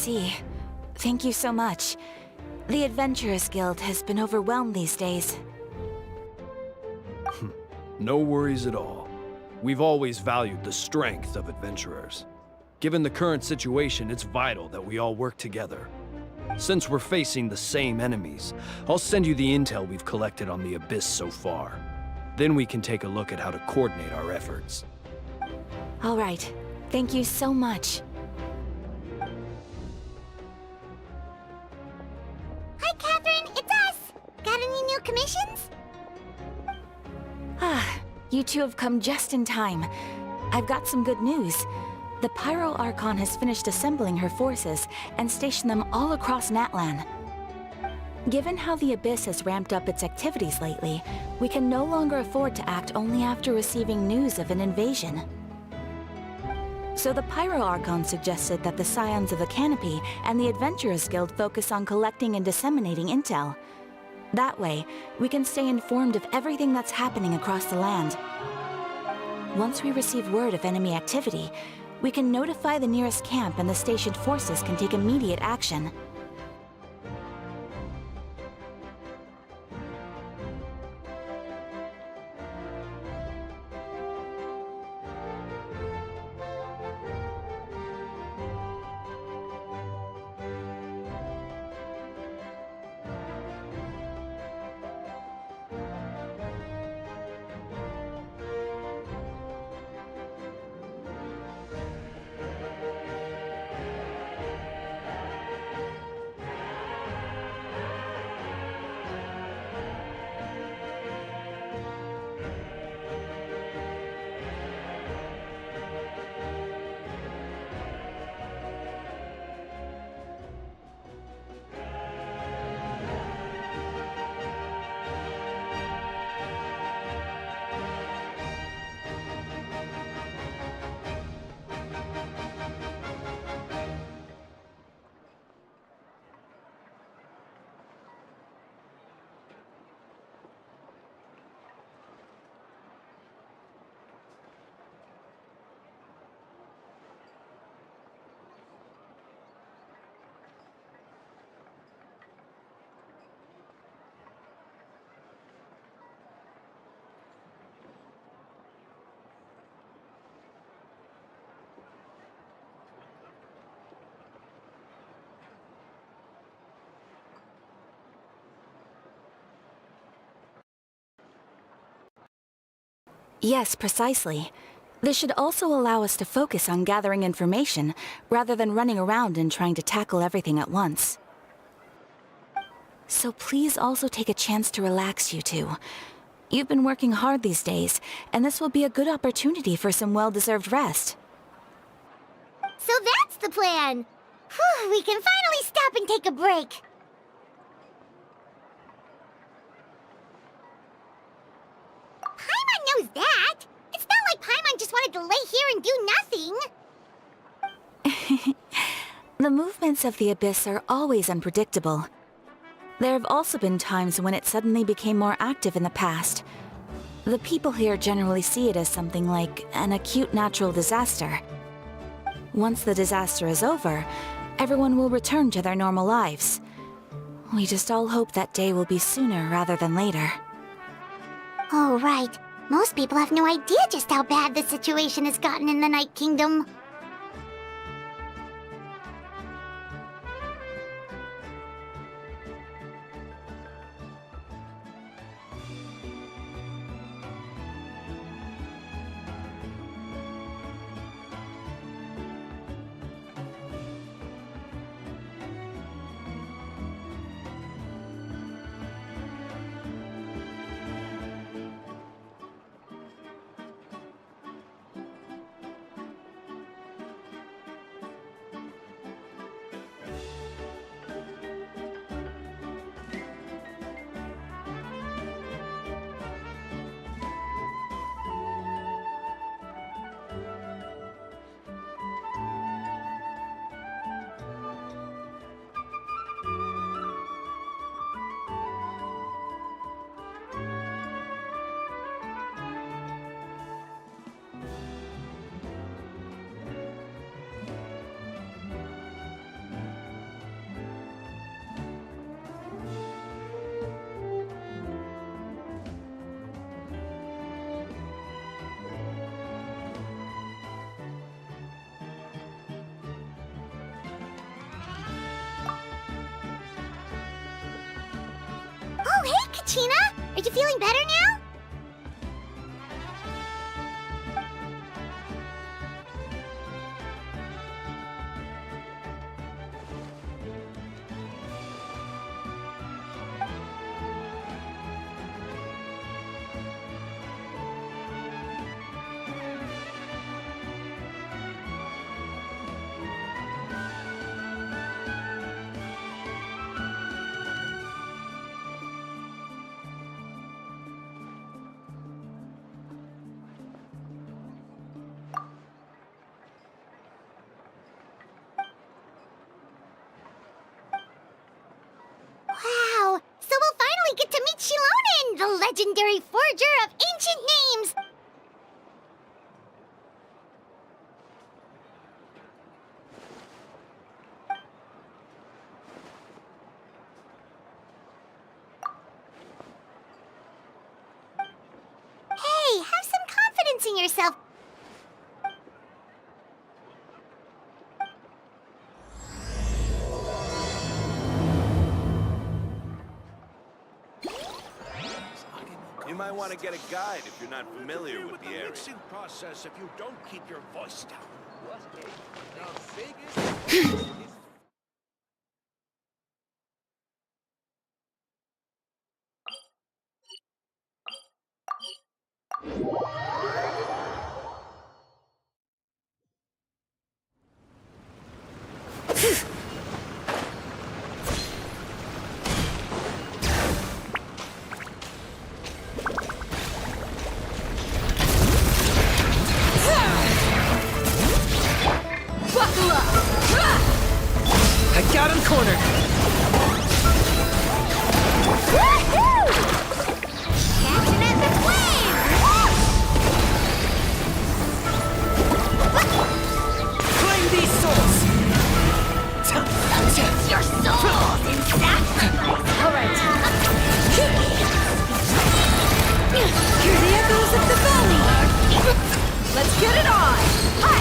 see. Thank you so much. The Adventurers Guild has been overwhelmed these days. No worries at all. We've always valued the strength of adventurers. Given the current situation, it's vital that we all work together. Since we're facing the same enemies, I'll send you the intel we've collected on the Abyss so far. Then we can take a look at how to coordinate our efforts. All right. Thank you so much. Hi, Catherine. It's us. Got any new commissions? You two have come just in time. I've got some good news. The Pyro Archon has finished assembling her forces and stationed them all across Natlan. Given how the Abyss has ramped up its activities lately, we can no longer afford to act only after receiving news of an invasion. So the Pyro Archon suggested that the Scions of the Canopy and the Adventurers Guild focus on collecting and disseminating intel. That way, we can stay informed of everything that's happening across the land. Once we receive word of enemy activity, we can notify the nearest camp and the stationed forces can take immediate action. Yes, precisely. This should also allow us to focus on gathering information, rather than running around and trying to tackle everything at once. So please also take a chance to relax, you two. You've been working hard these days, and this will be a good opportunity for some well-deserved rest. So that's the plan. Whew, we can finally stop and take a break. Paimon knows that. It's not like Paimon just wanted to lay here and do nothing. The movements of the Abyss are always unpredictable. There have also been times when it suddenly became more active in the past. The people here generally see it as something like an acute natural disaster. Once the disaster is over, everyone will return to their normal lives. We just all hope that day will be sooner rather than later. Oh, right. Most people have no idea just how bad the situation has gotten in the Night Kingdom. Tina? Are you feeling better now? Wow! So we'll finally get to meet Shilonen, the legendary forger of ancient names! Hey, have some confidence in yourself. You might want to get a guide if you're not familiar with the area. Mixing process if you don't keep your voice down. I got him cornered! Woohoo! Catching at the flame! Claim these souls! Your soul's in sacrifice! Alright. Hear the echoes of the valley! Let's get it on! Hi!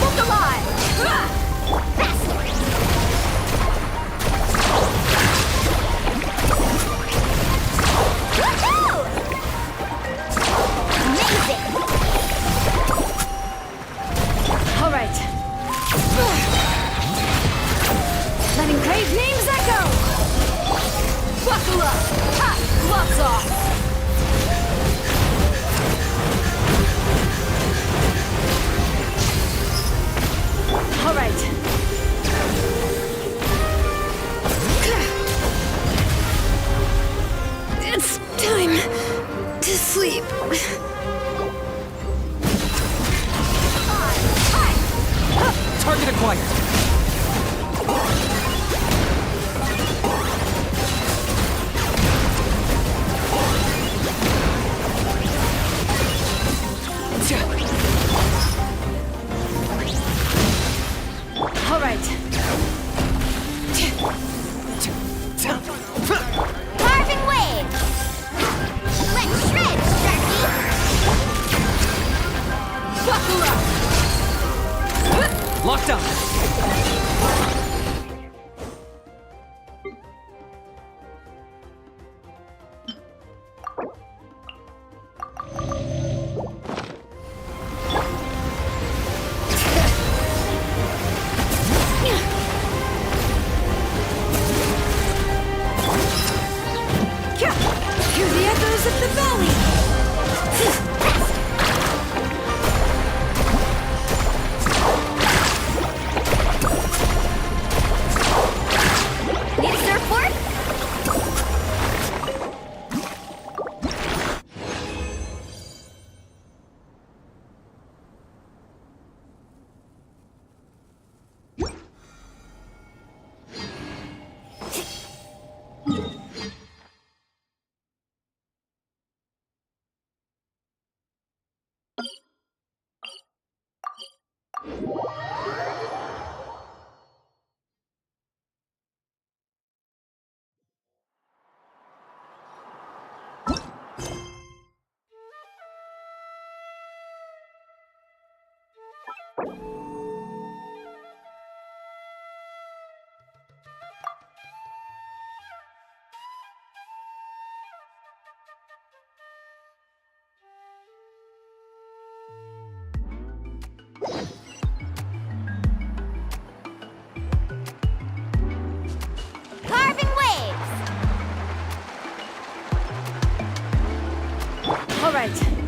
Look alive! Amazing! All right. Letting grave names echo! Buckle up! Ha! Gloves off! All right. It's time to sleep. Target acquired! right.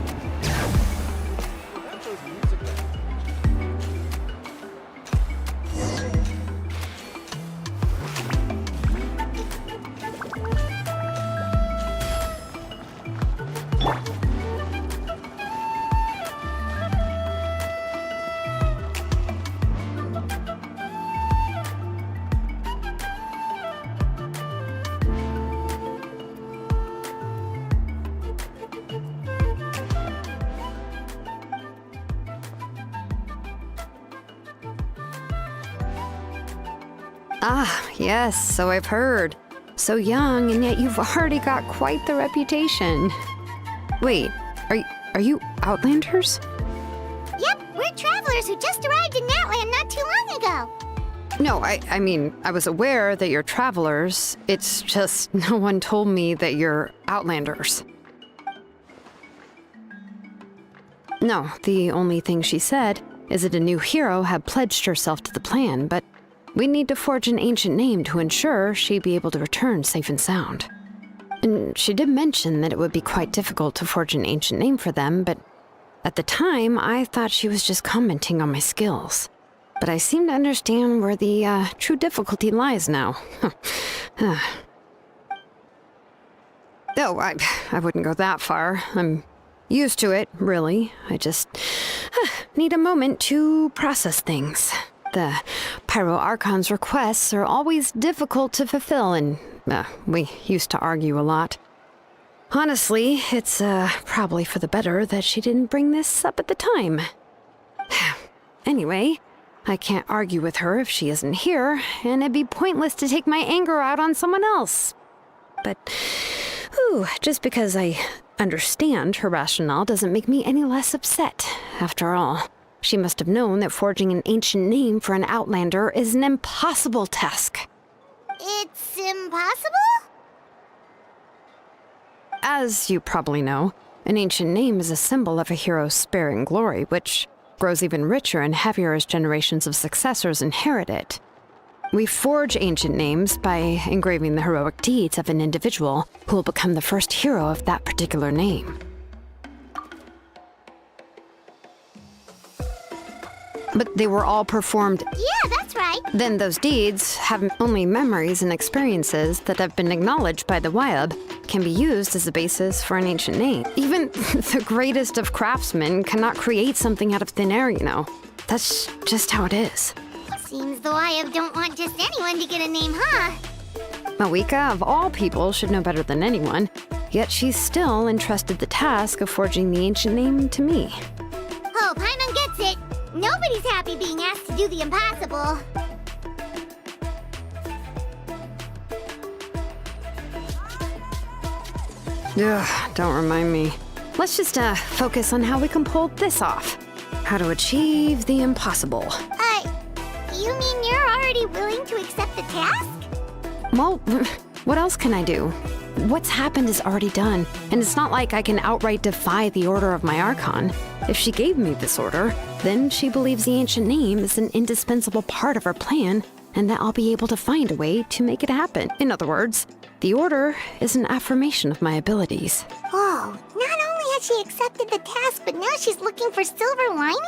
Ah, yes, so I've heard. So young, and yet you've already got quite the reputation. Wait, are you Outlanders? Yep, we're travelers who just arrived in Natland not too long ago. No, I mean, I was aware that you're travelers. It's just no one told me that you're Outlanders. No, the only thing she said is that a new hero had pledged herself to the plan, but we need to forge an ancient name to ensure she'd be able to return safe and sound. And she did mention that it would be quite difficult to forge an ancient name for them, but at the time, I thought she was just commenting on my skills. But I seem to understand where the true difficulty lies now. Oh, I wouldn't go that far. I'm used to it, really. I just need a moment to process things. The Pyro Archon's requests are always difficult to fulfill, and we used to argue a lot. Honestly, it's probably for the better that she didn't bring this up at the time. Anyway, I can't argue with her if she isn't here, and it'd be pointless to take my anger out on someone else. But, just because I understand her rationale doesn't make me any less upset, after all. She must have known that forging an ancient name for an Outlander is an impossible task. It's impossible? As you probably know, an ancient name is a symbol of a hero's spirit and glory, which grows even richer and heavier as generations of successors inherit it. We forge ancient names by engraving the heroic deeds of an individual who will become the first hero of that particular name. But they were all performed. Yeah, that's right. Then those deeds have only memories and experiences that have been acknowledged by the Wyab can be used as a basis for an ancient name. Even the greatest of craftsmen cannot create something out of thin air, you know. That's just how it is. Seems the Wyab don't want just anyone to get a name, huh? Mawika, of all people, should know better than anyone, yet she's still entrusted the task of forging the ancient name to me. Oh, Paimon gets it. Nobody's happy being asked to do the impossible. Ugh, don't remind me. Let's just focus on how we can pull this off. How to achieve the impossible. You mean you're already willing to accept the task? Well, what else can I do? What's happened is already done, and it's not like I can outright defy the order of my Archon. If she gave me this order, then she believes the ancient name is an indispensable part of her plan, and that I'll be able to find a way to make it happen. In other words, the order is an affirmation of my abilities. Whoa, not only has she accepted the task, but now she's looking for silver linings?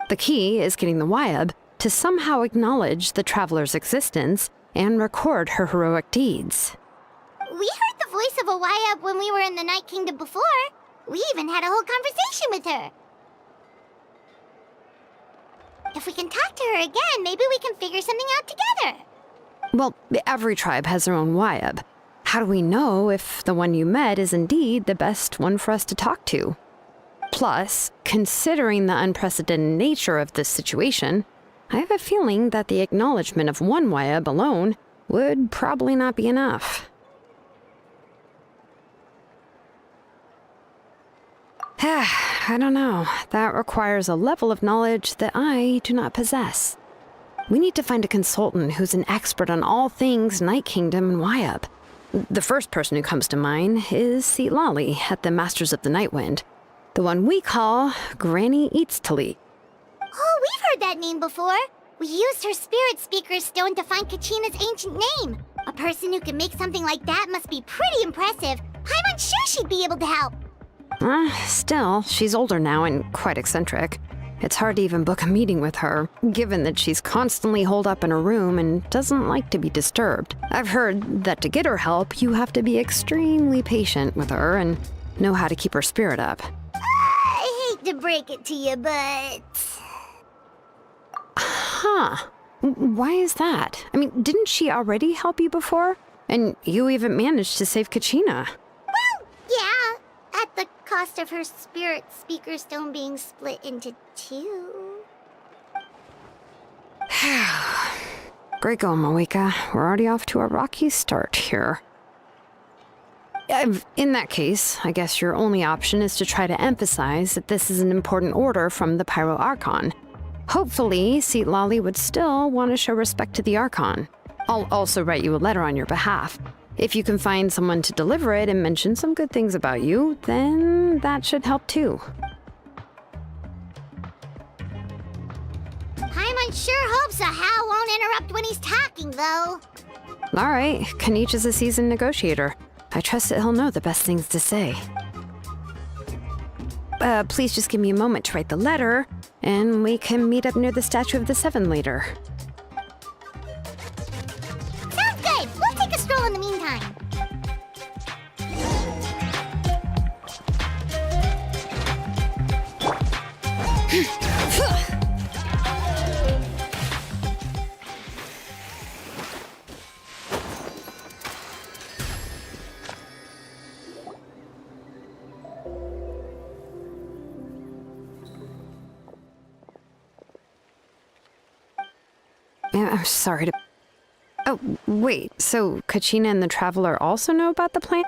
The key is getting the Wyab to somehow acknowledge the traveler's existence and record her heroic deeds. We heard the voice of a Wyab when we were in the Night Kingdom before. We even had a whole conversation with her. If we can talk to her again, maybe we can figure something out together. Well, every tribe has their own Wyab. How do we know if the one you met is indeed the best one for us to talk to? Plus, considering the unprecedented nature of this situation, I have a feeling that the acknowledgement of one Wyab alone would probably not be enough. I don't know. That requires a level of knowledge that I do not possess. We need to find a consultant who's an expert on all things Night Kingdom and Wyab. The first person who comes to mind is Seatlali at the Masters of the Nightwind, the one we call Granny Eats to Lead. Oh, we've heard that name before. We used her spirit speaker stone to find Kachina's ancient name. A person who can make something like that must be pretty impressive. I'm unsure she'd be able to help. Still, she's older now and quite eccentric. It's hard to even book a meeting with her, given that she's constantly holed up in her room and doesn't like to be disturbed. I've heard that to get her help, you have to be extremely patient with her and know how to keep her spirit up. I hate to break it to you, but... Huh. Why is that? I mean, didn't she already help you before? And you even managed to save Kachina. Well, yeah. At the cost of her spirit speaker stone being split into two. Great going, Moeka. We're already off to a rocky start here. In that case, I guess your only option is to try to emphasize that this is an important order from the Pyro Archon. Hopefully, Seat Lolly would still want to show respect to the Archon. I'll also write you a letter on your behalf. If you can find someone to deliver it and mention some good things about you, then that should help too. Paimon sure hopes a Hal won't interrupt when he's talking, though. All right, Kanich is a seasoned negotiator. I trust that he'll know the best things to say. Please just give me a moment to write the letter, and we can meet up near the Statue of the Seven later. Sounds good. We'll take a stroll in the meantime. I'm sorry to... Oh, wait, so Kachina and the Traveler also know about the plan?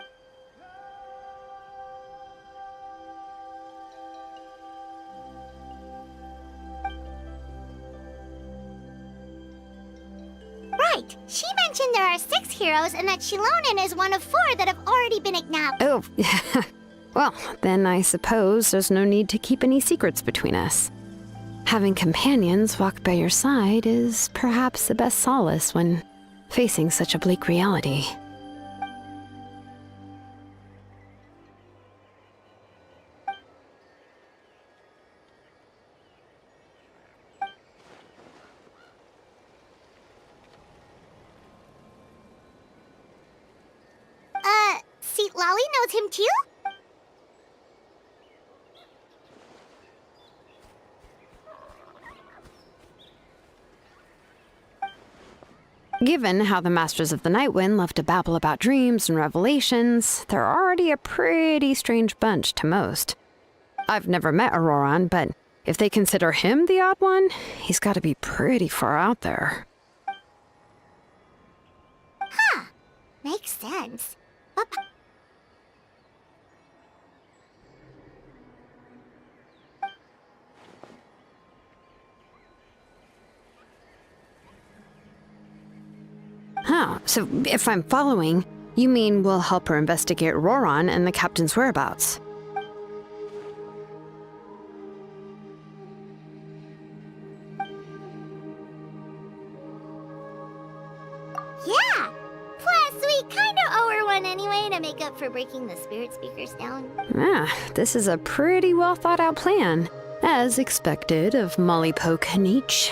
Right. She mentioned there are 6 heroes and that Shilonen is one of 4 that have already been acknowledged. Oh, well, then I suppose there's no need to keep any secrets between us. Having companions walk by your side is perhaps the best solace when facing such a bleak reality. Seat Lolly knows him too? Given how the Masters of the Nightwind love to babble about dreams and revelations, they're already a pretty strange bunch to most. I've never met Auroran, but if they consider him the odd one, he's got to be pretty far out there. Huh. Makes sense. But... Oh, so if I'm following, you mean we'll help her investigate Auroran and the captain's whereabouts? Yeah! Plus, we kinda owe her one anyway to make up for breaking the spirit speakers down. This is a pretty well thought out plan, as expected of Molly Poke Kanich.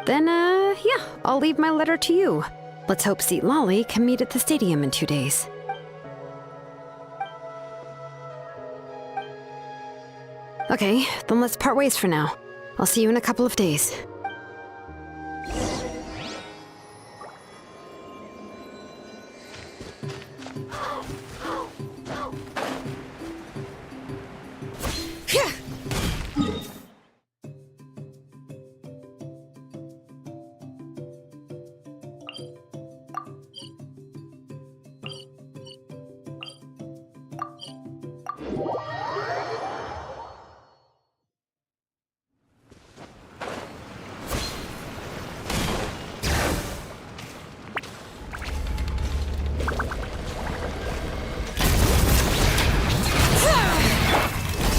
Then, yeah, I'll leave my letter to you. Let's hope Seat Lolly can meet at the stadium in 2 days. Okay, then let's part ways for now. I'll see you in a couple of days.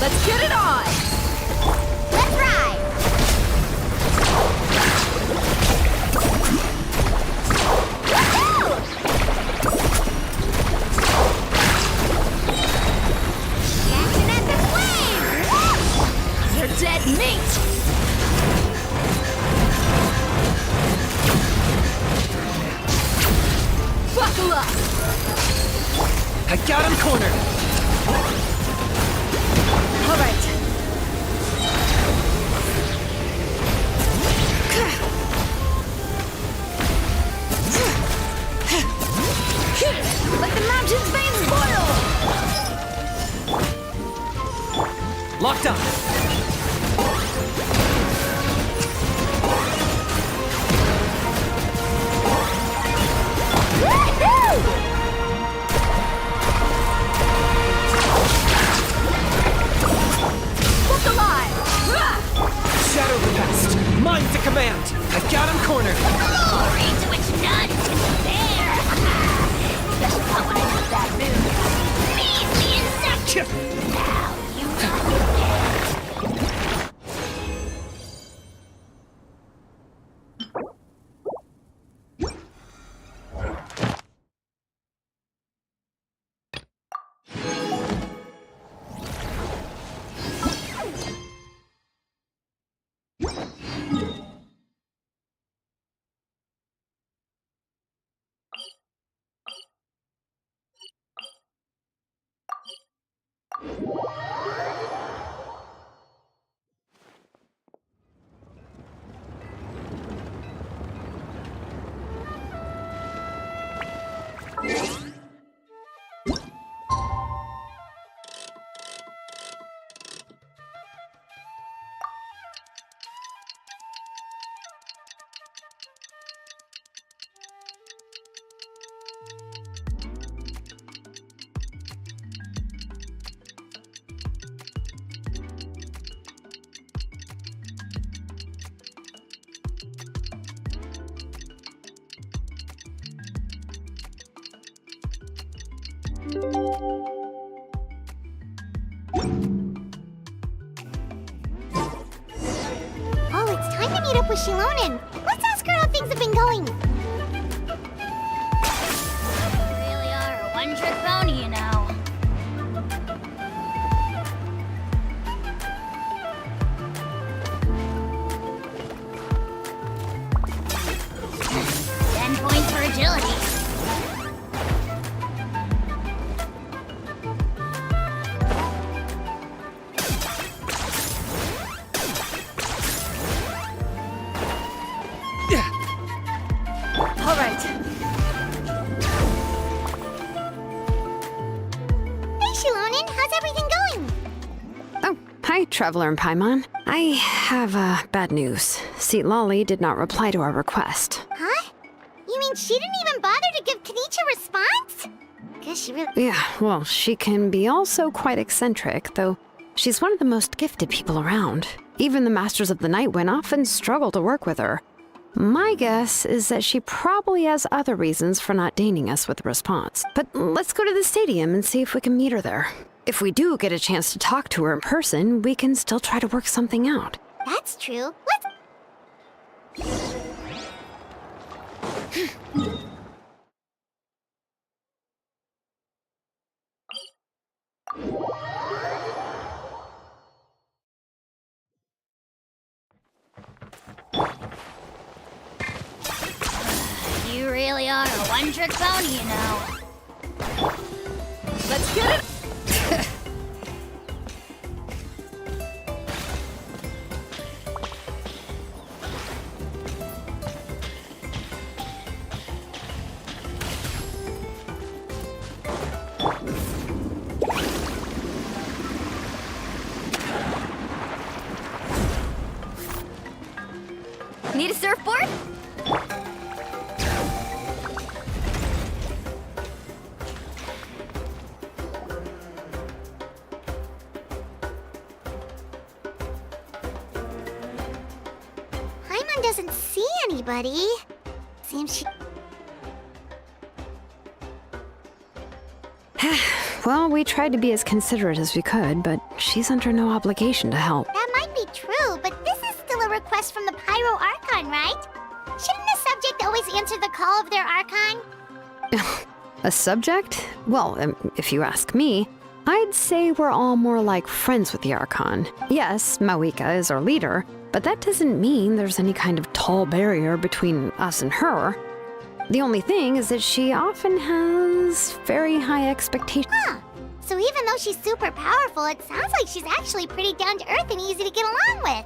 Let's get it on! Let's ride! Mate! Buckle up! I got him cornered! All right. Let the mountain's veins boil! Locked on! Look alive! Shadow the past! Mine to command! I got him cornered! Glory to which none can compare! Special fun when I do that move. Leave me insect! Now you know you can. Oh, it's time to meet up with Shilonen. Let's ask her how things have been going. You really are a one-trick pony, you know. Points for agility. All right. Hey, Shilonen, how's everything going? Oh, hi, Traveler and Paimon. I have bad news. Lolly did not reply to our request. Huh? You mean she didn't even bother to give Kanichi a response? Guess she really... Yeah, well, she can be also quite eccentric, though she's one of the most gifted people around. Even the Masters of the Night Wind often struggle to work with her. My guess is that she probably has other reasons for not deigning us with a response. But let's go to the stadium and see if we can meet her there. If we do get a chance to talk to her in person, we can still try to work something out. That's true. Let's... You really are a one-trick pony, you know. Let's get it! Need a surfboard? Paimon doesn't see anybody. Seems she... Well, we tried to be as considerate as we could, but she's under no obligation to help. That might be true, but this is still a request from the Pyro Archon, right? Shouldn't the subject always answer the call of their Archon? A subject? Well, if you ask me, I'd say we're all more like friends with the Archon. Yes, Mawika is our leader, but that doesn't mean there's any kind of tall barrier between us and her. The only thing is that she often has very high expectations. Huh. So even though she's super powerful, it sounds like she's actually pretty down to earth and easy to get along with.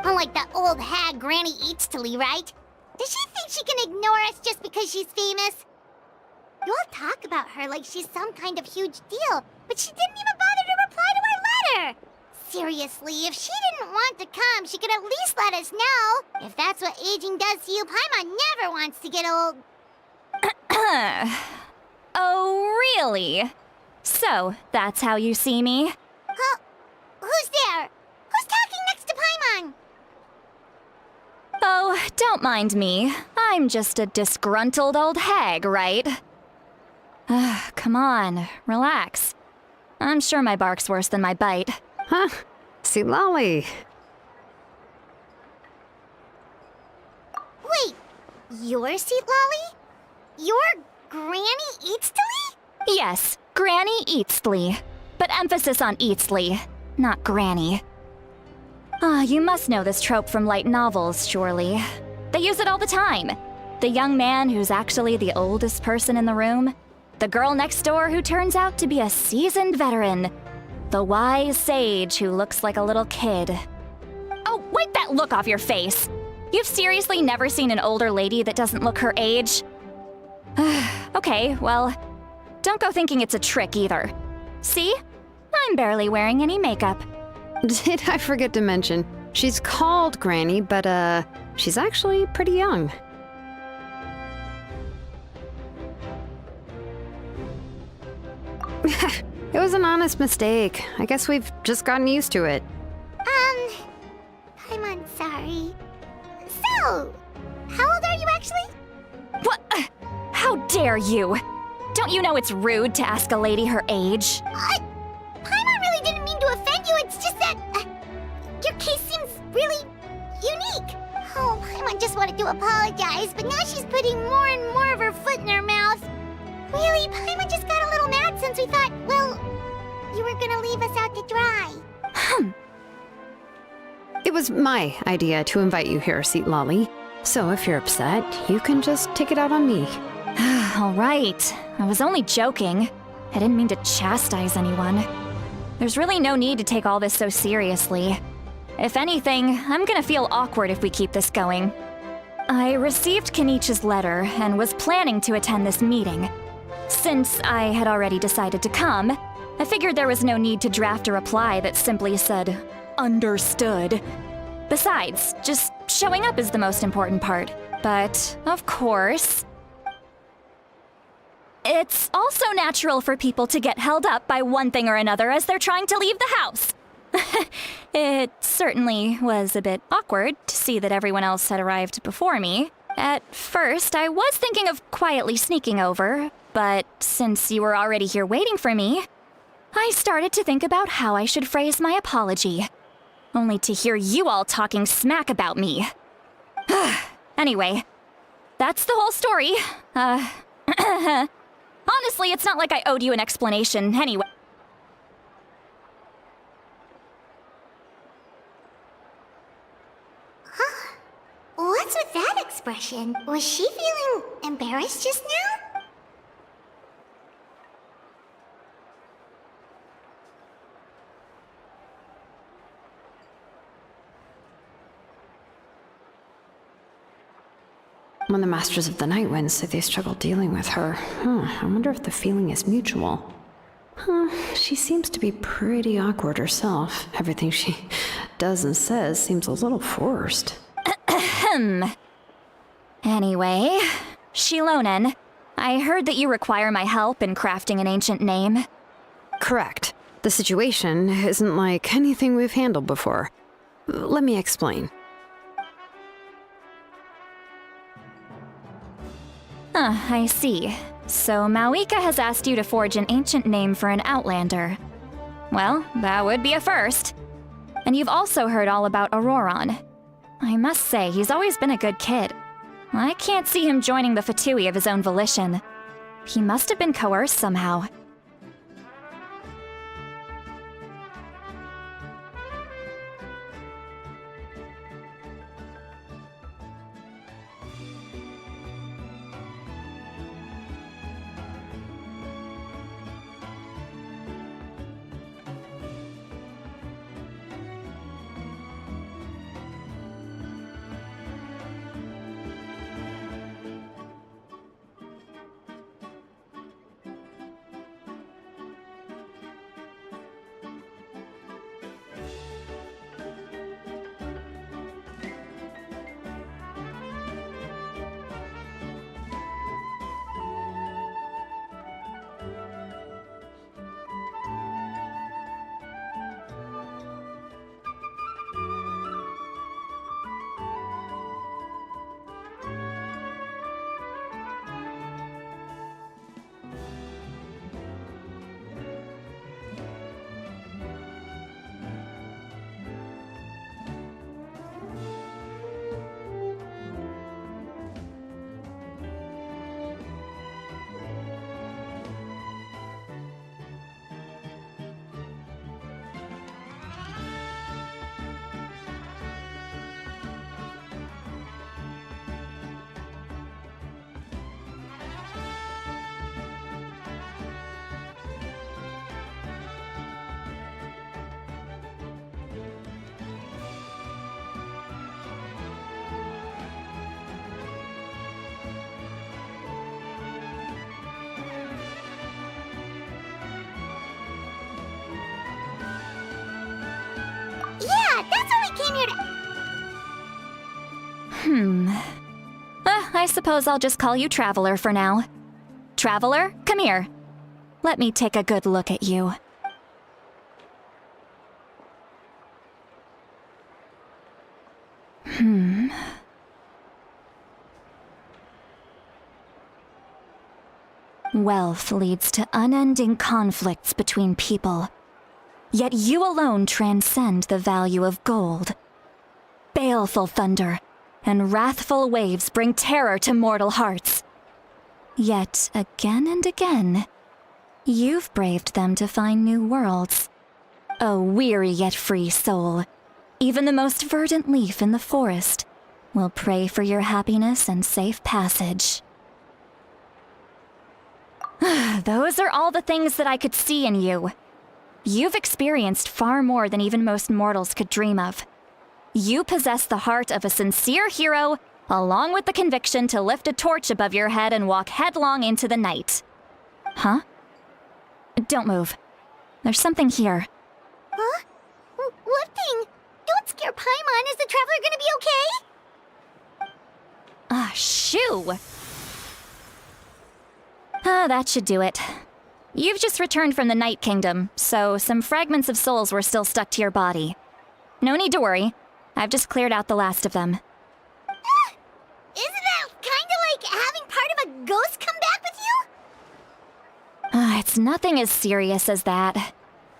Unlike that old hag Granny Eatstily, right? Does she think she can ignore us just because she's famous? You all talk about her like she's some kind of huge deal, but she didn't even bother to reply to our letter! Seriously, if she didn't want to come, she could at least let us know. If that's what aging does to you, Paimon never wants to get old. Oh, really? So, that's how you see me? Huh? Who's there? Who's talking next to Paimon? Oh, don't mind me. I'm just a disgruntled old hag, right? Come on, relax. I'm sure my bark's worse than my bite. Huh? See, Lolly. Wait, you're Seat Lolly? You're Granny Eatstily? Yes, Granny Eatstly. But emphasis on Eatstly, not Granny. You must know this trope from light novels, surely. They use it all the time. The young man who's actually the oldest person in the room. The girl next door who turns out to be a seasoned veteran. The wise sage who looks like a little kid. Oh, wipe that look off your face! You've seriously never seen an older lady that doesn't look her age? Okay, well, don't go thinking it's a trick either. See? I'm barely wearing any makeup. Did I forget to mention, she's called Granny, but she's actually pretty young. It was an honest mistake. I guess we've just gotten used to it. I'm sorry. So, how old are you actually? What? How dare you? Don't you know it's rude to ask a lady her age? Paimon really didn't mean to offend you, it's just that your case seems really unique. Oh, Paimon just wanted to apologize, but now she's putting more and more of her foot in her mouth. Really, Paimon just got a little mad since we thought, well, you were gonna leave us out to dry. It was my idea to invite you here, Seat Lolly. So if you're upset, you can just take it out on me. All right. I was only joking. I didn't mean to chastise anyone. There's really no need to take all this so seriously. If anything, I'm gonna feel awkward if we keep this going. I received Kenichi's letter and was planning to attend this meeting. Since I had already decided to come, I figured there was no need to draft a reply that simply said, "Understood." Besides, just showing up is the most important part. But, of course, it's also natural for people to get held up by one thing or another as they're trying to leave the house. It certainly was a bit awkward to see that everyone else had arrived before me. At first, I was thinking of quietly sneaking over, but since you were already here waiting for me, I started to think about how I should phrase my apology. Only to hear you all talking smack about me. Anyway, that's the whole story. Honestly, it's not like I owed you an explanation anyway. What's with that expression? Was she feeling embarrassed just now? When the Masters of the Night Wind say they struggle dealing with her, I wonder if the feeling is mutual. She seems to be pretty awkward herself. Everything she does and says seems a little forced. Anyway, Shilonen, I heard that you require my help in crafting an ancient name. Correct. The situation isn't like anything we've handled before. Let me explain. I see. So Mawika has asked you to forge an ancient name for an Outlander. Well, that would be a first. And you've also heard all about Auroron. I must say, he's always been a good kid. I can't see him joining the Fatui of his own volition. He must have been coerced somehow. I suppose I'll just call you Traveler for now. Traveler, come here. Let me take a good look at you. Wealth leads to unending conflicts between people. Yet you alone transcend the value of gold. Baleful thunder and wrathful waves bring terror to mortal hearts. Yet again and again, you've braved them to find new worlds. A weary yet free soul, even the most verdant leaf in the forest will pray for your happiness and safe passage. Those are all the things that I could see in you. You've experienced far more than even most mortals could dream of. You possess the heart of a sincere hero, along with the conviction to lift a torch above your head and walk headlong into the night. Huh? Don't move. There's something here. Huh? What thing? Don't scare Paimon. Is the Traveler gonna be okay? Shoo! That should do it. You've just returned from the Night Kingdom, so some fragments of souls were still stuck to your body. No need to worry. I've just cleared out the last of them. Isn't that kinda like having part of a ghost come back with you? It's nothing as serious as that.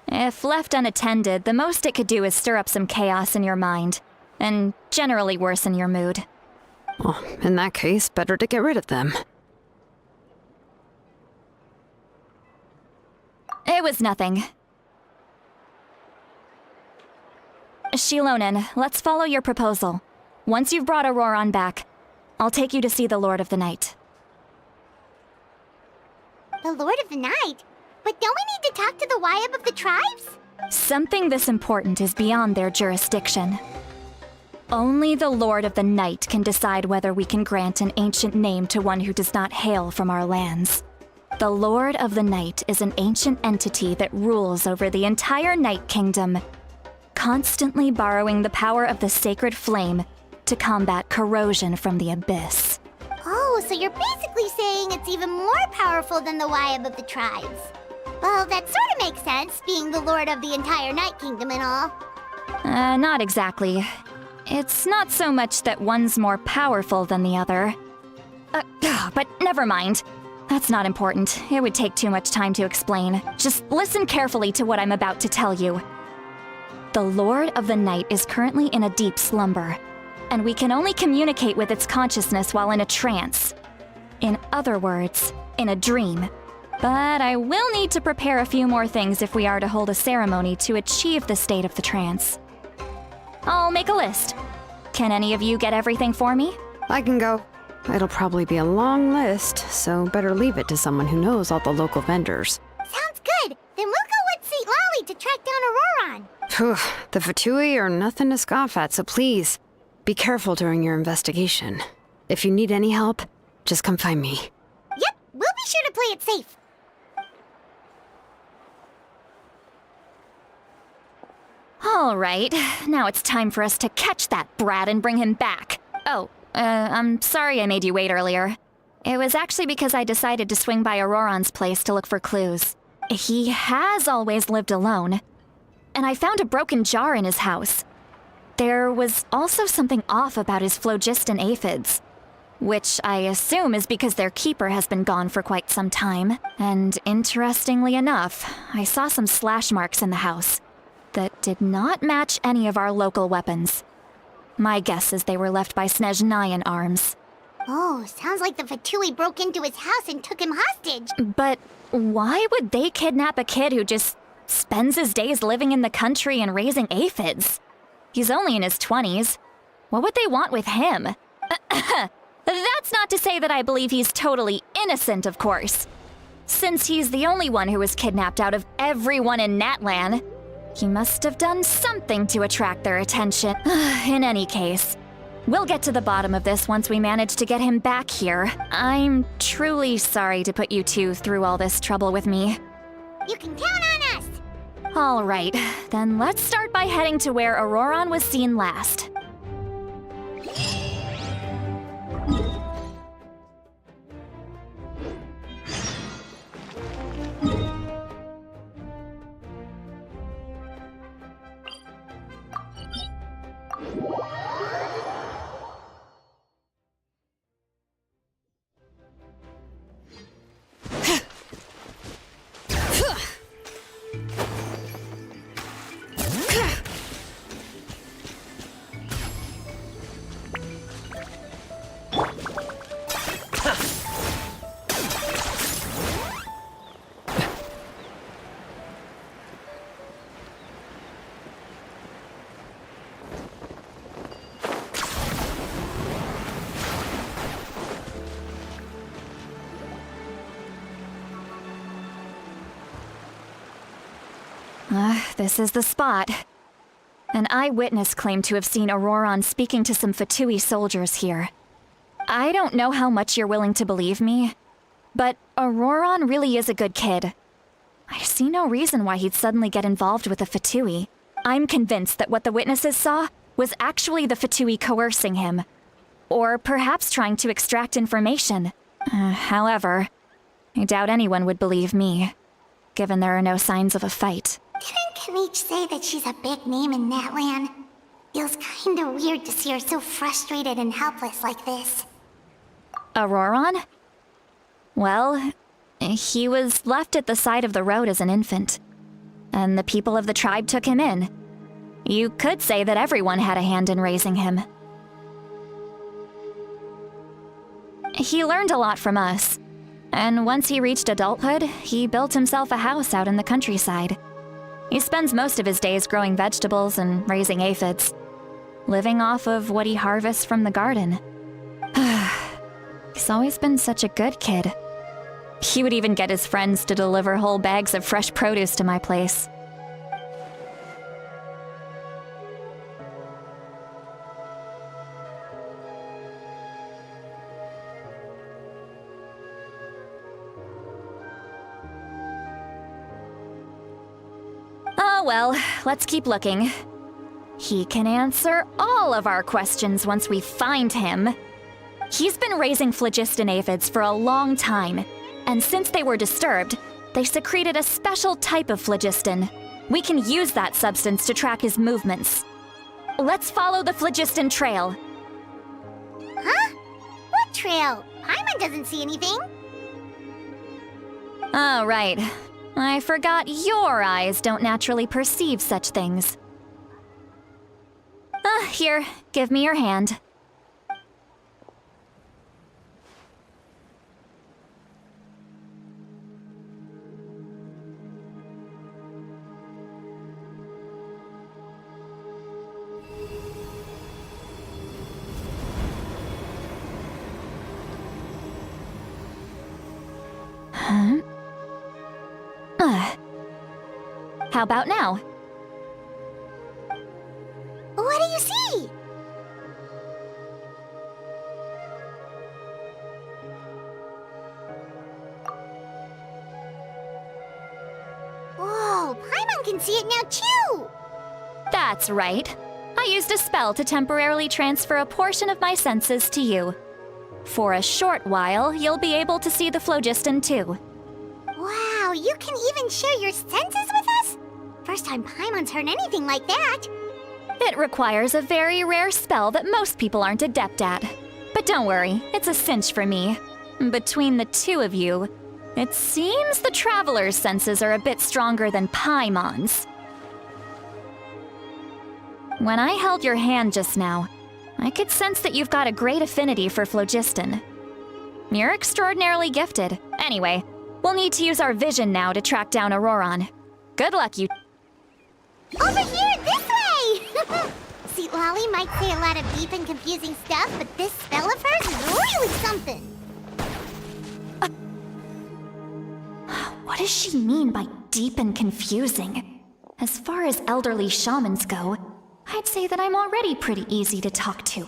If left unattended, the most it could do is stir up some chaos in your mind, and generally worsen your mood. Well, in that case, better to get rid of them. It was nothing. Shilonen, let's follow your proposal. Once you've brought Auroron back, I'll take you to see the Lord of the Night. The Lord of the Night? But don't we need to talk to the Wyab of the tribes? Something this important is beyond their jurisdiction. Only the Lord of the Night can decide whether we can grant an ancient name to one who does not hail from our lands. The Lord of the Night is an ancient entity that rules over the entire Night Kingdom, constantly borrowing the power of the sacred flame to combat corrosion from the abyss. Oh, so you're basically saying it's even more powerful than the Wyab of the tribes. Well, that sort of makes sense, being the Lord of the entire Night Kingdom and all. Not exactly. It's not so much that one's more powerful than the other. But never mind. That's not important. It would take too much time to explain. Just listen carefully to what I'm about to tell you. The Lord of the Night is currently in a deep slumber, and we can only communicate with its consciousness while in a trance. In other words, in a dream. But I will need to prepare a few more things if we are to hold a ceremony to achieve the state of the trance. I'll make a list. Can any of you get everything for me? I can go. It'll probably be a long list, so better leave it to someone who knows all the local vendors. Sounds good. Then we'll go with St. Lolly to track down Auroron. Phew, the Fatui are nothing to scoff at, so please, be careful during your investigation. If you need any help, just come find me. Yep, we'll be sure to play it safe. All right, now it's time for us to catch that brat and bring him back. Oh, I'm sorry I made you wait earlier. It was actually because I decided to swing by Auroron's place to look for clues. He has always lived alone, and I found a broken jar in his house. There was also something off about his phlogiston aphids, which I assume is because their keeper has been gone for quite some time. And interestingly enough, I saw some slash marks in the house that did not match any of our local weapons. My guess is they were left by Snezhnayan arms. Oh, sounds like the Fatui broke into his house and took him hostage. But why would they kidnap a kid who just spends his days living in the country and raising aphids? He's only in his 20s. What would they want with him? That's not to say that I believe he's totally innocent, of course. Since he's the only one who was kidnapped out of everyone in Natlan, he must have done something to attract their attention. In any case, we'll get to the bottom of this once we manage to get him back here. I'm truly sorry to put you two through all this trouble with me. You can count on us. All right, then let's start by heading to where Auroron was seen last. This is the spot. An eyewitness claimed to have seen Auroron speaking to some Fatui soldiers here. I don't know how much you're willing to believe me, but Auroron really is a good kid. I see no reason why he'd suddenly get involved with the Fatui. I'm convinced that what the witnesses saw was actually the Fatui coercing him, or perhaps trying to extract information. However, I doubt anyone would believe me, given there are no signs of a fight. Didn't Kanich say that she's a big name in Natlan? Feels kinda weird to see her so frustrated and helpless like this. Auroron? Well, he was left at the side of the road as an infant, and the people of the tribe took him in. You could say that everyone had a hand in raising him. He learned a lot from us, and once he reached adulthood, he built himself a house out in the countryside. He spends most of his days growing vegetables and raising aphids, living off of what he harvests from the garden. He's always been such a good kid. He would even get his friends to deliver whole bags of fresh produce to my place. Oh well, let's keep looking. He can answer all of our questions once we find him. He's been raising phlogiston aphids for a long time, and since they were disturbed, they secreted a special type of phlogiston. We can use that substance to track his movements. Let's follow the phlogiston trail. Huh? What trail? Paimon doesn't see anything. Oh, right. I forgot your eyes don't naturally perceive such things. Here, give me your hand. How about now? What do you see? Whoa, Paimon can see it now too! That's right. I used a spell to temporarily transfer a portion of my senses to you. For a short while, you'll be able to see the phlogiston too. Wow, you can even share your senses with us? First time Paimon's heard anything like that. It requires a very rare spell that most people aren't adept at. But don't worry, it's a cinch for me. Between the two of you, it seems the Traveler's senses are a bit stronger than Paimon's. When I held your hand just now, I could sense that you've got a great affinity for phlogiston. You're extraordinarily gifted. Anyway, we'll need to use our vision now to track down Auroron. Good luck, you... Over here, this way! See, Lolly might say a lot of deep and confusing stuff, but this spell of hers is really something. What does she mean by deep and confusing? As far as elderly shamans go, I'd say that I'm already pretty easy to talk to.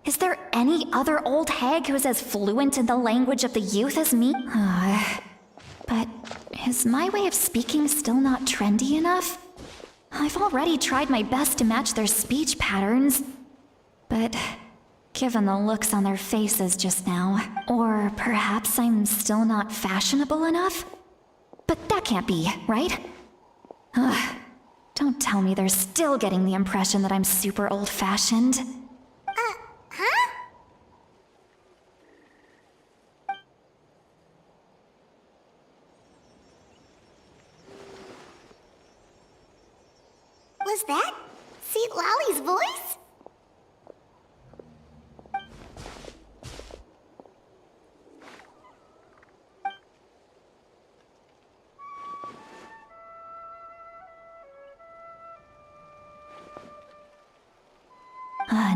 Is there any other old hag who's as fluent in the language of the youth as me? But is my way of speaking still not trendy enough? I've already tried my best to match their speech patterns. But given the looks on their faces just now, or perhaps I'm still not fashionable enough? But that can't be, right? Don't tell tell me they're still getting the impression that I'm super old-fashioned. Huh? Was that Seat Lolly's voice?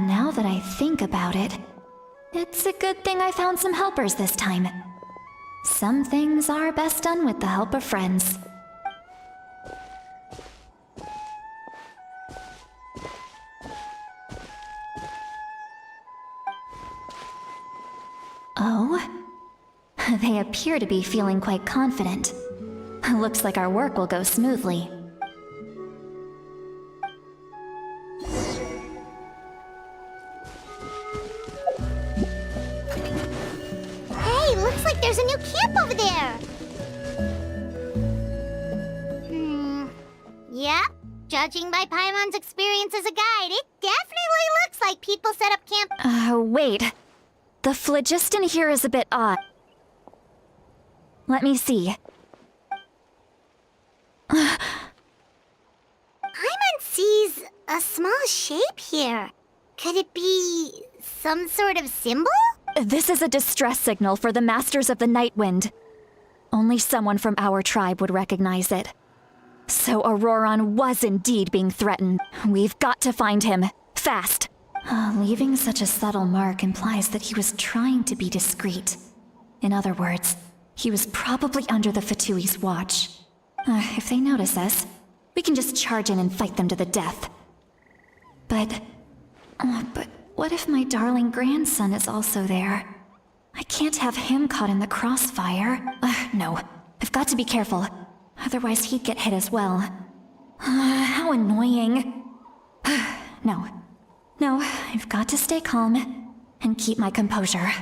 Now that I think about it, it's a good thing I found some helpers this time. Some things are best done with the help of friends. Oh? They appear to be feeling quite confident. Looks like our work will go smoothly. Hey, looks like there's a new camp over there! Yep. Judging by Paimon's experience as a guide, it definitely looks like people set up camp— Wait. The phlogiston here is a bit odd. Let me see. Paimon sees a small shape here. Could it be some sort of symbol? This is a distress signal for the Masters of the Night Wind. Only someone from our tribe would recognize it. So Auroron was indeed being threatened. We've got to find him. Fast. Leaving such a subtle mark implies that he was trying to be discreet. In other words, he was probably under the Fatui's watch. If they notice us, we can just charge in and fight them to the death. But what if my darling grandson is also there? I can't have him caught in the crossfire. No, I've got to be careful. Otherwise he'd get hit as well. How annoying. No, I've got to stay calm and keep my composure.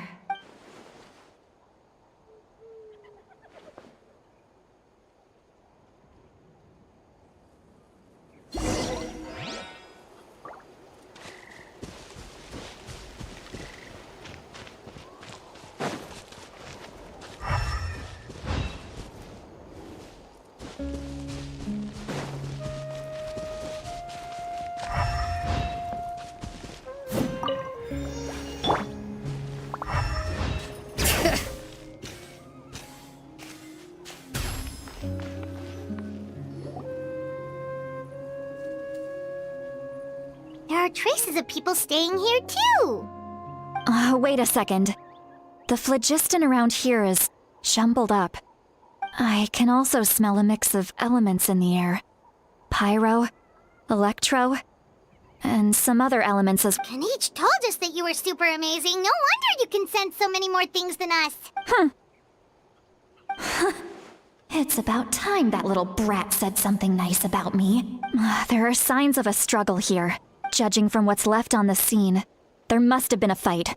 There are traces of people staying here too. Wait a second. The phlogiston around here is jumbled up. I can also smell a mix of elements in the air. Pyro, electro, and some other elements as— Kanich told us that you were super amazing. No wonder you can sense so many more things than us. It's about time that little brat said something nice about me. There are signs of a struggle here. Judging from what's left on the scene, there must have been a fight.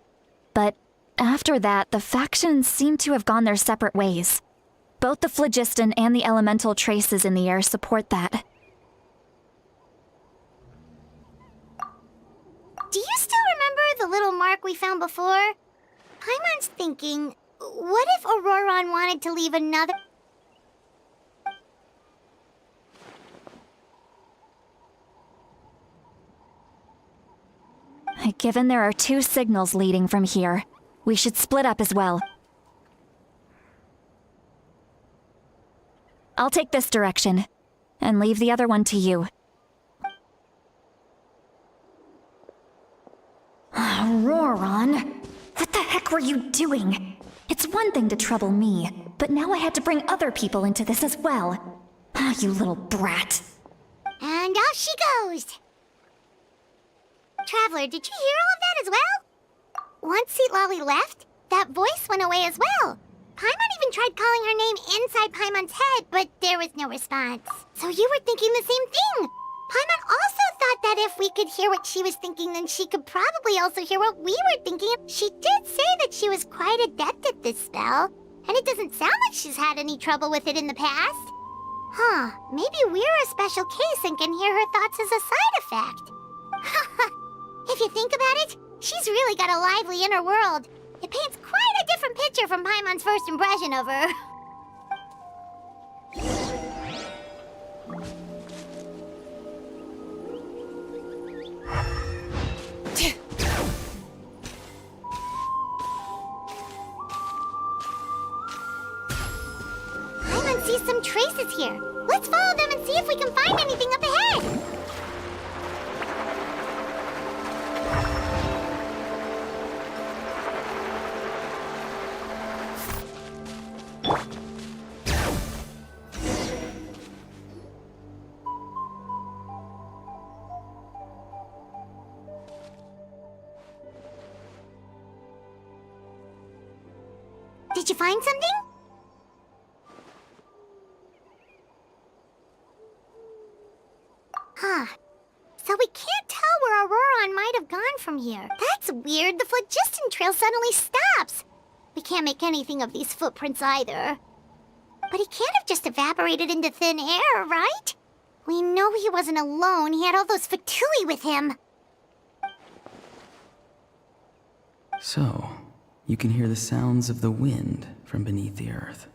But after that, the factions seem to have gone their separate ways. Both the phlogiston and the elemental traces in the air support that. Do you still remember the little mark we found before? Paimon's thinking, what if Auroron wanted to leave another— Given there are 2 signals leading from here, we should split up as well. I'll take this direction, and leave the other one to you. Auroron! What the heck were you doing? It's one thing to trouble me, but now I had to bring other people into this as well. You little brat. And off she goes! Traveler, did you hear all of that as well? Once Seat Lolly left, that voice went away as well. Paimon even tried calling her name inside Paimon's head, but there was no response. So you were thinking the same thing. Paimon also thought that if we could hear what she was thinking, then she could probably also hear what we were thinking. She did say that she was quite adept at this spell, and it doesn't sound like she's had any trouble with it in the past. Huh, maybe we're a special case and can hear her thoughts as a side effect. If you think about it, she's really got a lively inner world. It paints quite a different picture from Paimon's first impression of her. Paimon sees some traces here. Let's follow them and see if we can find anything up ahead. Did you find something? Huh. So we can't tell where Auroron might have gone from here. That's weird. The phlogiston trail suddenly stops. We can't make anything of these footprints either. But he can't have just evaporated into thin air, right? We know he wasn't alone. He had all those Fatui with him. So, you can hear the sounds of the wind from beneath the earth.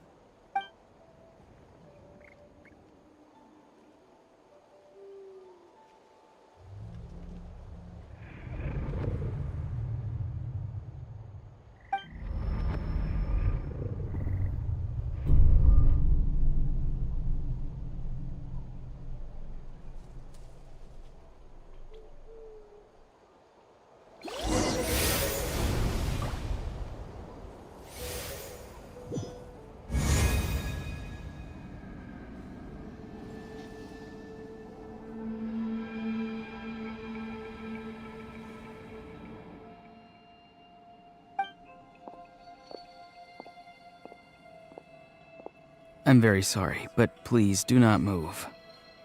I'm very sorry, but please do not move.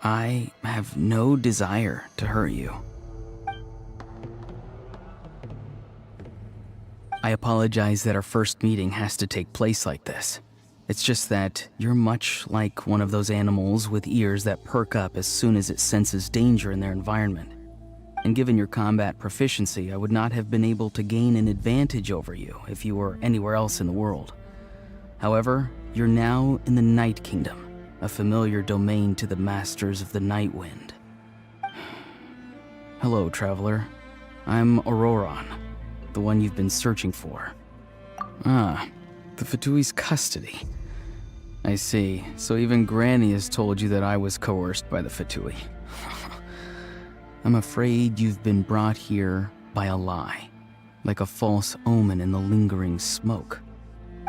I have no desire to hurt you. I apologize that our first meeting has to take place like this. It's just that you're much like one of those animals with ears that perk up as soon as it senses danger in their environment. And given your combat proficiency, I would not have been able to gain an advantage over you if you were anywhere else in the world. However, you're now in the Night Kingdom, a familiar domain to the Masters of the Night Wind. Hello, traveler. I'm Auroron, the one you've been searching for. Ah, the Fatui's custody. I see. So even Granny has told you that I was coerced by the Fatui. I'm afraid you've been brought here by a lie, like a false omen in the lingering smoke.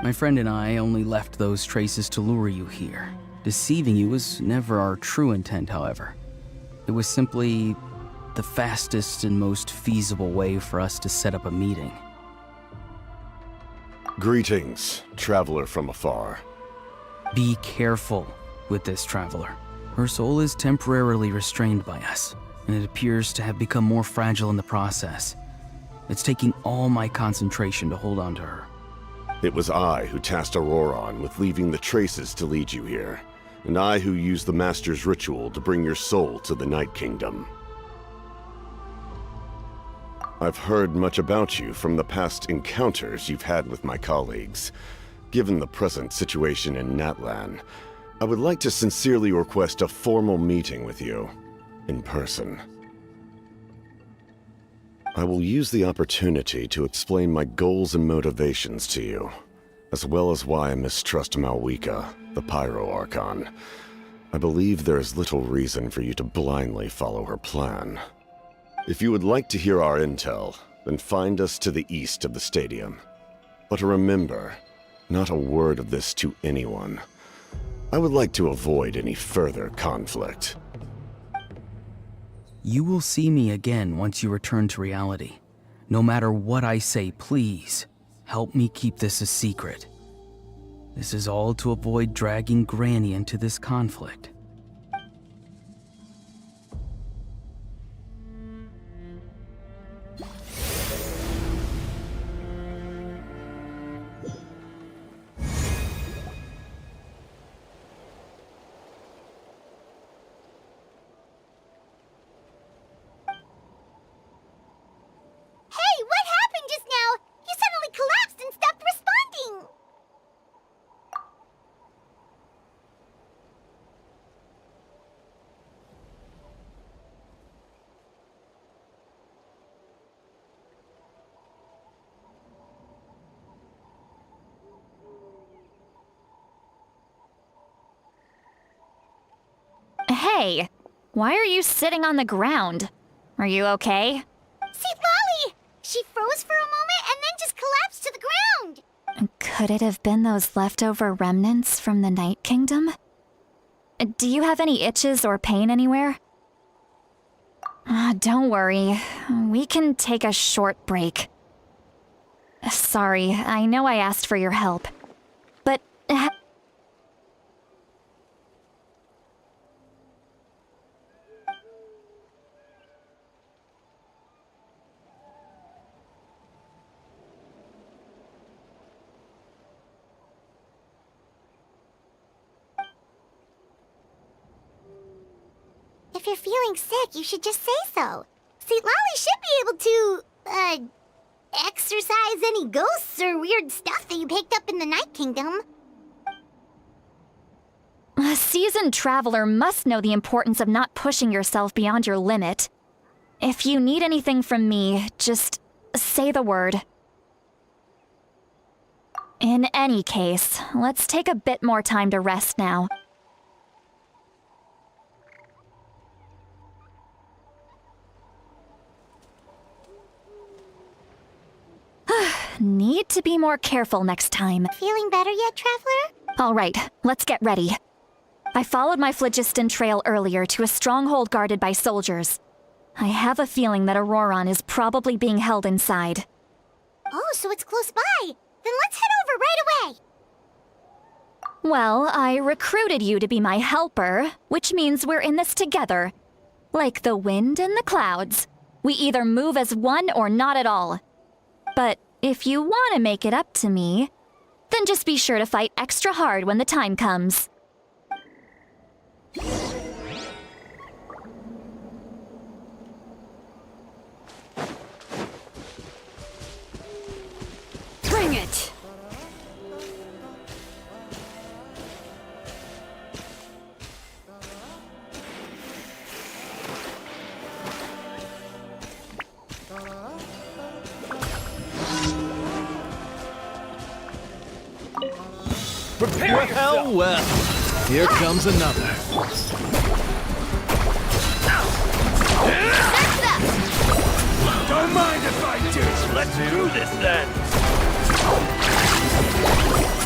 My friend and I only left those traces to lure you here. Deceiving you was never our true intent, however. It was simply the fastest and most feasible way for us to set up a meeting. Greetings, traveler from afar. Be careful with this traveler. Her soul is temporarily restrained by us, and it appears to have become more fragile in the process. It's taking all my concentration to hold on to her. It was I who tasked Auroron with leaving the traces to lead you here, and I who used the Master's ritual to bring your soul to the Night Kingdom. I've heard much about you from the past encounters you've had with my colleagues. Given the present situation in Natlan, I would like to sincerely request a formal meeting with you, in person. I will use the opportunity to explain my goals and motivations to you, as well as why I mistrust Malwika, the Pyro Archon. I believe there is little reason for you to blindly follow her plan. If you would like to hear our intel, then find us to the east of the stadium. But remember, not a word of this to anyone. I would like to avoid any further conflict. You will see me again once you return to reality. No matter what I say, please, help me keep this a secret. This is all to avoid dragging Granny into this conflict. Hey, why are you sitting on the ground? Are you okay? See, Lolly! She froze for a moment and then just collapsed to the ground! Could it have been those leftover remnants from the Night Kingdom? Do you have any itches or pain anywhere? Don't worry. We can take a short break. Sorry, I know I asked for your help. But... If you're feeling sick, you should just say so. See, Lolly should be able to, exorcise any ghosts or weird stuff that you picked up in the Night Kingdom. A seasoned traveler must know the importance of not pushing yourself beyond your limit. If you need anything from me, just say the word. In any case, let's take a bit more time to rest now. Need to be more careful next time. Feeling better yet, Traveler? All right, let's get ready. I followed my phlogiston trail earlier to a stronghold guarded by soldiers. I have a feeling that Auroron is probably being held inside. Oh, so it's close by. Then let's head over right away. Well, I recruited you to be my helper, which means we're in this together. Like the wind and the clouds. We either move as one or not at all. But if you want to make it up to me, then just be sure to fight extra hard when the time comes. Bring it! Prepare yourself! Well, here comes another. Don't mind if I do. Let's do this then.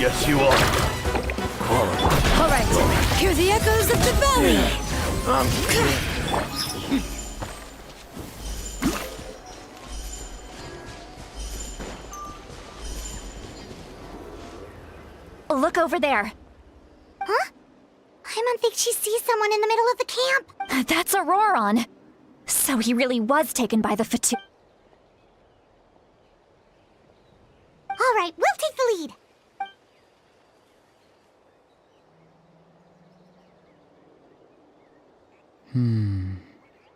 Yes, you are. All right, hear the echoes of the valley. Look over there. Huh? Paimon thinks she sees someone in the middle of the camp. That's Auroron. So he really was taken by the Fatu. All right, we'll take the lead.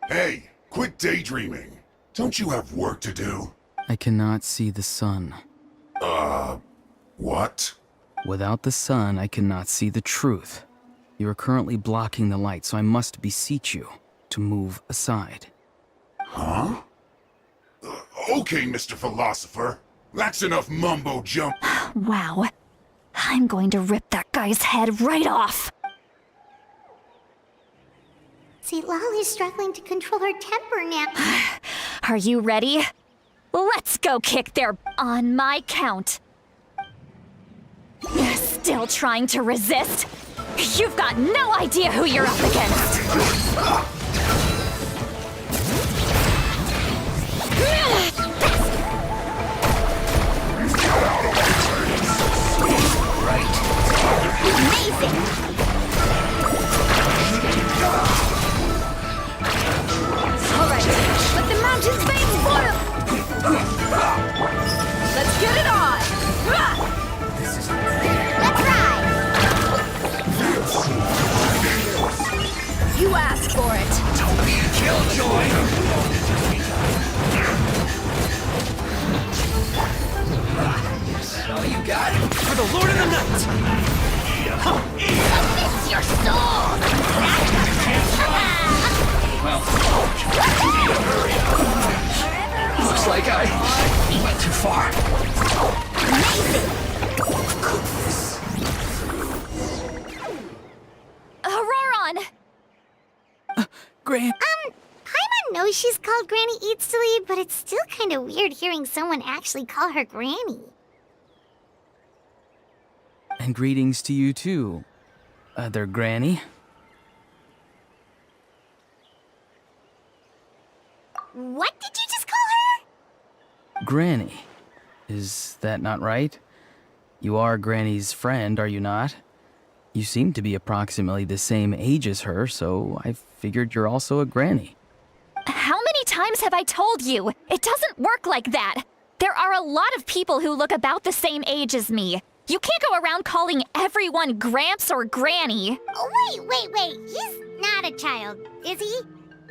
Hey, quit daydreaming. Don't you have work to do? I cannot see the sun. What? Without the sun, I cannot see the truth. You are currently blocking the light, so I must beseech you to move aside. Huh? Okay, Mr. Philosopher. That's enough mumbo jump. Wow. I'm going to rip that guy's head right off. See, Lolly's struggling to control her temper now. Are you ready? Let's go kick their... on my count. Still trying to resist? You've got no idea who you're up against. Amazing! All right, let the mountain's veins boil. Let's get it on. Let's ride! You asked for it. Don't be a killjoy! Oh, you got it! For the Lord of the Night! Amidst your soul! Looks like I went too far. Auroron! know she's called Granny Eats to Leave, but it's still kind of weird hearing someone actually call her Granny. And greetings to you too, other Granny. What did you just call her? Granny. Is that not right? You are Granny's friend, are you not? You seem to be approximately the same age as her, so I figured you're also a Granny. How many times have I told you? It doesn't work like that. There are a lot of people who look about the same age as me. You can't go around calling everyone Gramps or Granny. Oh, wait. He's not a child, is he?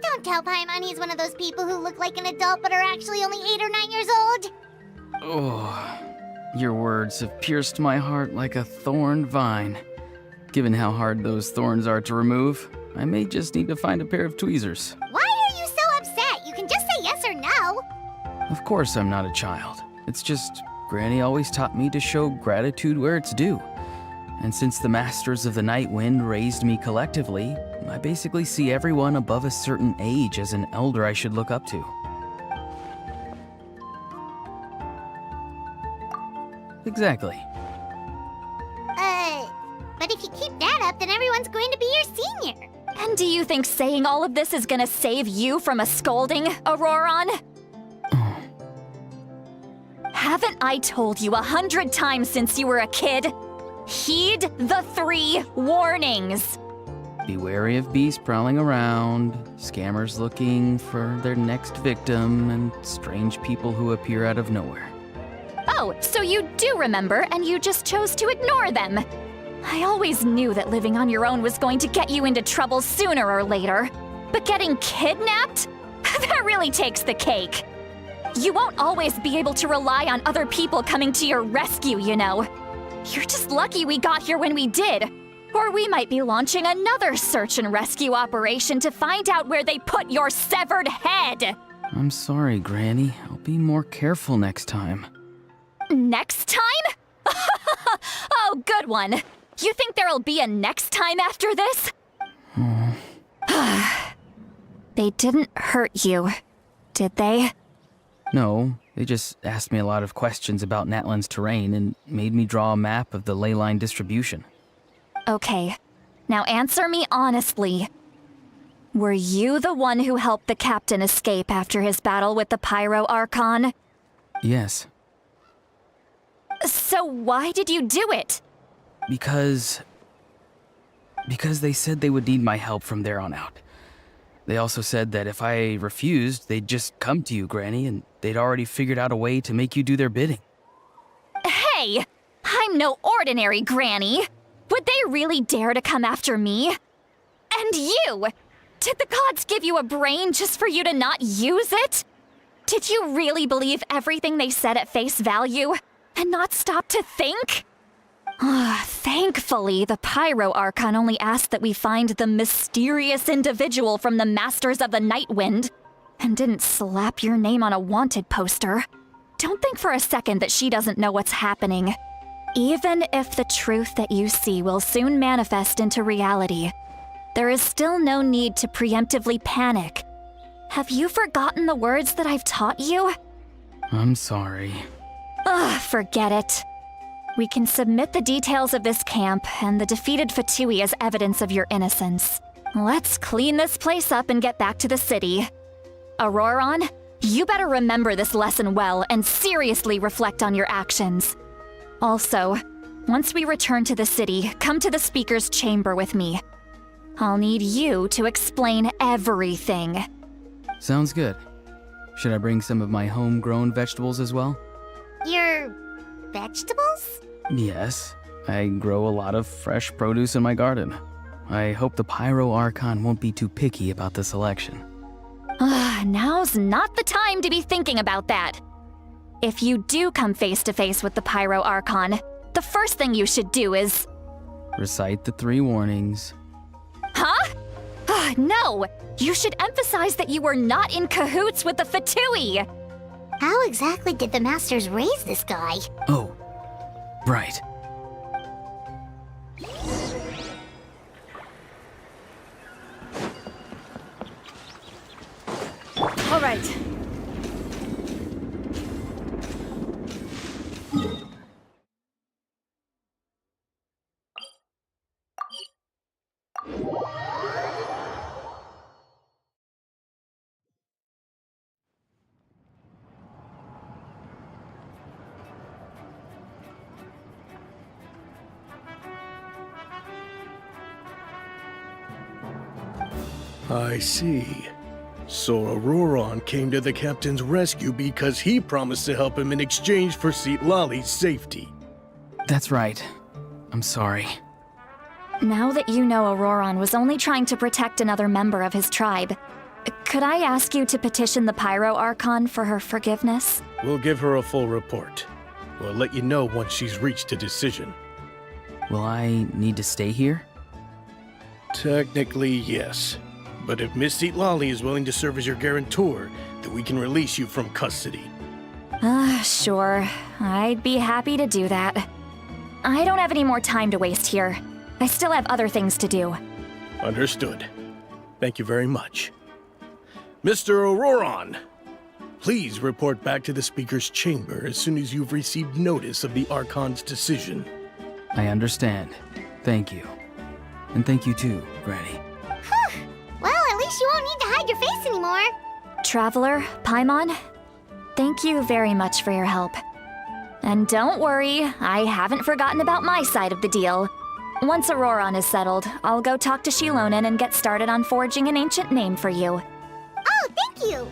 Don't tell Paimon he's one of those people who look like an adult but are actually only 8 or 9 years old. Oh, your words have pierced my heart like a thorn vine. Given how hard those thorns are to remove, I may just need to find a pair of tweezers. Why are you so upset? You can just say yes or no. Of course I'm not a child. It's just Granny always taught me to show gratitude where it's due. And since the Masters of the Night Wind raised me collectively, I basically see everyone above a certain age as an elder I should look up to. Exactly. But if you keep that up, then everyone's going to be your senior. And do you think saying all of this is gonna save you from a scolding, Auroron? Haven't I told you 100 times since you were a kid? Heed the 3 warnings. Be wary of beasts prowling around, scammers looking for their next victim, and strange people who appear out of nowhere. Oh, so you do remember, and you just chose to ignore them. I always knew that living on your own was going to get you into trouble sooner or later. But getting kidnapped? That really takes the cake. You won't always be able to rely on other people coming to your rescue, you know. You're just lucky we got here when we did. Or we might be launching another search and rescue operation to find out where they put your severed head. I'm sorry, Granny. I'll be more careful next time. Next time? Oh, good one. You think there'll be a next time after this? They didn't hurt you, did they? No, they just asked me a lot of questions about Natlan's terrain and made me draw a map of the ley line distribution. Okay, now answer me honestly. Were you the one who helped the captain escape after his battle with the Pyro Archon? Yes. So why did you do it? Because they said they would need my help from there on out. They also said that if I refused, they'd just come to you, Granny, and they'd already figured out a way to make you do their bidding. Hey! I'm no ordinary Granny! Would they really dare to come after me? And you! Did the gods give you a brain just for you to not use it? Did you really believe everything they said at face value, and not stop to think? Thankfully, the Pyro Archon only asked that we find the mysterious individual from the Masters of the Night Wind, and didn't slap your name on a wanted poster. Don't think for a second that she doesn't know what's happening. Even if the truth that you see will soon manifest into reality, there is still no need to preemptively panic. Have you forgotten the words that I've taught you? I'm sorry. Forget it. We can submit the details of this camp and the defeated Fatui as evidence of your innocence. Let's clean this place up and get back to the city. Auroron, you better remember this lesson well and seriously reflect on your actions. Also, once we return to the city, come to the speaker's chamber with me. I'll need you to explain everything. Sounds good. Should I bring some of my homegrown vegetables as well? Your vegetables? Yes. I grow a lot of fresh produce in my garden. I hope the Pyro Archon won't be too picky about the selection. Now's not the time to be thinking about that. If you do come face to face with the Pyro Archon, the first thing you should do is... Recite the 3 warnings. Huh? No! You should emphasize that you were not in cahoots with the Fatui! How exactly did the Masters raise this guy? Oh, right. All right. I see. So Auroron came to the captain's rescue because he promised to help him in exchange for Citlali's safety. That's right. I'm sorry. Now that you know Auroron was only trying to protect another member of his tribe, could I ask you to petition the Pyro Archon for her forgiveness? We'll give her a full report. We'll let you know once she's reached a decision. Will I need to stay here? Technically, yes. But if Miss Citlali is willing to serve as your guarantor, then we can release you from custody. Sure. I'd be happy to do that. I don't have any more time to waste here. I still have other things to do. Understood. Thank you very much. Mr. Auroron, please report back to the Speaker's chamber as soon as you've received notice of the Archon's decision. I understand. Thank you. And thank you too, Granny. Well, at least you won't need to hide your face anymore. Traveler, Paimon, thank you very much for your help. And don't worry, I haven't forgotten about my side of the deal. Once Auroron is settled, I'll go talk to Shilonen and get started on forging an ancient name for you. Oh, thank you!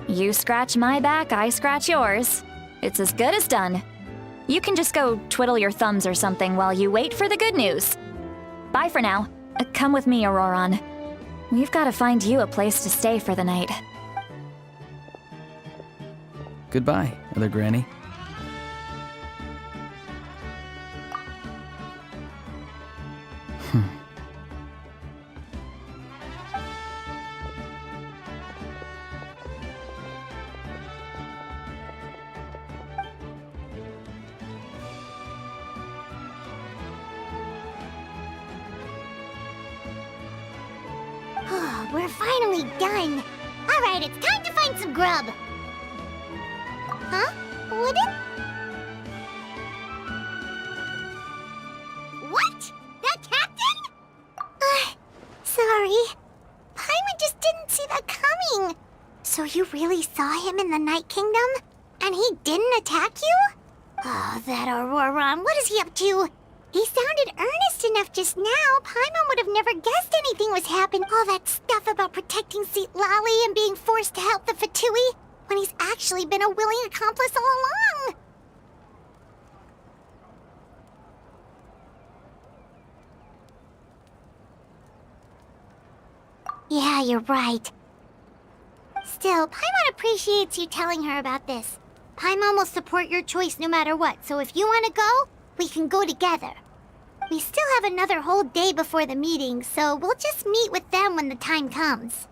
You scratch my back, I scratch yours. It's as good as done. You can just go twiddle your thumbs or something while you wait for the good news. Bye for now. Come with me, Auroron. We've got to find you a place to stay for the night. Goodbye, Other Granny. We're finally done. All right, it's time to find some grub. Huh? Wooden? What? That captain? Sorry. Paimon just didn't see that coming. So you really saw him in the Night Kingdom? And he didn't attack you? Oh, that Auroron, what is he up to? He sounded earnest enough just now. Paimon would have never guessed anything was happening. All that stuff about protecting Citlali and being forced to help the Fatui, when he's actually been a willing accomplice all along. Yeah, you're right. Still, Paimon appreciates you telling her about this. Paimon will support your choice no matter what, so if you want to go, we can go together. We still have another whole day before the meeting, so we'll just meet with them when the time comes.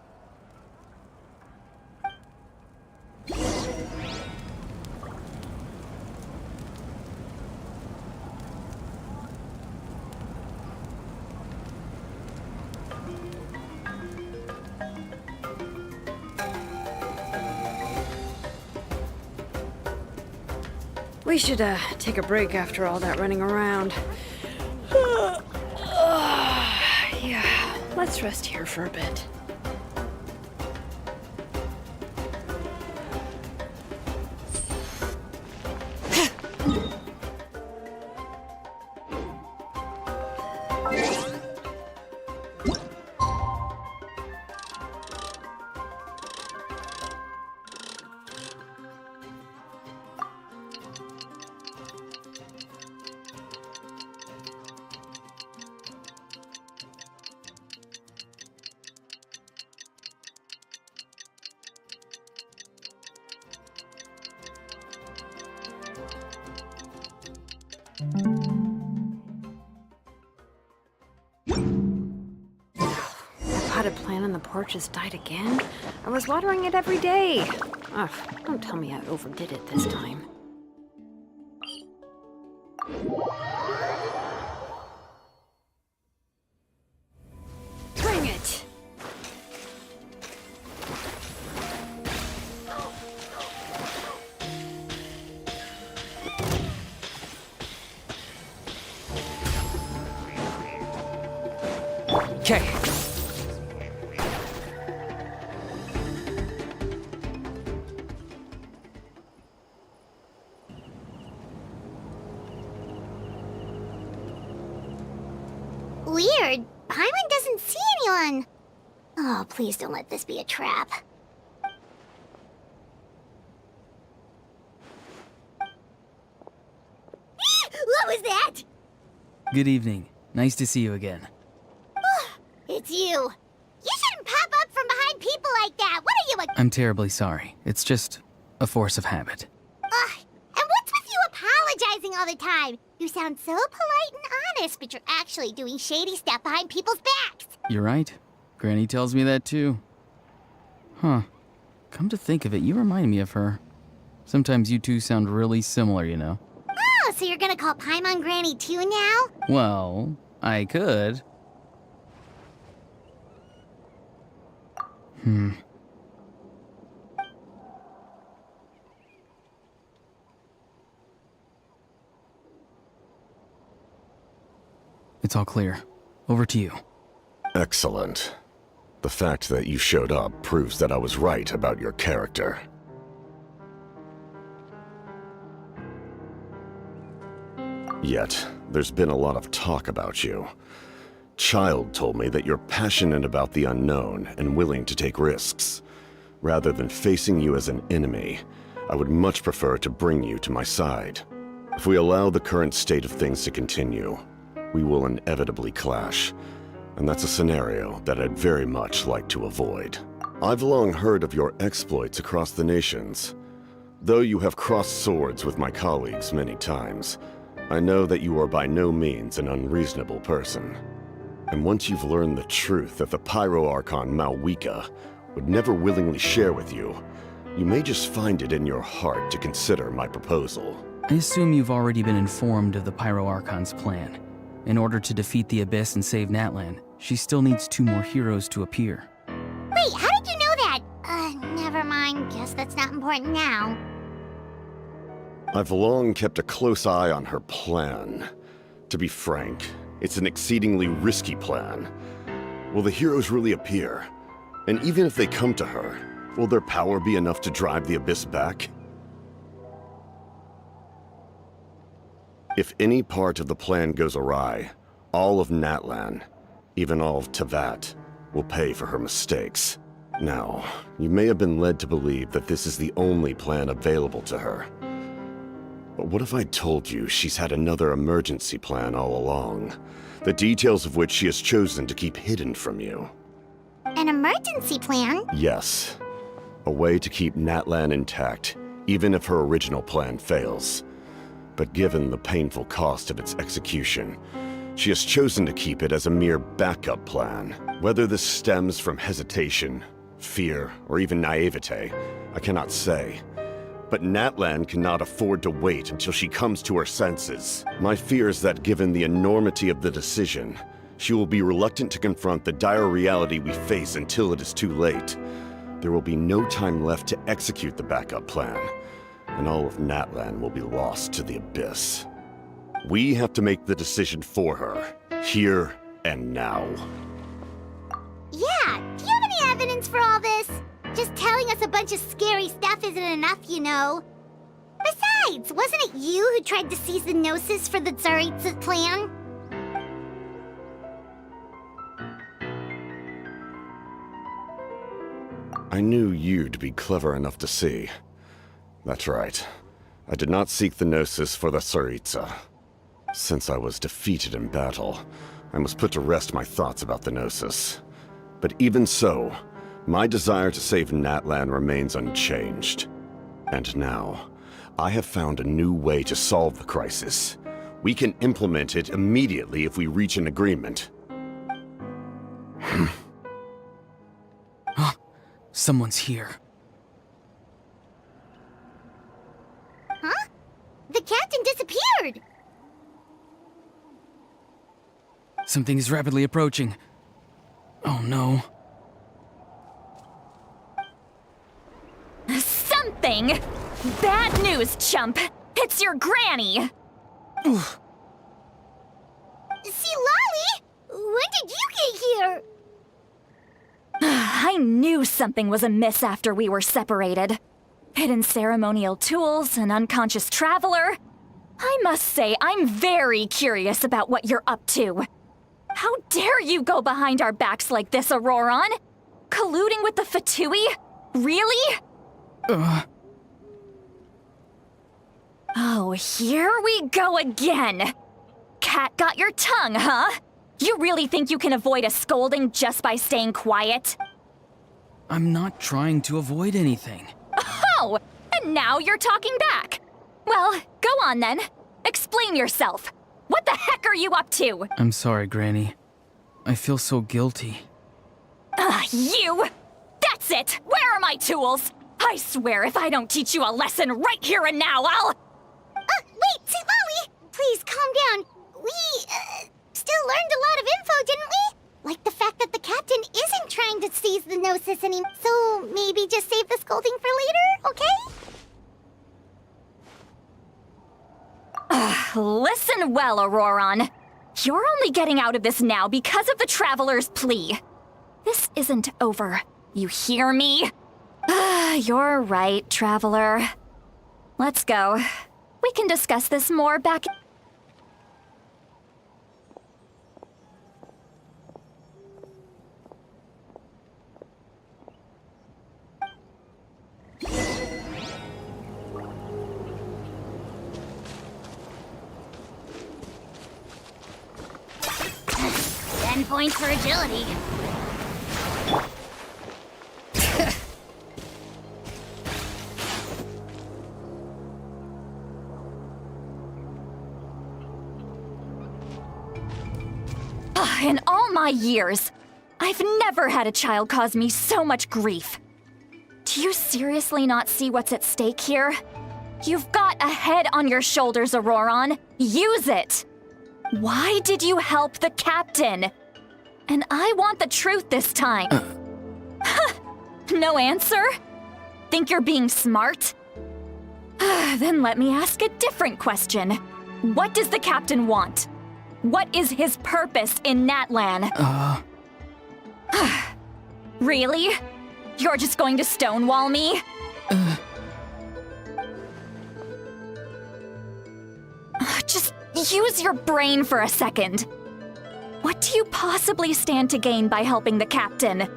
We should, take a break after all that running around. Yeah, let's rest here for a bit. Potted plant on the porch has died again? I was watering it every day. Ugh, don't tell me I overdid it this time. Bring it! Okay. Weird. Paimon doesn't see anyone. Oh, please don't let this be a trap. What was that? Good evening. Nice to see you again. It's you. You shouldn't pop up from behind people like that. What are you, a... I'm terribly sorry. It's just a force of habit. Ugh. And what's with you apologizing all the time? You sound so polite and honest, but you're actually doing shady stuff behind people's backs. You're right. Granny tells me that too. Huh. Come to think of it, you remind me of her. Sometimes you two sound really similar, you know. Oh, so you're gonna call Paimon Granny too now? Well, I could. It's all clear. Over to you. Excellent. The fact that you showed up proves that I was right about your character. Yet, there's been a lot of talk about you. Child told me that you're passionate about the unknown and willing to take risks. Rather than facing you as an enemy, I would much prefer to bring you to my side. If we allow the current state of things to continue, we will inevitably clash, and that's a scenario that I'd very much like to avoid. I've long heard of your exploits across the nations. Though you have crossed swords with my colleagues many times, I know that you are by no means an unreasonable person. And once you've learned the truth that the Pyro Archon Malwika would never willingly share with you, you may just find it in your heart to consider my proposal. I assume you've already been informed of the Pyro Archon's plan. In order to defeat the Abyss and save Natlan, she still needs 2 more heroes to appear. Wait, how did you know that? Never mind. Guess that's not important now. I've long kept a close eye on her plan. To be frank, it's an exceedingly risky plan. Will the heroes really appear? And even if they come to her, will their power be enough to drive the Abyss back? If any part of the plan goes awry, all of Natlan, even all of Tevat, will pay for her mistakes. Now, you may have been led to believe that this is the only plan available to her. But what if I told you she's had another emergency plan all along, the details of which she has chosen to keep hidden from you? An emergency plan? Yes. A way to keep Natlan intact, even if her original plan fails. But given the painful cost of its execution, she has chosen to keep it as a mere backup plan. Whether this stems from hesitation, fear, or even naivete, I cannot say. But Natlan cannot afford to wait until she comes to her senses. My fear is that given the enormity of the decision, she will be reluctant to confront the dire reality we face until it is too late. There will be no time left to execute the backup plan, and all of Natlan will be lost to the Abyss. We have to make the decision for her, here and now. Yeah, do you have any evidence for all this? Just telling us a bunch of scary stuff isn't enough, you know. Besides, wasn't it you who tried to seize the Gnosis for the Tsaritsa plan? I knew you'd be clever enough to see. That's right. I did not seek the Gnosis for the Tsaritsa. Since I was defeated in battle, I must put to rest my thoughts about the Gnosis. But even so, my desire to save Natlan remains unchanged. And now, I have found a new way to solve the crisis. We can implement it immediately if we reach an agreement. Someone's here. Huh? The captain disappeared! Something is rapidly approaching. Oh no. Something? Bad news, chump! It's your granny! See, Lolly? When did you get here? something was amiss after we were separated. Hidden ceremonial tools, an unconscious traveler. I must say, I'm very curious about what you're up to. How dare you go behind our backs like this, Auroron? Colluding with the Fatui? Really? Oh, here we go again. Cat got your tongue, huh? You really think you can avoid a scolding just by staying quiet? I'm not trying to avoid anything. Oh, and now you're talking back. Well, go on then. Explain yourself. What the heck are you up to? I'm sorry, Granny. I feel so guilty. You! That's it! Where are my tools? I swear if I don't teach you a lesson right here and now, I'll... Wait, Lolly! Please, calm down. We, still learned a lot of info, didn't we? Like the fact that the captain isn't trying to seize the Gnosis anymore. So maybe just save the scolding for later, okay? Listen well, Auroron. You're only getting out of this now because of the Traveler's plea. This isn't over. You hear me? You're right, Traveler. Let's go. We can discuss this more back... Points for agility. In all my years, I've never had a child cause me so much grief. Do you seriously not see what's at stake here? You've got a head on your shoulders, Auroron. Use it! Why did you help the captain? And I want the truth this time. No answer? Think you're being smart? Then let me ask a different question. What does the captain want? What is his purpose in Natlan? Really? You're just going to stonewall me? Just use your brain for a second. What do you possibly stand to gain by helping the captain?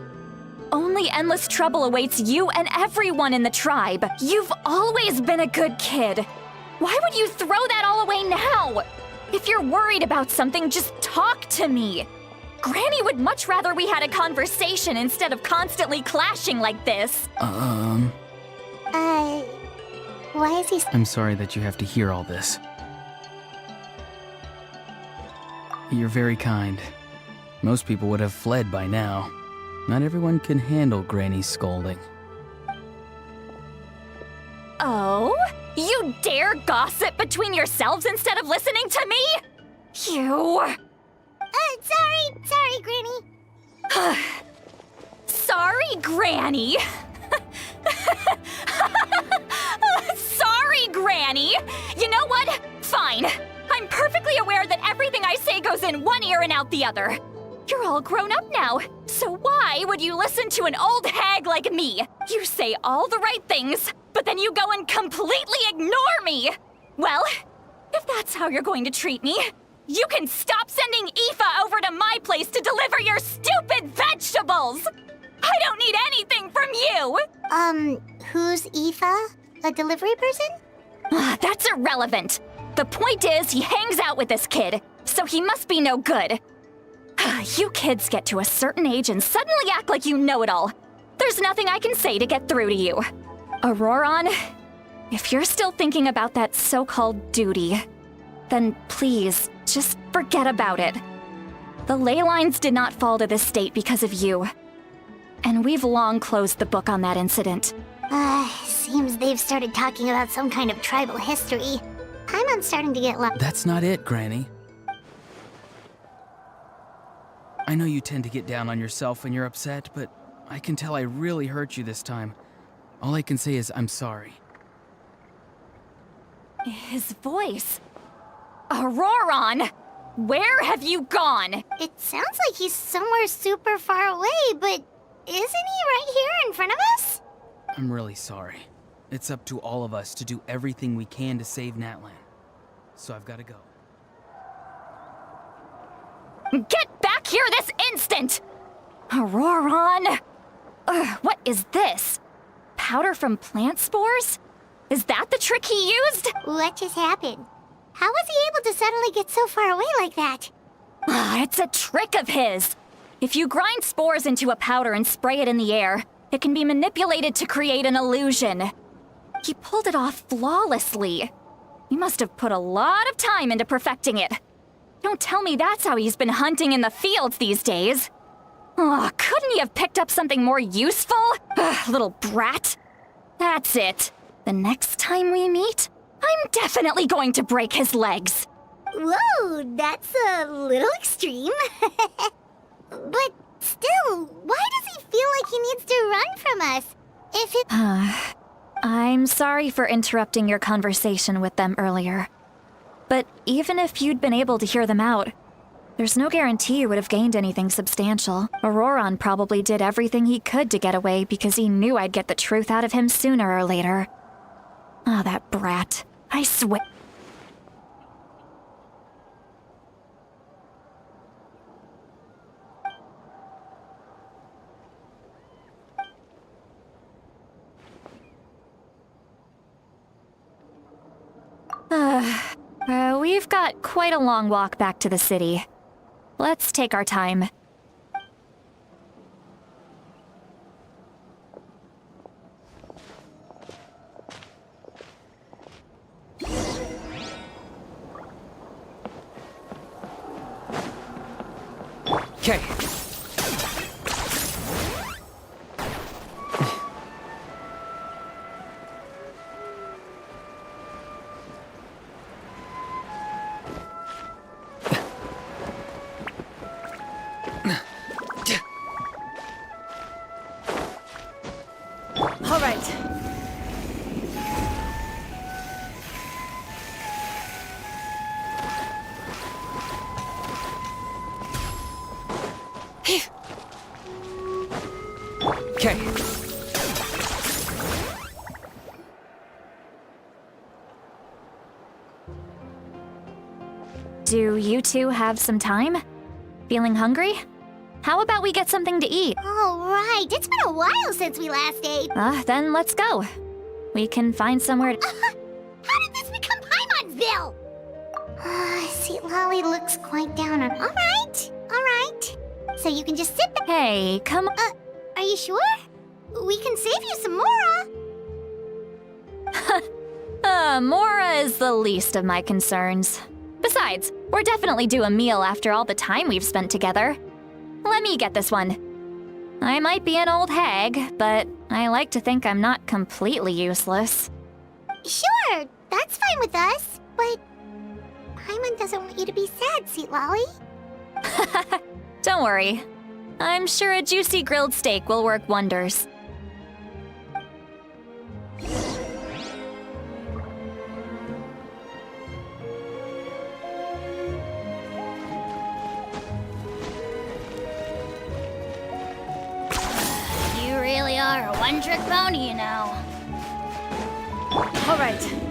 Only endless trouble awaits you and everyone in the tribe. You've always been a good kid. Why would you throw that all away now? If you're worried about something, just talk to me. Granny would much rather we had a conversation instead of constantly clashing like this. Why is he... I'm sorry that you have to hear all this. You're very kind. Most people would have fled by now. Not everyone can handle Granny's scolding. Oh? You dare gossip between yourselves instead of listening to me? You... Sorry, Granny. Sorry, Granny. Sorry, Granny. You know what? Fine. I'm perfectly aware that everything I say goes in one ear and out the other. You're all grown up now, so why would you listen to an old hag like me? You say all the right things, but then you go and completely ignore me. Well, if that's how you're going to treat me, you can stop sending Aoife over to my place to deliver your stupid vegetables! I don't need anything from you! Who's Aoife? A delivery person? That's irrelevant. The point is, he hangs out with this kid, so he must be no good. You kids get to a certain age and suddenly act like you know it all. There's nothing I can say to get through to you. Auroron, if you're still thinking about that so-called duty, then please, just forget about it. The ley lines did not fall to this state because of you. And we've long closed the book on that incident. Seems they've started talking about some kind of tribal history. I'm starting to get lost. That's not it, Granny. I know you tend to get down on yourself when you're upset, but I can tell I really hurt you this time. All I can say is I'm sorry. His voice. Auroron! Where have you gone? It sounds like he's somewhere super far away, but Isn't he right here in front of us? I'm really sorry. It's up to all of us to do everything we can to save Natlan. So I've got to go. Get back here this instant! Auroron! Ugh, what is this? Powder from plant spores? Is that the trick he used? What just happened? How was he able to suddenly get so far away like that? It's a trick of his. If you grind spores into a powder and spray it in the air, it can be manipulated to create an illusion. He pulled it off flawlessly. He must have put a lot of time into perfecting it. Don't tell me that's how he's been hunting in the fields these days. Oh, couldn't he have picked up something more useful? Ugh, little brat. That's it. The next time we meet, I'm definitely going to break his legs. Whoa, that's a little extreme. But still, why does he feel like he needs to run from us? If it... I'm sorry for interrupting your conversation with them earlier. But even if you'd been able to hear them out, there's no guarantee you would have gained anything substantial. Auroron probably did everything he could to get away because he knew I'd get the truth out of him sooner or later. Ah, that brat. I swear... We've got quite a long walk back to the city. Let's take our time. Okay. All right. Okay. Do you two have some time? Feeling hungry? How about we get something to eat? All right, it's been a while since we last ate. Then let's go. We can find somewhere to... How did this become Paimon'sville? Sweet Lolly looks quite down on... All right. So you can just sit there. Hey, come on. Are you sure? We can save you some Mora. Mora is the least of my concerns. Besides, we're definitely due a meal after all the time we've spent together. Let me get this one. I might be an old hag, but I like to think I'm not completely useless. Sure, that's fine with us, but Paimon doesn't want you to be sad, Sweet Lolly. Don't worry. I'm sure a juicy grilled steak will work wonders. You really are a one-trick pony, you know. All right.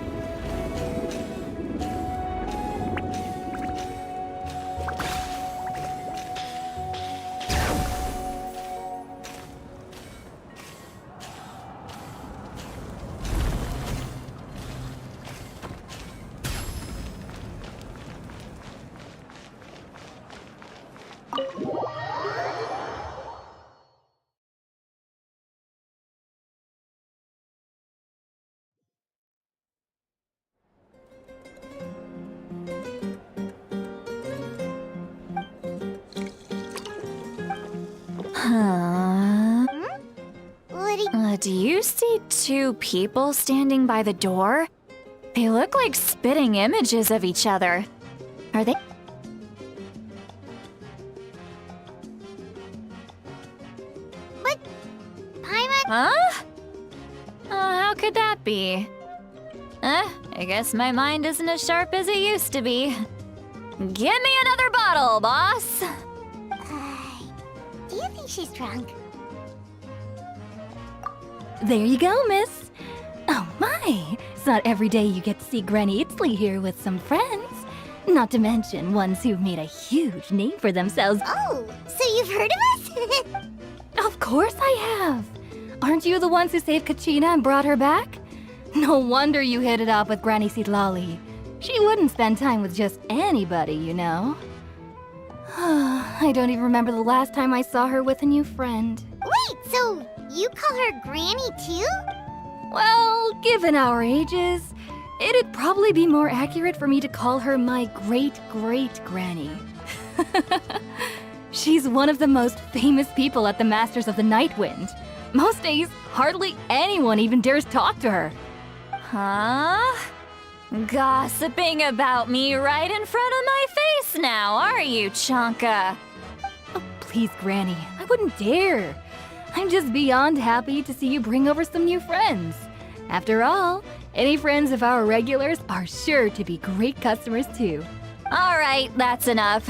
Do you see two people standing by the door? They look like spitting images of each other. Are they? What? Paimon? Huh? How could that be? I guess my mind isn't as sharp as it used to be. Give me another bottle, boss! Do you think she's drunk? There you go, miss. Oh my, it's not every day you get to see Granny Itzley here with some friends. Not to mention ones who've made a huge name for themselves. Oh, so you've heard of us? Of course I have. Aren't you the ones who saved Kachina and brought her back? No wonder you hit it off with Granny Sitlali. She wouldn't spend time with just anybody, you know. I don't even remember the last time I saw her with a new friend. Wait, so you call her Granny too? Well, given our ages, it'd probably be more accurate for me to call her my great-great-granny. She's one of the most famous people at the Masters of the Nightwind. Most days, hardly anyone even dares talk to her. Huh? Gossiping about me right in front of my face now, are you, Chonka? Oh, please, Granny, I wouldn't dare. I'm just beyond happy to see you bring over some new friends. After all, any friends of our regulars are sure to be great customers too. All right, that's enough.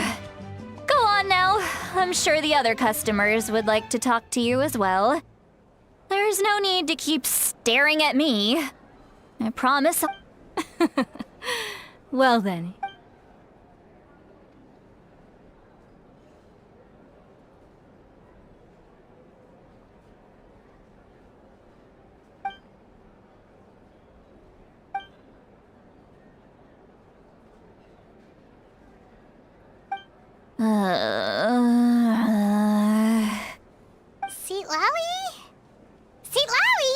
Go on now. I'm sure the other customers would like to talk to you as well. There's no need to keep staring at me. I promise. Well then. Sitlali? Sitlali?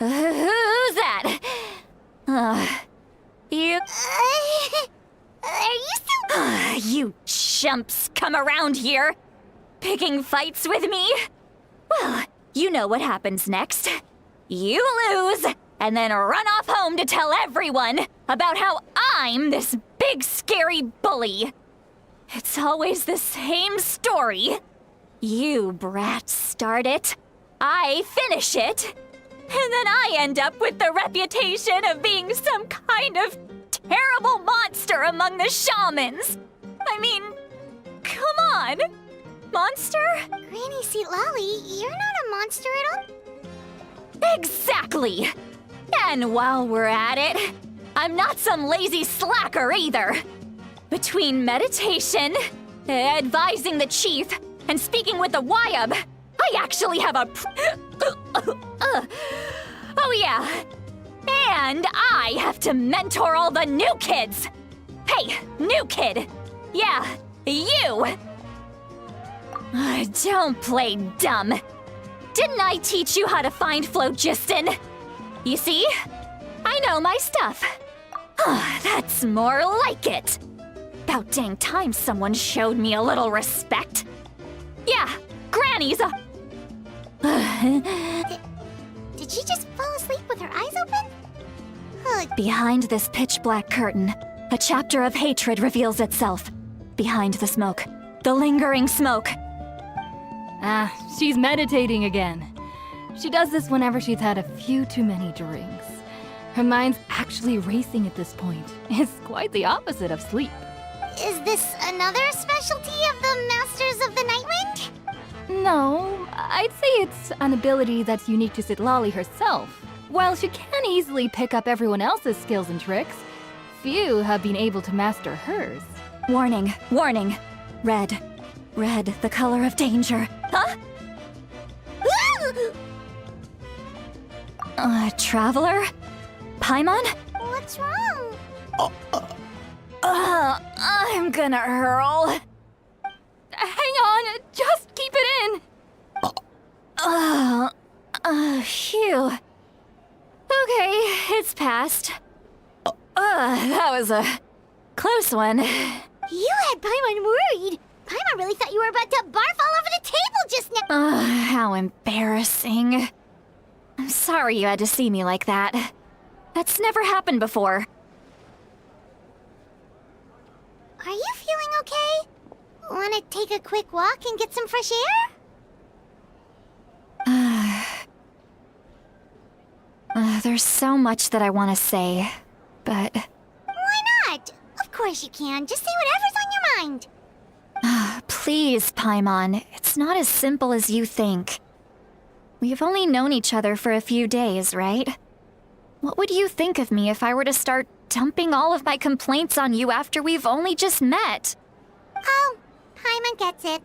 Who's that? You... Are you still... You chumps come around here, picking fights with me? Well, you know what happens next. You lose, and then run off home to tell everyone about how I'm this big scary bully. It's always the same story. You brats start it, I finish it, and then I end up with the reputation of being some kind of terrible monster among the shamans. I mean, come on. Monster? Granny Sitlali, you're not a monster at all. Exactly! And while we're at it, I'm not some lazy slacker either. Between meditation, advising the chief, and speaking with the Wyab, I actually have a oh yeah. And I have to mentor all the new kids. Hey, new kid. Yeah, you. Don't play dumb. Didn't I teach you how to find phlogiston? You see? I know my stuff. That's more like it. About dang time someone showed me a little respect. Yeah, Granny's a... Did she just fall asleep with her eyes open? Behind this pitch-black curtain, a chapter of hatred reveals itself. Behind the smoke. The lingering smoke. Ah, she's meditating again. She does this whenever she's had a few too many drinks. Her mind's actually racing at this point. It's quite the opposite of sleep. Is this another specialty of the Masters of the Nightwind? No, I'd say it's an ability that's unique to Sitlali herself. While she can easily pick up everyone else's skills and tricks, few have been able to master hers. Warning, warning. Red. Red, the color of danger. Huh? Traveler? Paimon? What's wrong? I'm gonna hurl. Hang on, just keep it in. Phew. Okay, it's passed. That was a close one. You had Paimon worried. Paimon really thought you were about to barf all over the table just now. How embarrassing. I'm sorry you had to see me like that. That's never happened before. Are you feeling okay? Want to take a quick walk and get some fresh air? There's so much that I want to say, but... Why not? Of course you can. Just say whatever's on your mind. Please, Paimon. It's not as simple as you think. We've only known each other for a few days, right? What would you think of me if I were to start dumping all of my complaints on you after we've only just met? Oh, Paimon gets it.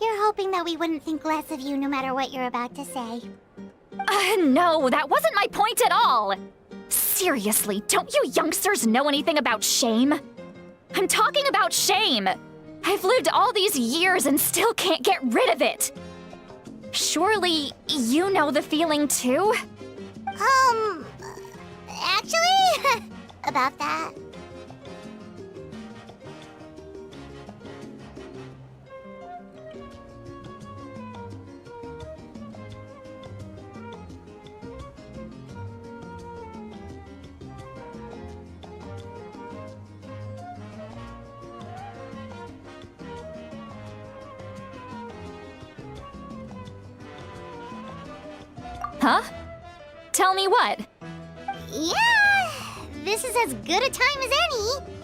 You're hoping that we wouldn't think less of you no matter what you're about to say. No, that wasn't my point at all! Seriously, don't you youngsters know anything about shame? I'm talking about shame! I've lived all these years and still can't get rid of it! Surely, you know the feeling too? Actually, about that. Huh? Tell me what? Yeah, this is as good a time as any.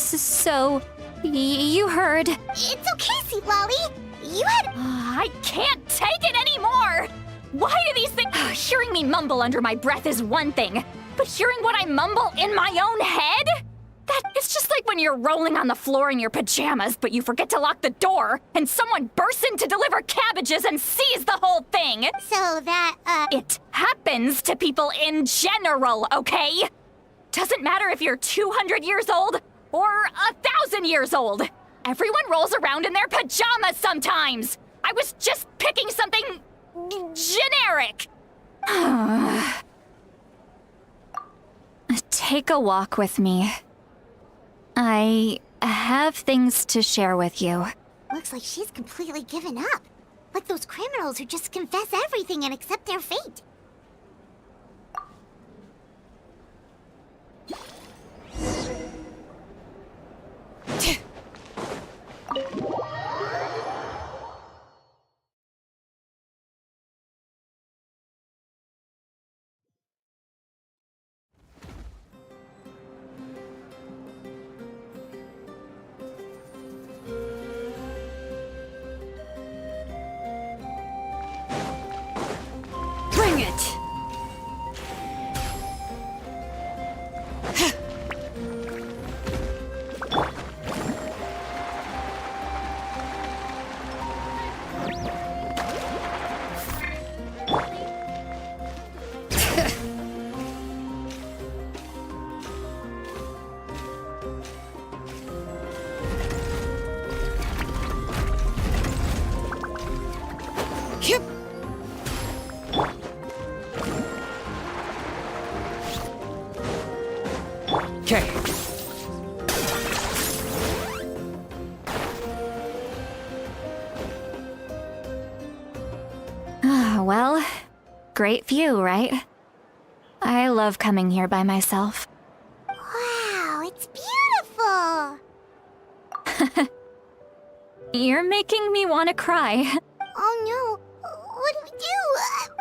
So, you heard... It's okay, Sweet Lolly. You had... I can't take it anymore! Why do these things... Hearing me mumble under my breath is one thing, but hearing what I mumble in my own head? It's just like when you're rolling on the floor in your pajamas, but you forget to lock the door, and someone bursts in to deliver cabbages and sees the whole thing! So that, It happens to people in general, okay? Doesn't matter if you're 200 years old or 1,000 years old. Everyone rolls around in their pajamas sometimes. I was just picking something generic. Take a walk with me. I have things to share with you. Looks like she's completely given up. Like those criminals who just confess everything and accept their fate. Bring it! Okay. Well, great view, right? I love coming here by myself. Wow, it's beautiful! You're making me want to cry. Oh no, what do we do?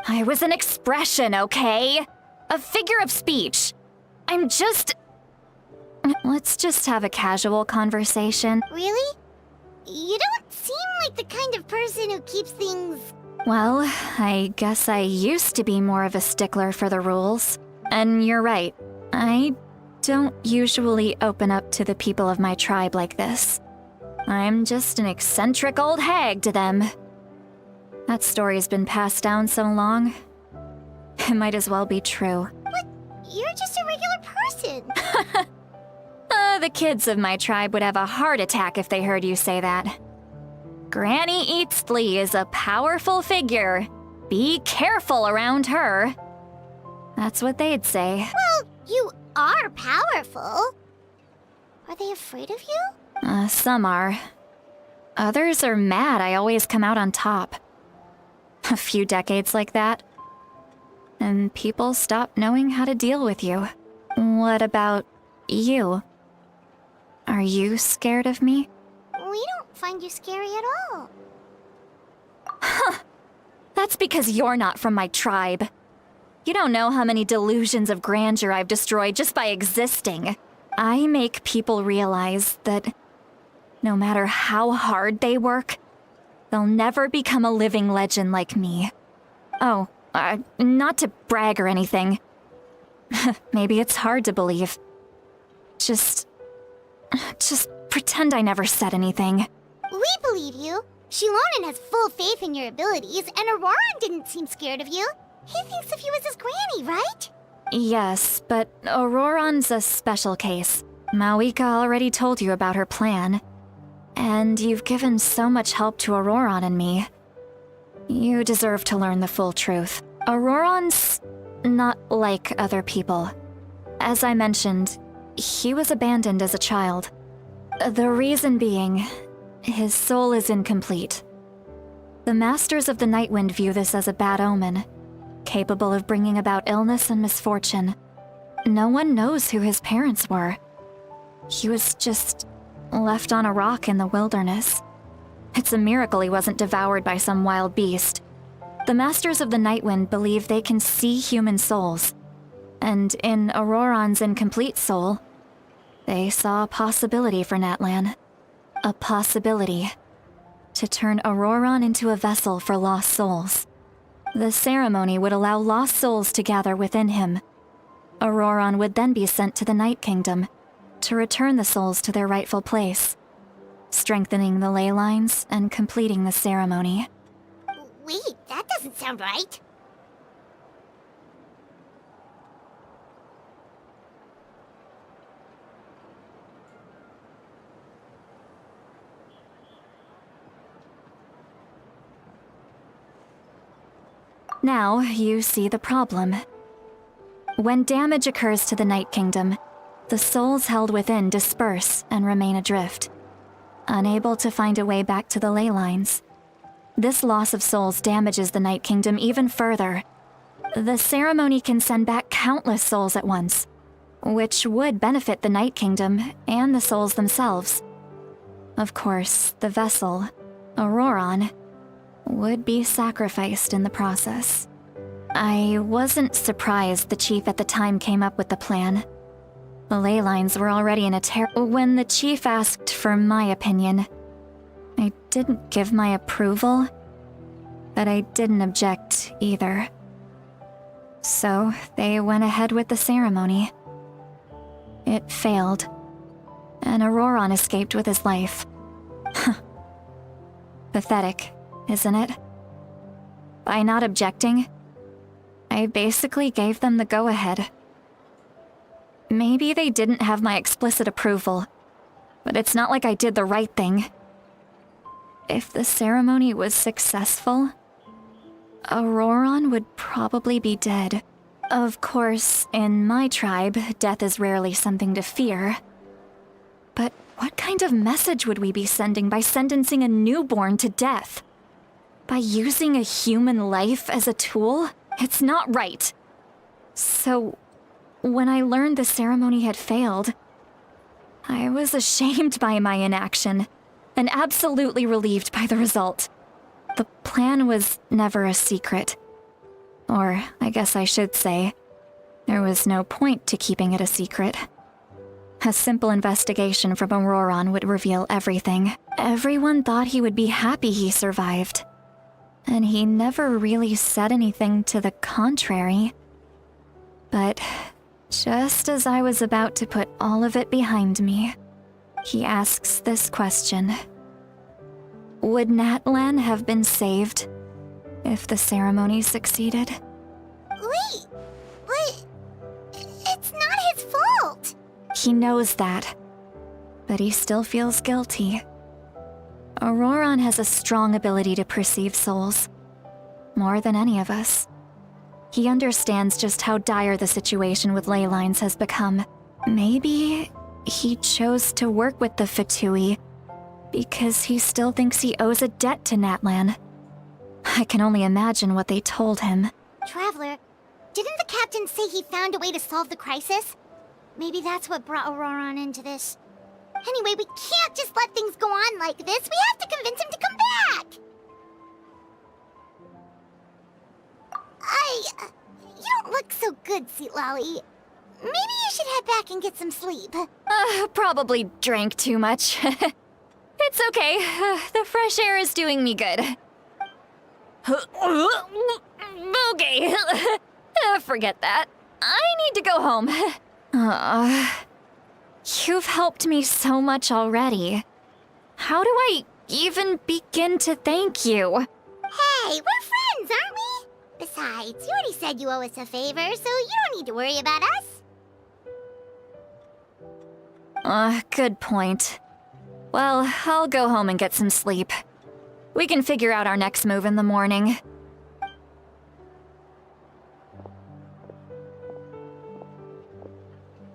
I was an expression, okay? A figure of speech. I'm just... Let's just have a casual conversation. Really? You don't seem like the kind of person who keeps things... Well, I guess I used to be more of a stickler for the rules. And you're right. I don't usually open up to the people of my tribe like this. I'm just an eccentric old hag to them. That story's been passed down so long. It might as well be true. But you're just a regular person. The kids of my tribe would have a heart attack if they heard you say that. Granny Eatsley is a powerful figure, Be careful around her. That's what they'd say. Well, you are powerful. Are they afraid of you? Some are. Others are mad I always come out on top. A few decades like that, and people stop knowing how to deal with you. What about you? Are you scared of me? We don't find you scary at all. That's because you're not from my tribe. You don't know how many delusions of grandeur I've destroyed just by existing. I make people realize that no matter how hard they work, they'll never become a living legend like me. Oh, not to brag or anything. Maybe it's hard to believe. Just pretend I never said anything. We believe you. Shilonen has full faith in your abilities, and Auroran didn't seem scared of you. He thinks of you as his granny, right? Yes, but Auroran's a special case. Mawika already told you about her plan. And you've given so much help to Auroran and me. You deserve to learn the full truth. Auroran's not like other people. As I mentioned, he was abandoned as a child. The reason being, his soul is incomplete. The Masters of the Nightwind view this as a bad omen, capable of bringing about illness and misfortune. No one knows who his parents were. He was just left on a rock in the wilderness. It's a miracle he wasn't devoured by some wild beast. The Masters of the Nightwind believe they can see human souls, and in Auroran's incomplete soul, they saw a possibility for Natlan. A possibility to turn Auroran into a vessel for lost souls. The ceremony would allow lost souls to gather within him. Auroran would then be sent to the Night Kingdom to return the souls to their rightful place, strengthening the ley lines and completing the ceremony. Wait, that doesn't sound right. Now you see the problem. When damage occurs to the Night Kingdom, the souls held within disperse and remain adrift, unable to find a way back to the ley lines. This loss of souls damages the Night Kingdom even further. The ceremony can send back countless souls at once, which would benefit the Night Kingdom and the souls themselves. Of course, the vessel, Auroran, would be sacrificed in the process. I wasn't surprised the chief at the time came up with the plan. The ley lines were already in a When the chief asked for my opinion, I didn't give my approval, but I didn't object either. So they went ahead with the ceremony. It failed, and Auroran escaped with his life. Pathetic, isn't it? By not objecting, I basically gave them the go-ahead. Maybe they didn't have my explicit approval, but it's not like I did the right thing. If the ceremony was successful, Auroran would probably be dead. Of course, in my tribe, death is rarely something to fear. But what kind of message would we be sending by sentencing a newborn to death? By using a human life as a tool? It's not right. So, when I learned the ceremony had failed, I was ashamed by my inaction, and absolutely relieved by the result. The plan was never a secret. Or, I guess I should say, there was no point to keeping it a secret. A simple investigation from Auroran would reveal everything. Everyone thought he would be happy he survived. And he never really said anything to the contrary. But just as I was about to put all of it behind me, he asks this question. Would Natlan have been saved if the ceremony succeeded? Wait, but it's not his fault. He knows that, but he still feels guilty. Auroran has a strong ability to perceive souls. more than any of us. He understands just how dire the situation with ley lines has become. Maybe he chose to work with the Fatui because he still thinks he owes a debt to Natlan. I can only imagine what they told him. Traveler, didn't the captain say he found a way to solve the crisis? Maybe that's what brought Auroran into this. Anyway, we can't just let things go on like this. We have to convince him to come back! You don't look so good, Seatlolly. Maybe you should head back and get some sleep. Probably drank too much. It's okay. The fresh air is doing me good. Okay. Forget that. I need to go home. You've helped me so much already. How do I even begin to thank you? Hey, we're friends, aren't we? Besides, you already said you owe us a favor, so you don't need to worry about us. Good point. Well, I'll go home and get some sleep. We can figure out our next move in the morning.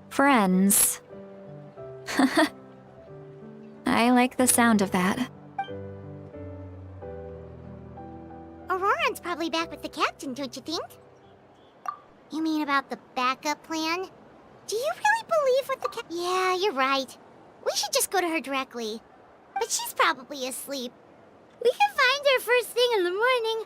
Friends. I like the sound of that. Auroran's probably back with the captain, don't you think? You mean about the backup plan? Do you really believe what the Yeah, you're right. We should just go to her directly. But she's probably asleep. We can find her first thing in the morning.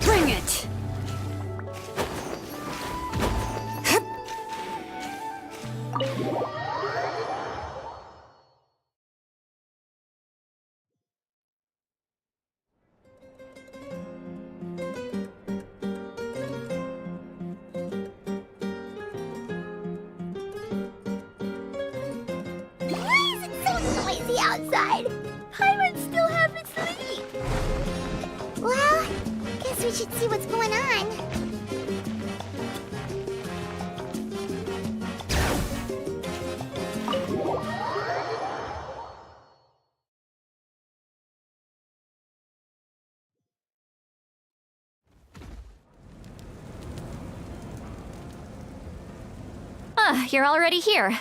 Bring it! Why is it so noisy outside? Pirates still haven't sleep. Well, guess we should see what's going on. You're already here.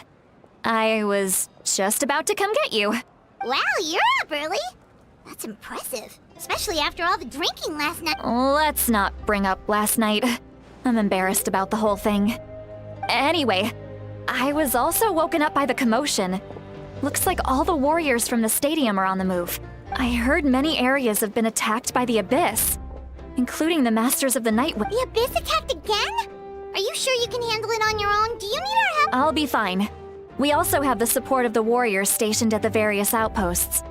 I was just about to come get you. Wow, you're up early. That's impressive, especially after all the drinking last night. Let's not bring up last night. I'm embarrassed about the whole thing. Anyway, I was also woken up by the commotion. Looks like all the warriors from the stadium are on the move. I heard many areas have been attacked by the Abyss, including the Masters of the Night. The Abyss attacked again? Are you sure you can handle it on your own? Do you need our help? I'll be fine. We also have the support of the warriors stationed at the various outposts.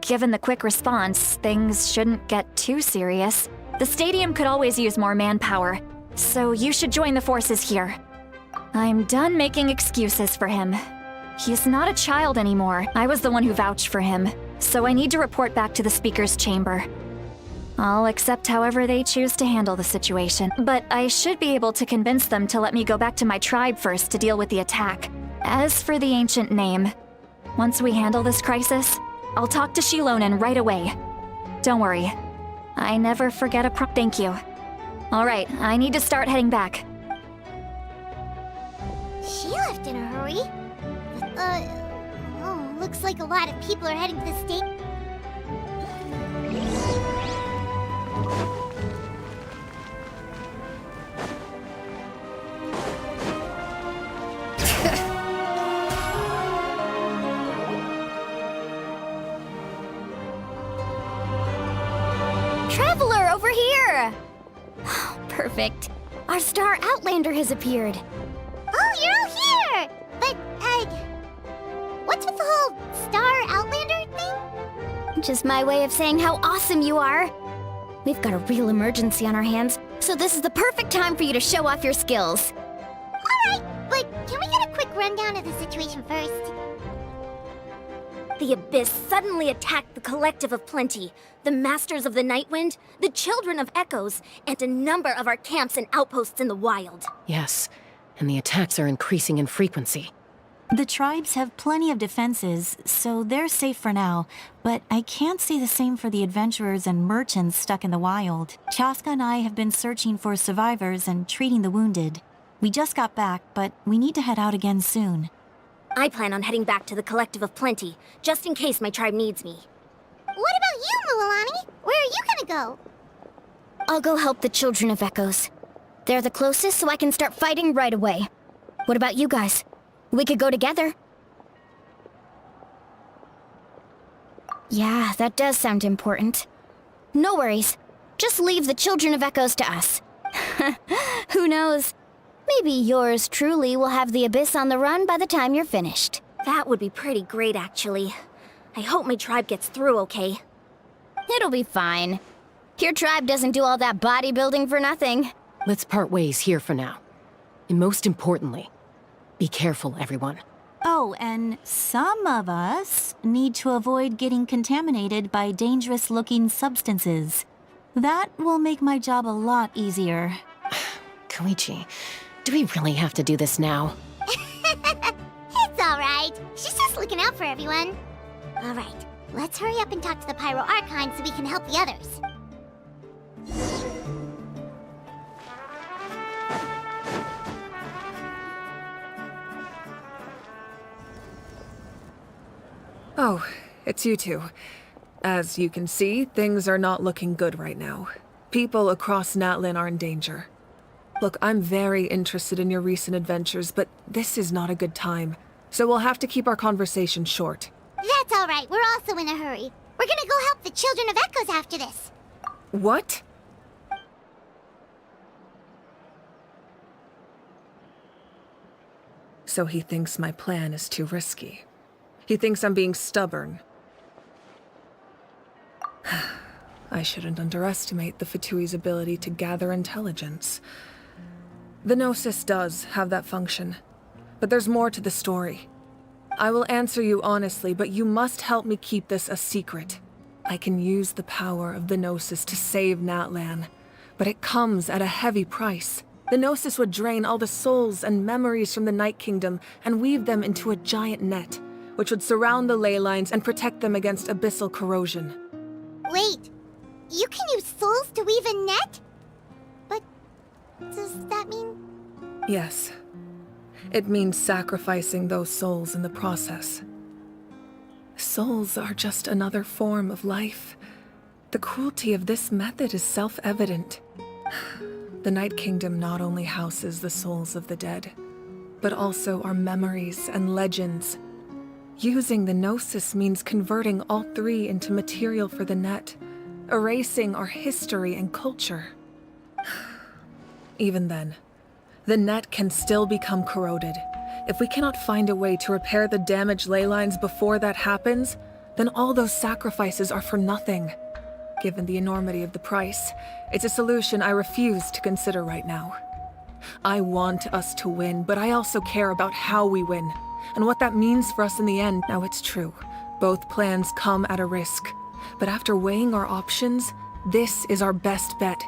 Given the quick response, things shouldn't get too serious. The stadium could always use more manpower, so you should join the forces here. I'm done making excuses for him. He's not a child anymore. I was the one who vouched for him, so I need to report back to the Speaker's chamber. I'll accept however they choose to handle the situation, but I should be able to convince them to let me go back to my tribe first to deal with the attack. As for the ancient name, once we handle this crisis, I'll talk to Shilonen right away. Don't worry, I never forget a thank you. All right, I need to start heading back. She left in a hurry. Oh, looks like a lot of people are heading to the state. Traveler, over here! Perfect. Our star Outlander has appeared. Oh, you're all here! But, what's with the whole Star Outlander thing? Just my way of saying how awesome you are. We've got a real emergency on our hands, so this is the perfect time for you to show off your skills. Alright, but can we get a quick rundown of the situation first. The Abyss suddenly attacked the Collective of Plenty, the Masters of the Nightwind, the Children of Echoes, and a number of our camps and outposts in the wild. Yes, and the attacks are increasing in frequency. The tribes have plenty of defenses, so they're safe for now, but I can't say the same for the adventurers and merchants stuck in the wild. Chaska and I have been searching for survivors and treating the wounded. We just got back, but we need to head out again soon. I plan on heading back to the Collective of Plenty, just in case my tribe needs me. What about you, Mualani? Where are you gonna go? I'll go help the Children of Echoes. They're the closest, so I can start fighting right away. What about you guys? We could go together. Yeah, that does sound important. No worries. Just leave the Children of Echoes to us. Who knows? Maybe yours truly will have the Abyss on the run by the time you're finished. That would be pretty great, actually. I hope my tribe gets through okay. It'll be fine. Your tribe doesn't do all that bodybuilding for nothing. Let's part ways here for now. And most importantly, be careful, everyone. Oh, and some of us need to avoid getting contaminated by dangerous-looking substances. That will make my job a lot easier. Koichi, do we really have to do this now? It's alright. She's just looking out for everyone. Alright, let's hurry up and talk to the Pyro Archon so we can help the others. Oh, it's you two. As you can see, things are not looking good right now. People across Natlan are in danger. Look, I'm very interested in your recent adventures, but this is not a good time. So we'll have to keep our conversation short. That's alright, we're also in a hurry. We're gonna go help the Children of Echoes after this. What? So he thinks my plan is too risky. He thinks I'm being stubborn. I shouldn't underestimate the Fatui's ability to gather intelligence. The Gnosis does have that function, but there's more to the story. I will answer you honestly, but you must help me keep this a secret. I can use the power of the Gnosis to save Natlan, but it comes at a heavy price. The Gnosis would drain all the souls and memories from the Night Kingdom and weave them into a giant net, which would surround the ley lines and protect them against abyssal corrosion. Wait, you can use souls to weave a net? But does that mean... Yes. It means sacrificing those souls in the process. Souls are just another form of life. The cruelty of this method is self-evident. The Night Kingdom not only houses the souls of the dead, but also our memories and legends. Using the Gnosis means converting all three into material for the net, erasing our history and culture. Even then, the net can still become corroded. If we cannot find a way to repair the damaged ley lines before that happens, then all those sacrifices are for nothing. Given the enormity of the price, it's a solution I refuse to consider right now. I want us to win, but I also care about how we win, and what that means for us in the end. Now, it's true, both plans come at a risk, but after weighing our options, this is our best bet.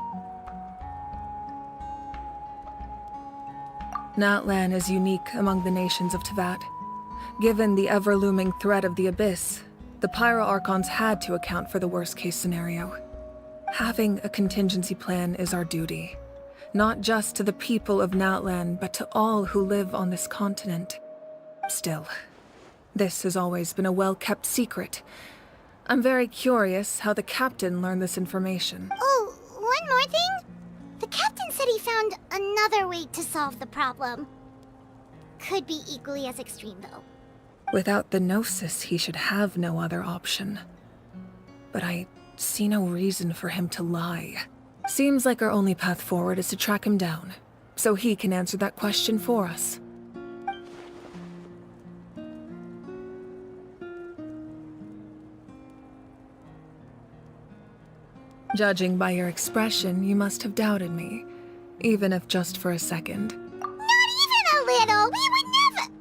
Natlan is unique among the nations of Teyvat. Given the ever-looming threat of the Abyss, the Pyro Archons had to account for the worst-case scenario. Having a contingency plan is our duty, not just to the people of Natlan, but to all who live on this continent. Still, this has always been a well-kept secret. I'm very curious how the captain learned this information. Oh, one more thing? The captain said he found another way to solve the problem. Could be equally as extreme, though. Without the Gnosis, he should have no other option. But I see no reason for him to lie. Seems like our only path forward is to track him down, so he can answer that question for us. Judging by your expression, you must have doubted me, even if just for a second. Not even a little! We would never...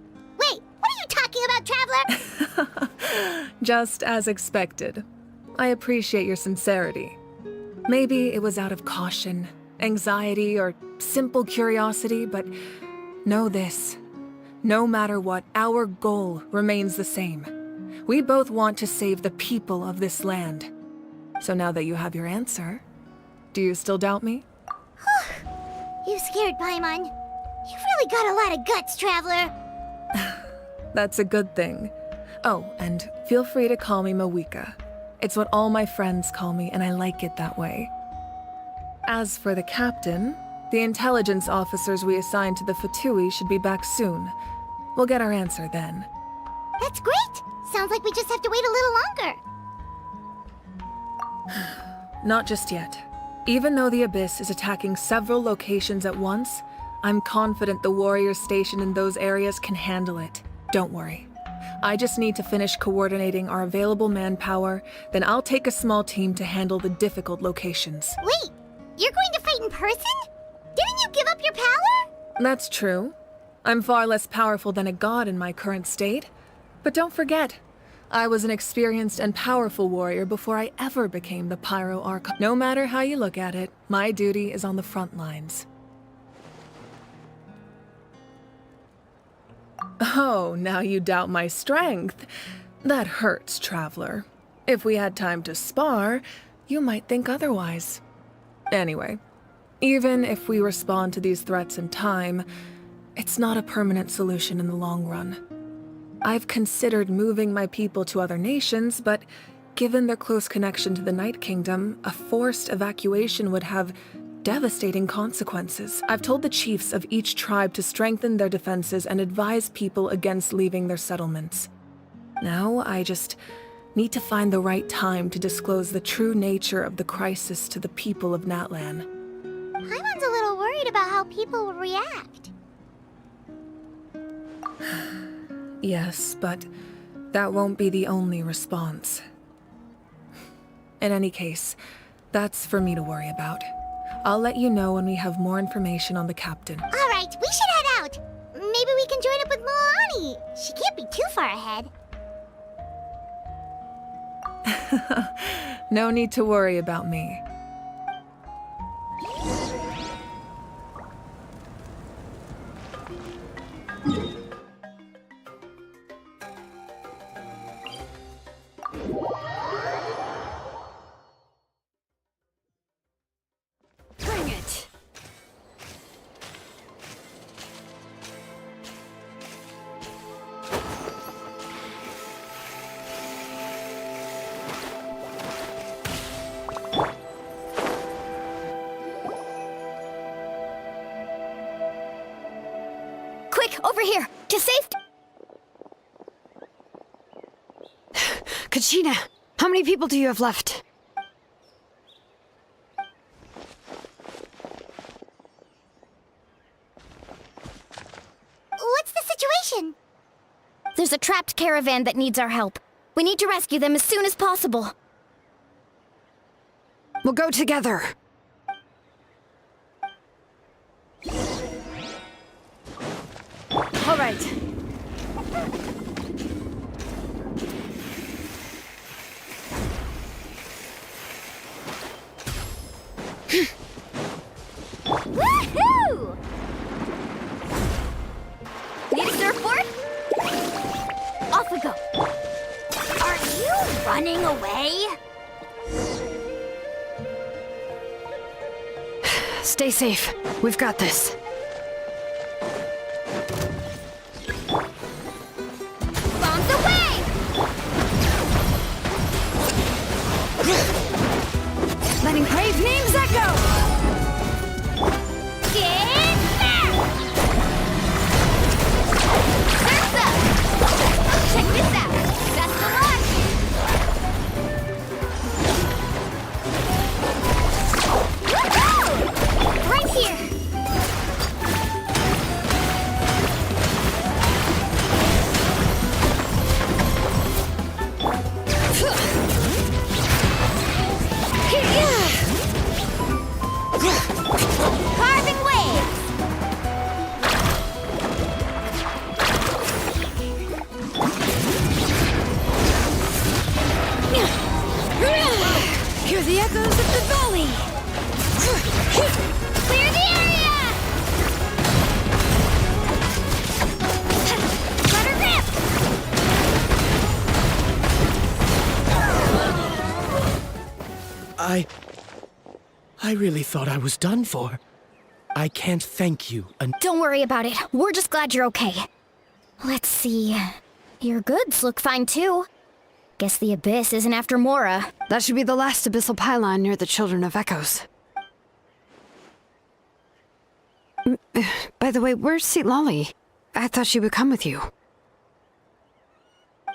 Traveler? Just as expected. I appreciate your sincerity. Maybe it was out of caution, anxiety, or simple curiosity, but know this. No matter what, our goal remains the same. We both want to save the people of this land. So now that you have your answer, do you still doubt me? You scared, Paimon. You've really got a lot of guts, Traveler. That's a good thing. Oh, and feel free to call me Mawika. It's what all my friends call me, and I like it that way. As for the captain, the intelligence officers we assigned to the Fatui should be back soon. We'll get our answer then. That's great! Sounds like we just have to wait a little longer. Not just yet. Even though the Abyss is attacking several locations at once, I'm confident the warriors stationed in those areas can handle it. Don't worry. I just need to finish coordinating our available manpower, then I'll take a small team to handle the difficult locations. Wait, you're going to fight in person? Didn't you give up your power? That's true. I'm far less powerful than a god in my current state. But don't forget, I was an experienced and powerful warrior before I ever became the Pyro Archon. No matter how you look at it, my duty is on the front lines. Oh, now you doubt my strength. That hurts, Traveler. If we had time to spar, you might think otherwise. Anyway, even if we respond to these threats in time, it's not a permanent solution in the long run. I've considered moving my people to other nations, but given their close connection to the Night Kingdom, a forced evacuation would have devastating consequences. I've told the chiefs of each tribe to strengthen their defenses and advise people against leaving their settlements. Now, I just need to find the right time to disclose the true nature of the crisis to the people of Natlan. Paimon's a little worried about how people will react. Yes, but that won't be the only response. In any case, that's for me to worry about. I'll let you know when we have more information on the captain. All right, we should head out. Maybe we can join up with Moani. She can't be too far ahead. No need to worry about me. Bring it! Quick, over here! To safety! Kachina, how many people do you have left? What's the situation? There's a trapped caravan that needs our help. We need to rescue them as soon as possible. We'll go together. All right. Woohoo! Need a surfboard? Off we go. Are you running away? Stay safe. We've got this. Bombs away! Letting brave names echo! Get back! Surf's up! Check this out! That's the launch! Woohoo! Right here! the echoes of the valley! Clear the area! Let her rip! I really thought I was done for. I can't thank you enough. Don't worry about it. We're just glad you're okay. Let's see. Your goods look fine too. Guess the Abyss isn't after Mora. That should be the last abyssal pylon near the Children of Echoes. By the way, where's Lolly? I thought she would come with you.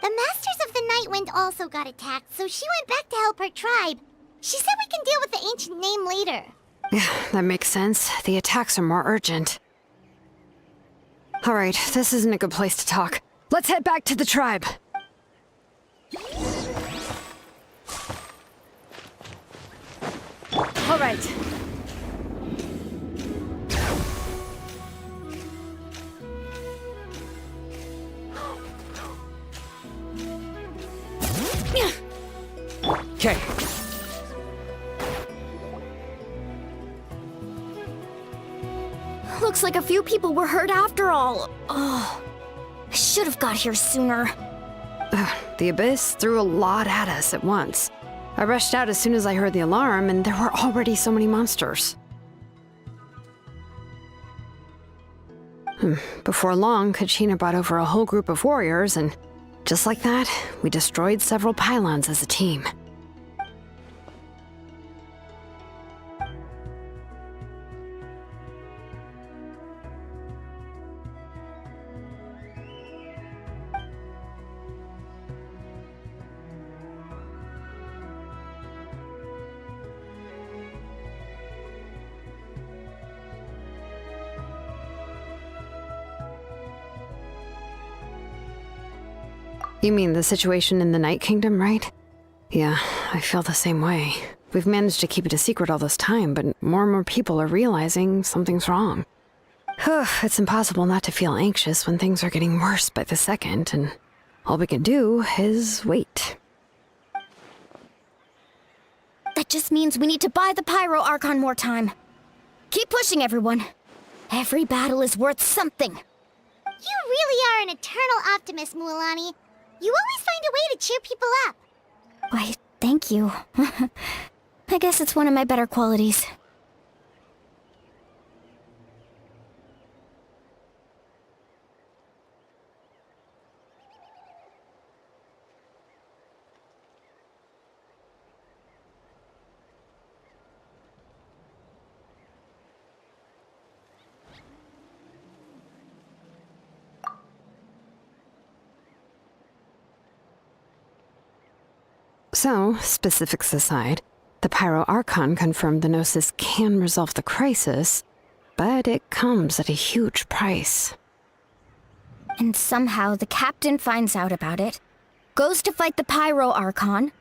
The Masters of the Night Wind also got attacked, so she went back to help her tribe. She said we can deal with the ancient name later. Yeah, that makes sense. The attacks are more urgent. Alright, this isn't a good place to talk. Let's head back to the tribe. Alright. Okay. Looks like a few people were hurt after all. Oh, I should have got here sooner. The Abyss threw a lot at us at once. I rushed out as soon as I heard the alarm, and there were already so many monsters. Before long, Kachina brought over a whole group of warriors, and just like that, we destroyed several pylons as a team. You mean the situation in the Night Kingdom, right? Yeah, I feel the same way. We've managed to keep it a secret all this time, but more and more people are realizing something's wrong. It's impossible not to feel anxious when things are getting worse by the second, and all we can do is wait. That just means we need to buy the Pyro Archon more time. Keep pushing, everyone. Every battle is worth something. You really are an eternal optimist, Mualani. You always find a way to cheer people up. Why, thank you. I guess it's one of my better qualities. So, specifics aside, the Pyro Archon confirmed the Gnosis can resolve the crisis, but it comes at a huge price. And somehow the captain finds out about it, goes to fight the Pyro Archon,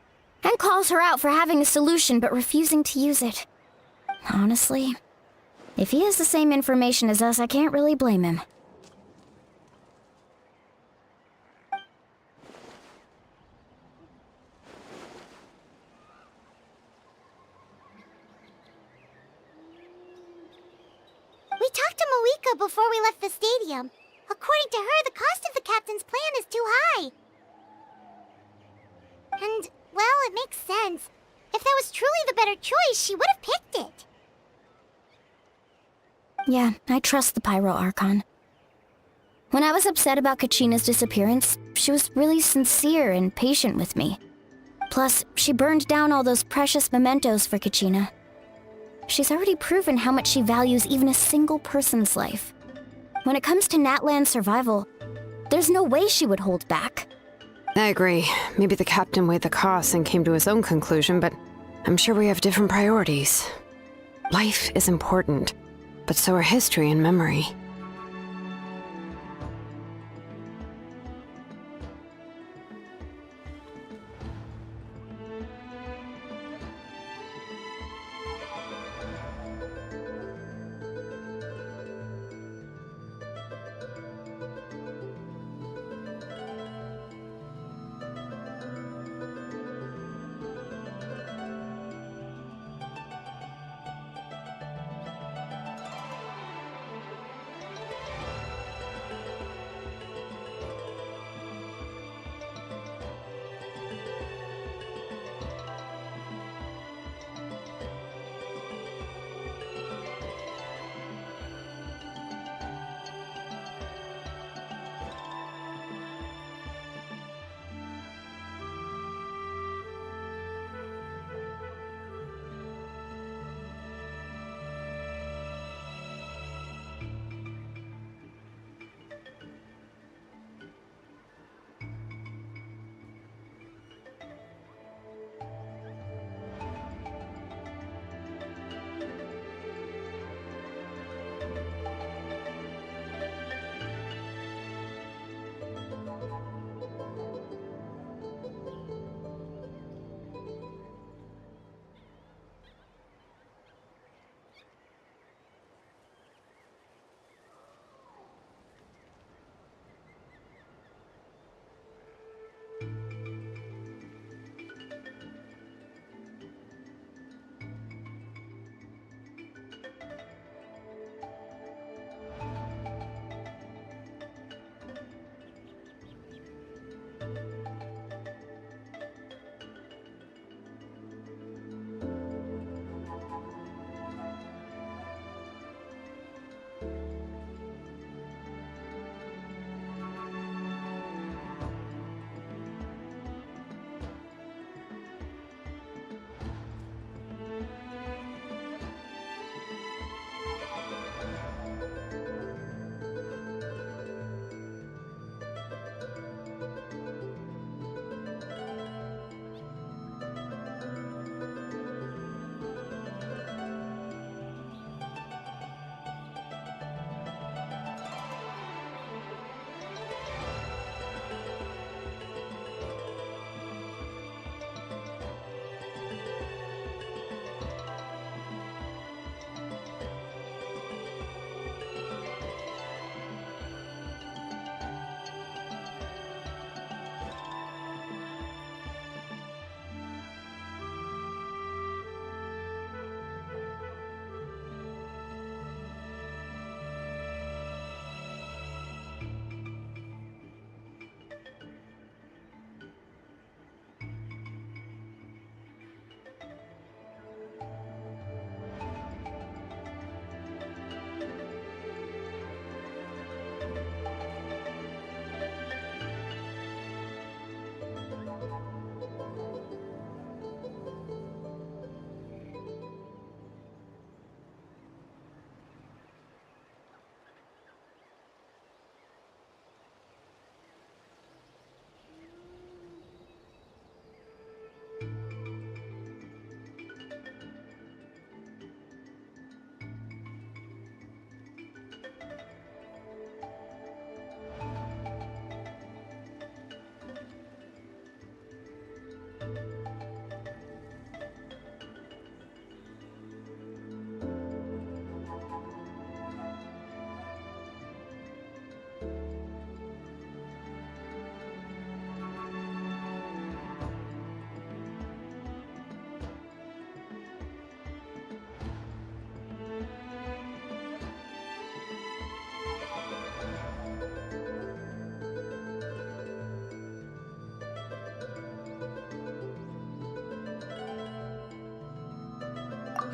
and calls her out for having a solution but refusing to use it. Honestly, if he has the same information as us, I can't really blame him. We talked to Moika before we left the stadium. According to her, the cost of the captain's plan is too high. And, well, it makes sense. If that was truly the better choice, she would have picked it. Yeah, I trust the Pyro Archon. When I was upset about Kachina's disappearance, she was really sincere and patient with me. Plus, she burned down all those precious mementos for Kachina. She's already proven how much she values even a single person's life. When it comes to Natlan's survival, there's no way she would hold back. I agree. Maybe the captain weighed the costs and came to his own conclusion, but I'm sure we have different priorities. Life is important, but so are history and memory.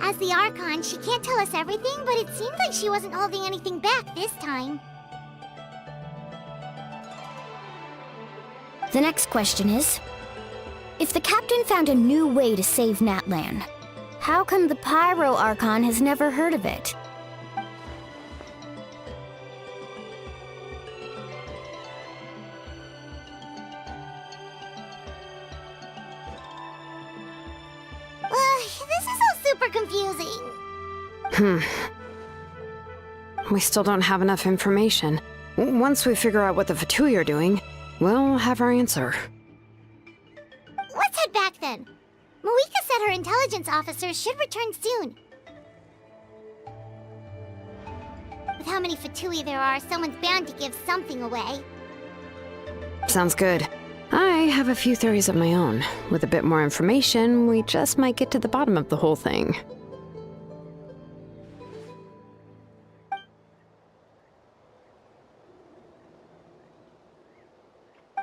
As the Archon, she can't tell us everything, but it seems like she wasn't holding anything back this time. The next question is, if the captain found a new way to save Natlan, how come the Pyro Archon has never heard of it? This is all super confusing. We still don't have enough information. Once we figure out what the Fatui are doing, we'll have our answer. Let's head back then. Moika said her intelligence officers should return soon. With how many Fatui there are, someone's bound to give something away. Sounds good. I have a few theories of my own. With a bit more information, we just might get to the bottom of the whole thing.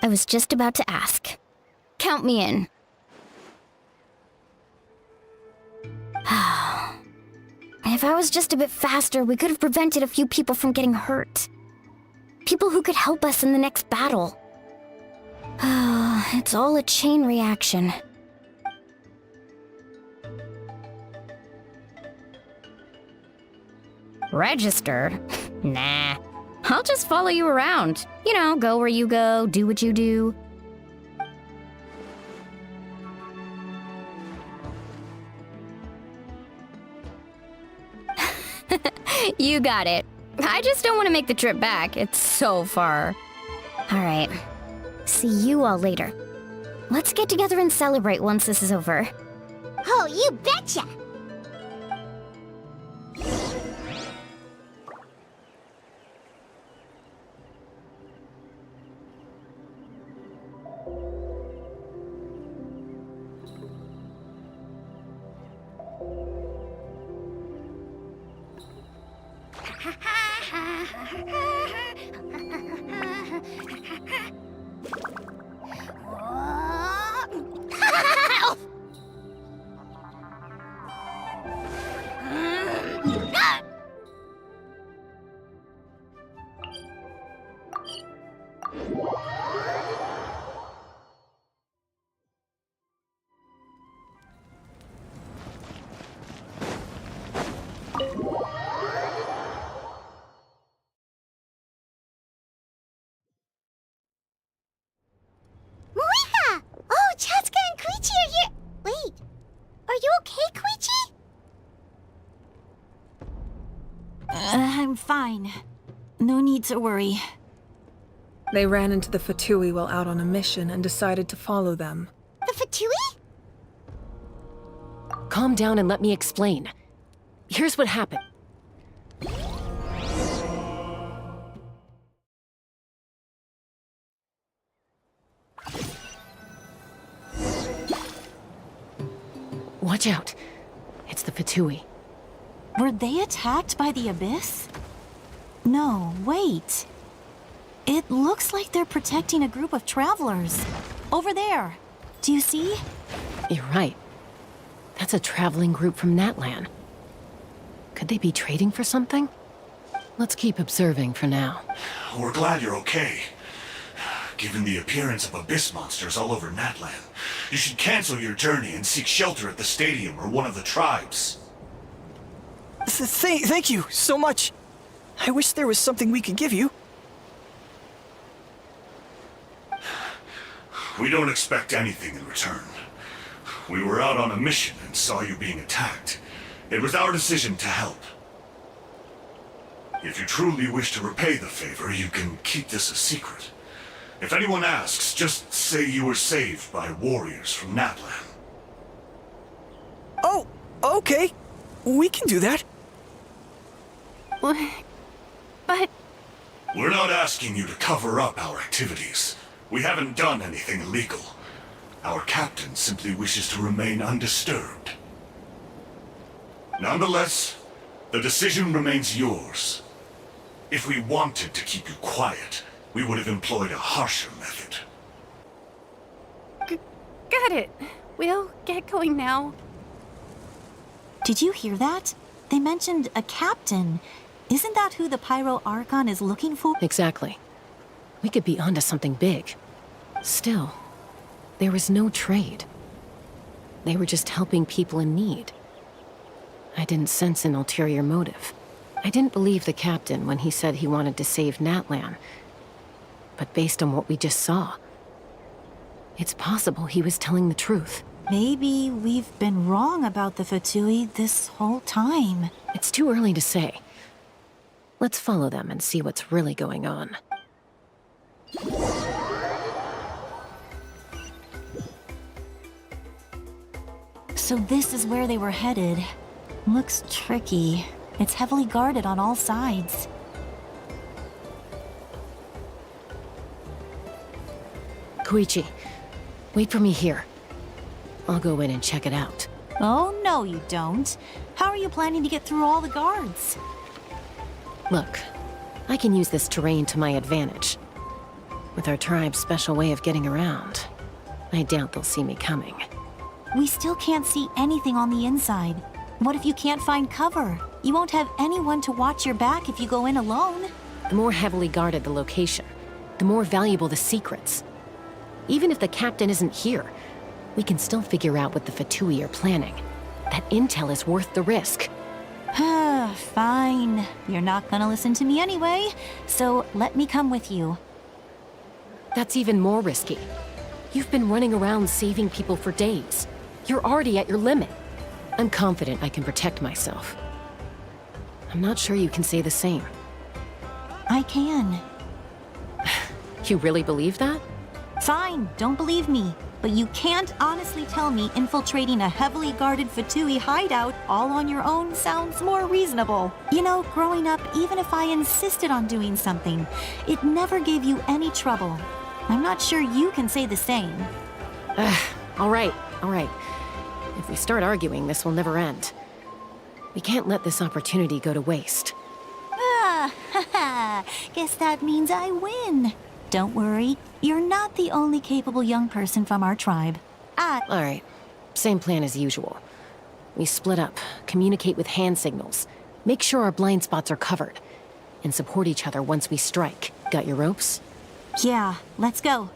I was just about to ask. Count me in. If I was just a bit faster, we could have prevented a few people from getting hurt. People who could help us in the next battle. It's all a chain reaction. Register? Nah. I'll just follow you around. You know, go where you go, do what you do. You got it. I just don't want to make the trip back. It's so far. All right. See you all later. Let's get together and celebrate once this is over. Oh, you betcha! Moika! Oh, Chaska and Koichi are here! Wait, are you okay, Koichi? I'm fine. No need to worry. They ran into the Fatui while out on a mission and decided to follow them. The Fatui? Calm down and let me explain. Here's what happened. Watch out. It's the Fatui. Were they attacked by the Abyss? No, wait. It looks like they're protecting a group of travelers. Over there. Do you see? You're right. That's a traveling group from Natlan. Could they be trading for something? Let's keep observing for now. We're glad you're okay. Given the appearance of abyss monsters all over Natlan, you should cancel your journey and seek shelter at the stadium or one of the tribes. Thank you so much. I wish there was something we could give you. We don't expect anything in return. We were out on a mission and saw you being attacked. It was our decision to help. If you truly wish to repay the favor, you can keep this a secret. If anyone asks, just say you were saved by warriors from Natlan. Oh, okay. We can do that. But... We're not asking you to cover up our activities. We haven't done anything illegal. Our captain simply wishes to remain undisturbed. Nonetheless, the decision remains yours. If we wanted to keep you quiet, we would have employed a harsher method. Got it. We'll get going now. Did you hear that? They mentioned a captain. Isn't that who the Pyro Archon is looking for? Exactly. We could be onto something big. Still, there was no trade. They were just helping people in need. I didn't sense an ulterior motive. I didn't believe the captain when he said he wanted to save Natlan. But based on what we just saw, it's possible he was telling the truth. Maybe we've been wrong about the Fatui this whole time. It's too early to say. Let's follow them and see what's really going on. So this is where they were headed. Looks tricky. It's heavily guarded on all sides. Koichi, wait for me here. I'll go in and check it out. Oh, no you don't. How are you planning to get through all the guards? Look, I can use this terrain to my advantage. With our tribe's special way of getting around, I doubt they'll see me coming. We still can't see anything on the inside. What if you can't find cover? You won't have anyone to watch your back if you go in alone. The more heavily guarded the location, the more valuable the secrets. Even if the captain isn't here, we can still figure out what the Fatui are planning. That intel is worth the risk. Fine. You're not gonna listen to me anyway, so let me come with you. That's even more risky. You've been running around saving people for days. You're already at your limit. I'm confident I can protect myself. I'm not sure you can say the same. I can. You really believe that? Fine, don't believe me. But you can't honestly tell me infiltrating a heavily guarded Fatui hideout all on your own sounds more reasonable. You know, growing up, even if I insisted on doing something, it never gave you any trouble. I'm not sure you can say the same. All right. If we start arguing, this will never end. We can't let this opportunity go to waste. Guess that means I win. Don't worry, you're not the only capable young person from our tribe. All right, same plan as usual. We split up, communicate with hand signals, make sure our blind spots are covered, and support each other once we strike. Got your ropes? Yeah, let's go.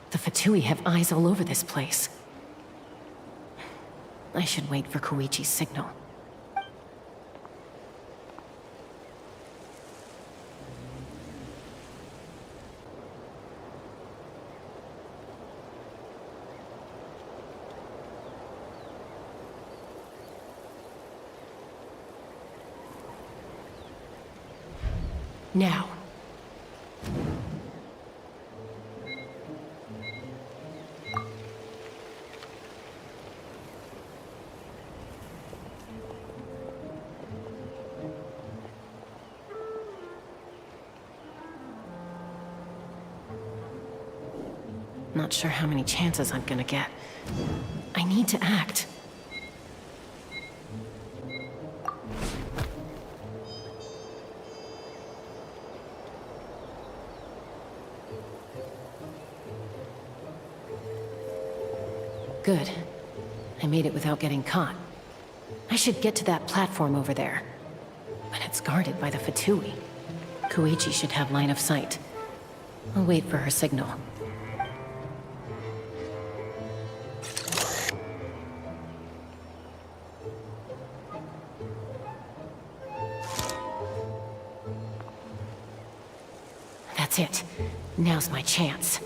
The Fatui have eyes all over this place. I should wait for Koichi's signal. Now. Not sure how many chances I'm gonna get. I need to act. Good. I made it without getting caught. I should get to that platform over there. But it's guarded by the Fatui. Koichi should have line of sight. I'll wait for her signal. That's it. Now's my chance.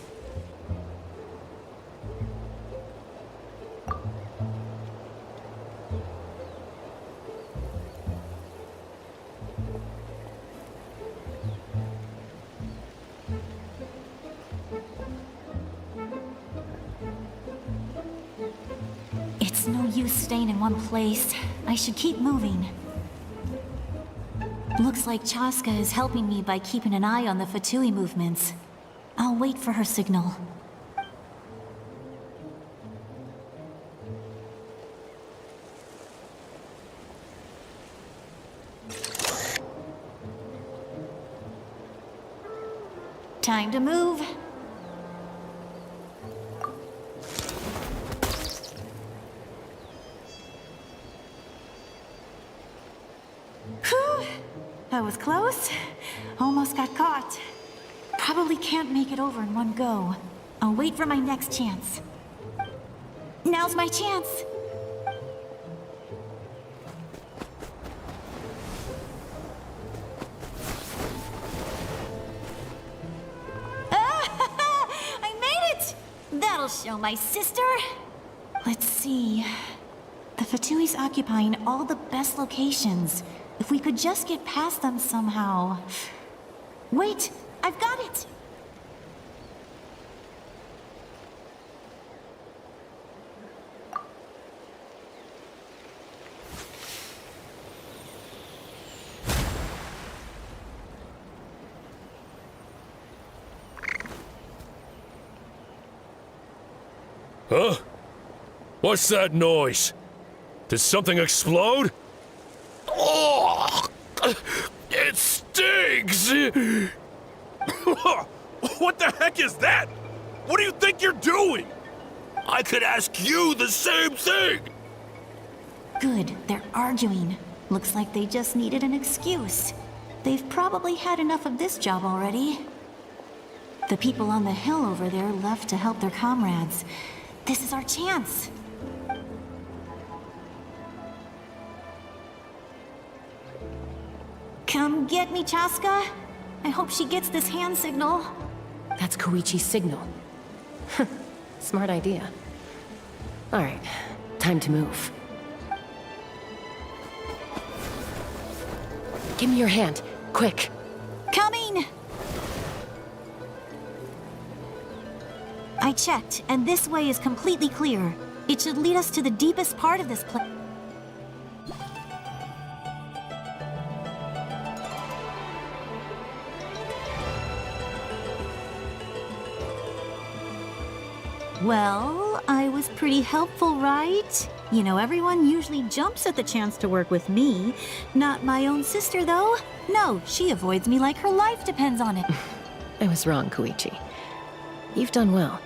It's no use staying in one place. I should keep moving. Looks like Chaska is helping me by keeping an eye on the Fatui movements. I'll wait for her signal. Time to move. Whew! That was close. Almost got caught. Probably can't make it over in one go. I'll wait for my next chance. Now's my chance. I made it! That'll show my sister. Let's see. The Fatui's occupying all the best locations. If we could just get past them somehow. Wait, I've got it! Huh? What's that noise? Did something explode? Oh! It stinks! What the heck is that? What do you think you're doing? I could ask you the same thing! Good, they're arguing. Looks like they just needed an excuse. They've probably had enough of this job already. The people on the hill over there left to help their comrades. This is our chance. Come get me, Chaska. I hope she gets this hand signal. That's Koichi's signal. Smart idea. All right, time to move. Give me your hand, quick. Coming! I checked, and this way is completely clear. It should lead us to the deepest part of this place. Well, I was pretty helpful, right? You know, everyone usually jumps at the chance to work with me. Not my own sister, though. No, she avoids me like her life depends on it. I was wrong, Koichi. You've done well.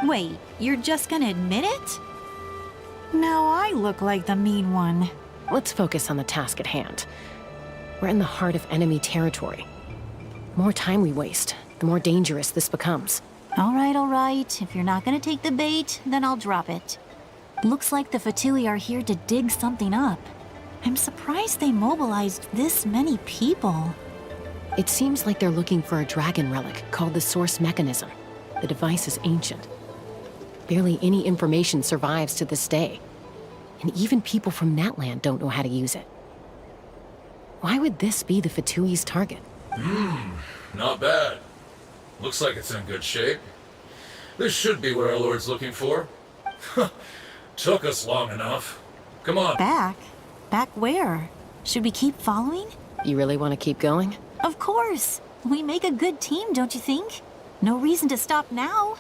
Wait, you're just gonna admit it? Now I look like the mean one. Let's focus on the task at hand. We're in the heart of enemy territory. The more time we waste, the more dangerous this becomes. All right. If you're not gonna take the bait, then I'll drop it. Looks like the Fatui are here to dig something up. I'm surprised they mobilized this many people. It seems like they're looking for a dragon relic called the Source Mechanism. The device is ancient. Barely any information survives to this day. And even people from Natland don't know how to use it. Why would this be the Fatui's target? Not bad. Looks like it's in good shape. This should be what our Lord's looking for. Took us long enough. Come on. Back? Back where? Should we keep following? You really want to keep going? Of course. We make a good team, don't you think? No reason to stop now.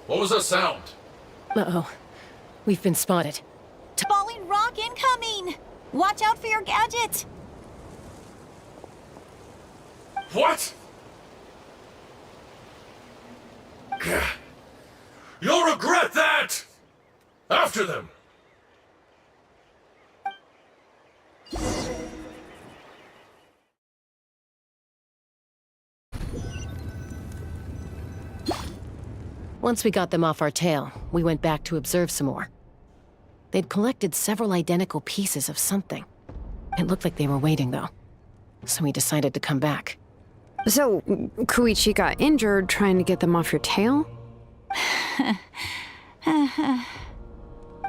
What was that sound? Uh-oh. We've been spotted. Falling rock incoming! Watch out for your gadget! What? You'll regret that! After them! Once we got them off our tail, we went back to observe some more. They'd collected several identical pieces of something. It looked like they were waiting, though. So we decided to come back. So, Koichi got injured trying to get them off your tail?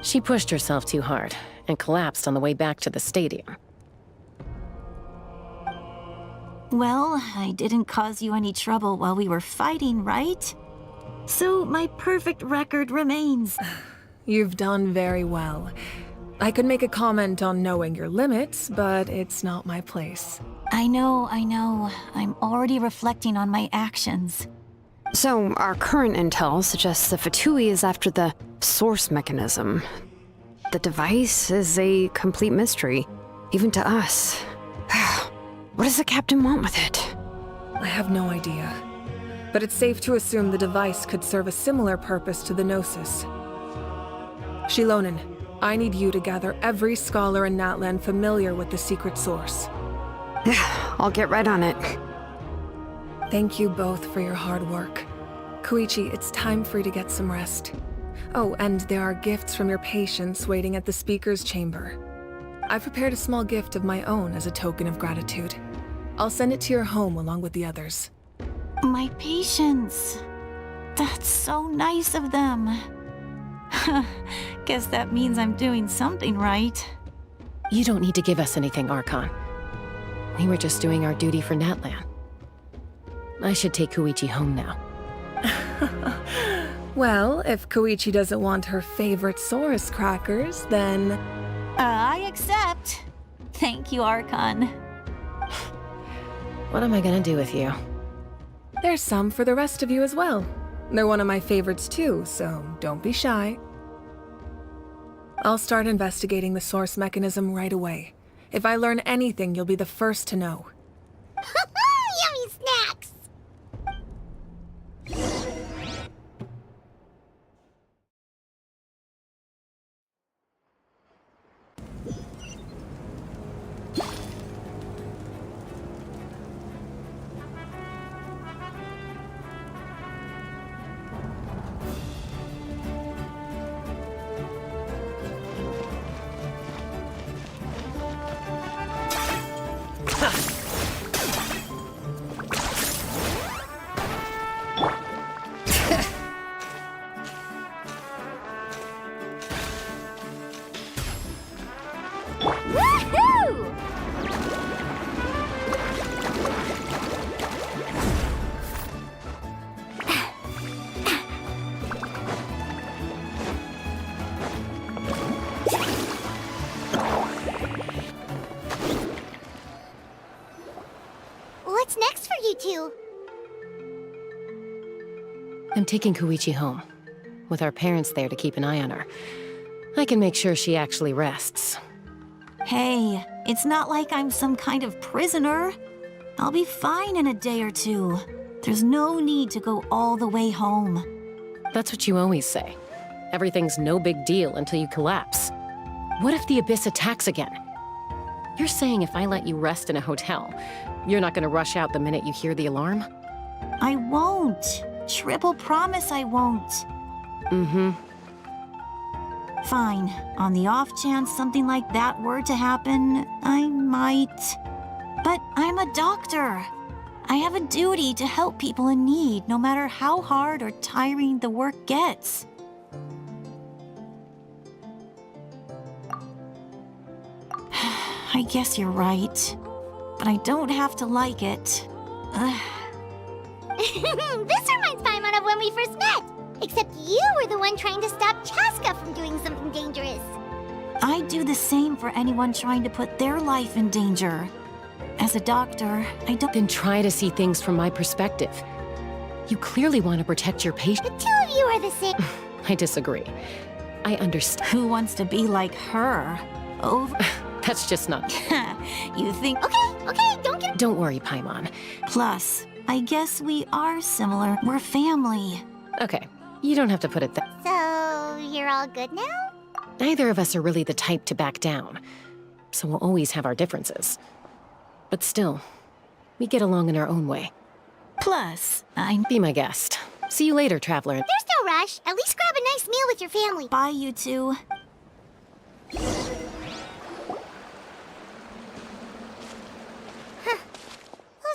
She pushed herself too hard and collapsed on the way back to the stadium. Well, I didn't cause you any trouble while we were fighting, right? So my perfect record remains. You've done very well. I could make a comment on knowing your limits, but it's not my place. I know. I'm already reflecting on my actions. So, our current intel suggests the Fatui is after the source mechanism. The device is a complete mystery, even to us. What does the captain want with it? I have no idea. But it's safe to assume the device could serve a similar purpose to the Gnosis. Shilonen, I need you to gather every scholar in Natlan familiar with the secret source. I'll get right on it. Thank you both for your hard work. Koichi, it's time for you to get some rest. Oh, and there are gifts from your patients waiting at the speaker's chamber. I've prepared a small gift of my own as a token of gratitude. I'll send it to your home along with the others. My patience. That's so nice of them. Guess that means I'm doing something right. You don't need to give us anything, Archon. We were just doing our duty for Natlan. I should take Koichi home now. Well, if Koichi doesn't want her favorite Saurus crackers, then... I accept. Thank you, Archon. What am I gonna do with you? There's some for the rest of you as well. They're one of my favorites too, so don't be shy. I'll start investigating the source mechanism right away. If I learn anything, you'll be the first to know. Yummy snacks! What's next for you two? I'm taking Koichi home. With our parents there to keep an eye on her. I can make sure she actually rests. Hey, it's not like I'm some kind of prisoner. I'll be fine in a day or two. There's no need to go all the way home. That's what you always say. Everything's no big deal until you collapse. What if the Abyss attacks again? You're saying if I let you rest in a hotel, you're not gonna rush out the minute you hear the alarm? I won't. Triple promise I won't. Mm-hmm. Fine. On the off chance something like that were to happen, I might. But I'm a doctor. I have a duty to help people in need, no matter how hard or tiring the work gets. I guess you're right. But I don't have to like it. This reminds Paimon of when we first met. Except you were the one trying to stop Chaska from doing something dangerous. I'd do the same for anyone trying to put their life in danger. As a doctor, I don't— Then try to see things from my perspective. You clearly want to protect your patient. The two of you are the same. I disagree. I understand. Who wants to be like her? Over— That's just not— You think— Okay, don't get— Don't worry, Paimon. Plus, I guess we are similar. We're family. Okay, you don't have to put it that— So, you're all good now? Neither of us are really the type to back down, so we'll always have our differences. But still, we get along in our own way. Plus, Be my guest. See you later, traveler. There's no rush. At least grab a nice meal with your family. Bye, you two. Those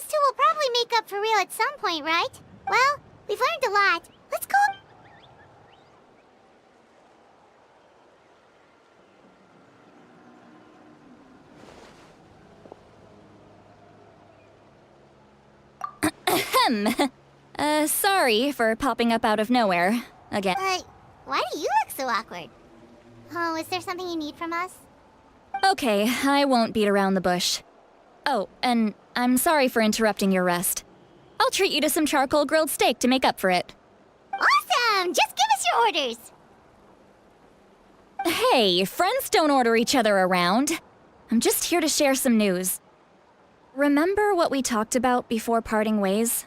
two will probably make up for real at some point, right? Well, we've learned a lot. Let's go. Sorry for popping up out of nowhere. Again. Why do you look so awkward? Oh, is there something you need from us? Okay, I won't beat around the bush. Oh, and I'm sorry for interrupting your rest. I'll treat you to some charcoal grilled steak to make up for it. Awesome! Just give us your orders! Hey, friends don't order each other around. I'm just here to share some news. Remember what we talked about before parting ways?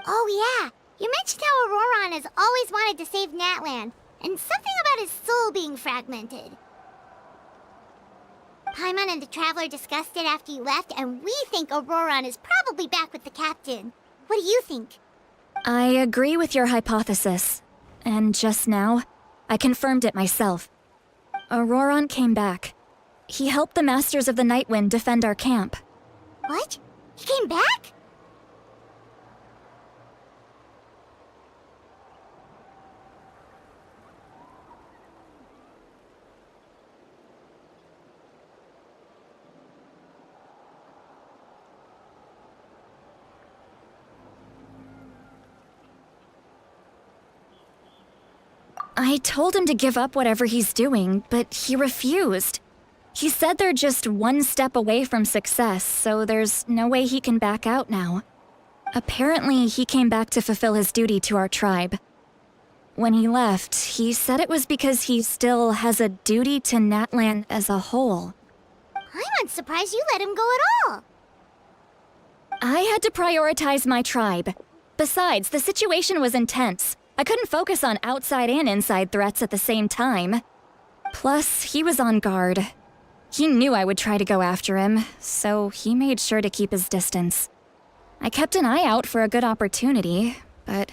Oh yeah, you mentioned how Auroron has always wanted to save Natlan, and something about his soul being fragmented. Paimon and the Traveler discussed it after you left, and we think Auroron is probably back with the Captain. What do you think? I agree with your hypothesis. And just now, I confirmed it myself. Auroron came back. He helped the Masters of the Nightwind defend our camp. What? He came back? I told him to give up whatever he's doing, but he refused. He said they're just one step away from success, so there's no way he can back out now. Apparently, he came back to fulfill his duty to our tribe. When he left, he said it was because he still has a duty to Natlan as a whole. I'm surprised you let him go at all. I had to prioritize my tribe. Besides, the situation was intense. I couldn't focus on outside and inside threats at the same time. Plus, he was on guard. He knew I would try to go after him, so he made sure to keep his distance. I kept an eye out for a good opportunity, but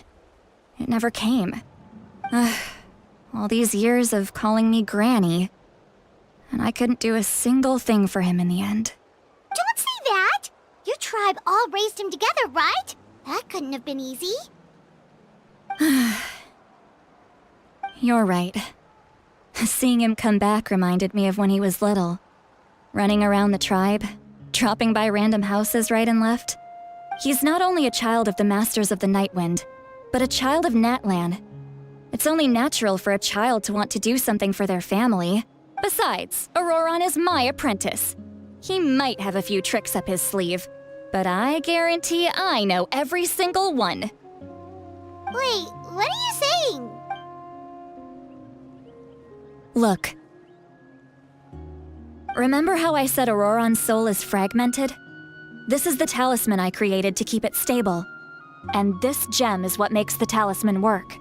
it never came. All these years of calling me Granny, and I couldn't do a single thing for him in the end. Don't say that! Your tribe all raised him together, right? That couldn't have been easy. You're right. Seeing him come back reminded me of when he was little. Running around the tribe, dropping by random houses right and left. He's not only a child of the Masters of the Nightwind, but a child of Natlan. It's only natural for a child to want to do something for their family. Besides, Auroron is my apprentice. He might have a few tricks up his sleeve, but I guarantee I know every single one. Wait, what are you saying? Look. Remember how I said Auroron's soul is fragmented? This is the talisman I created to keep it stable. And this gem is what makes the talisman work.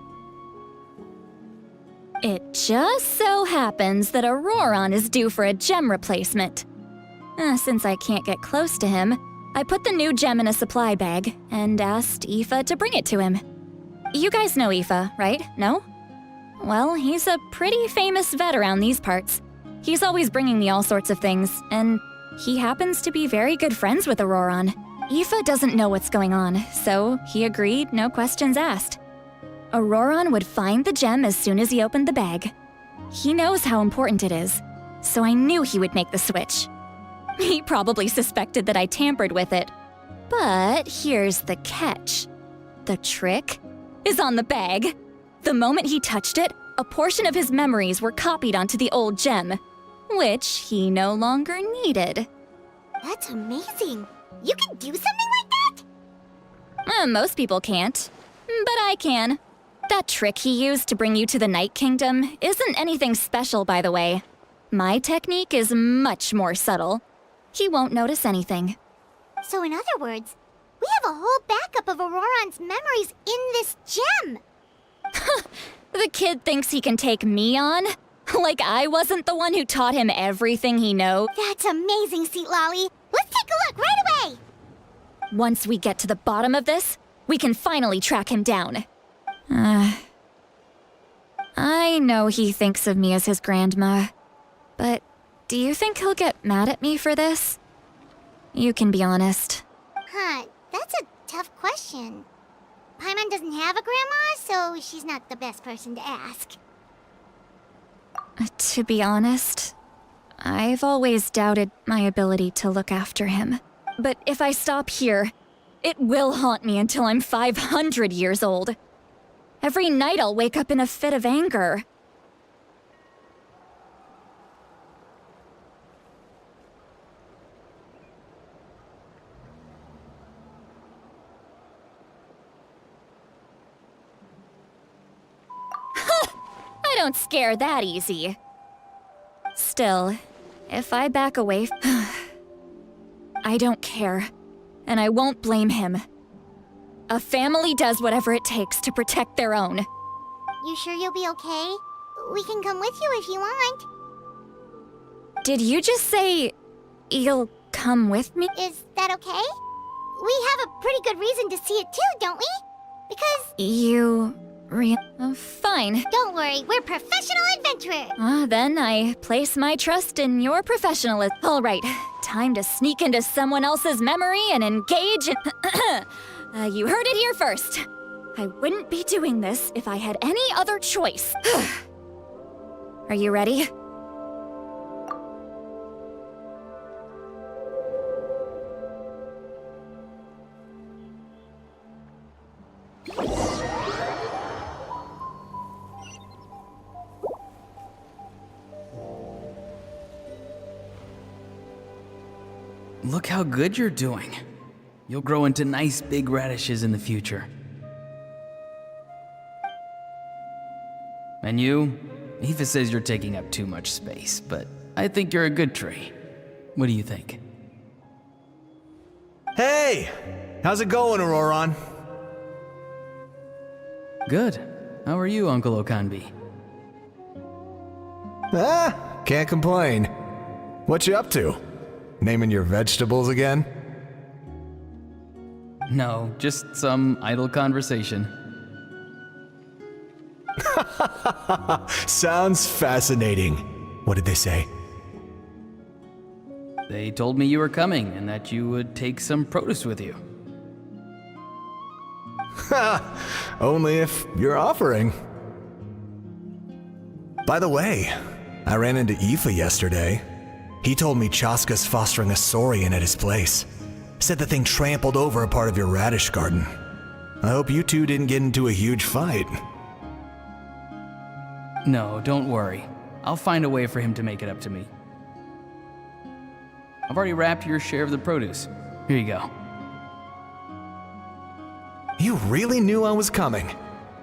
It just so happens that Auroron is due for a gem replacement. Since I can't get close to him, I put the new gem in a supply bag and asked Aoife to bring it to him. You guys know Aoife, right? No? Well, he's a pretty famous vet around these parts. He's always bringing me all sorts of things, and he happens to be very good friends with Auroron. Aoife doesn't know what's going on, so he agreed, no questions asked. Auroron would find the gem as soon as he opened the bag. He knows how important it is, so I knew he would make the switch. He probably suspected that I tampered with it. But here's the catch. The trick is on the bag. The moment he touched it, a portion of his memories were copied onto the old gem, which he no longer needed. That's amazing. You can do something like that? Most people can't, but I can. That trick he used to bring you to the Night Kingdom isn't anything special, by the way. My technique is much more subtle. He won't notice anything. So in other words, we have a whole backup of Auroron's memories in this gem. The kid thinks he can take me on? Like I wasn't the one who taught him everything he knows? That's amazing, Seat Lolly. Let's take a look right away. Once we get to the bottom of this, we can finally track him down. I know he thinks of me as his grandma, but do you think he'll get mad at me for this? You can be honest. That's a tough question. Paimon doesn't have a grandma, so she's not the best person to ask. To be honest, I've always doubted my ability to look after him. But if I stop here, it will haunt me until I'm 500 years old. Every night I'll wake up in a fit of anger. don't scare that easy. Still, if I back away, I don't care, and I won't blame him. A family does whatever it takes to protect their own. You sure you'll be okay? We can come with you if you want. Did you just say you'll come with me? Is that okay? We have a pretty good reason to see it too, don't we? Because... Fine. Don't worry, we're professional adventurers. Then I place my trust in your professionalism. All right, time to sneak into someone else's memory and engage in... you heard it here first. I wouldn't be doing this if I had any other choice. Are you ready? Look how good you're doing. You'll grow into nice big radishes in the future. And you? Aoife says you're taking up too much space, but I think you're a good tree. What do you think? Hey! How's it going, Auroron? Good. How are you, Uncle Okanbi? Can't complain. What you up to? Naming your vegetables again? No, just some idle conversation. Sounds fascinating. What did they say? They told me you were coming and that you would take some produce with you. Only if you're offering. By the way, I ran into Aoife yesterday. He told me Chaska's fostering a saurian at his place. Said the thing trampled over a part of your radish garden. I hope you two didn't get into a huge fight. No, don't worry. I'll find a way for him to make it up to me. I've already wrapped your share of the produce. Here you go. You really knew I was coming.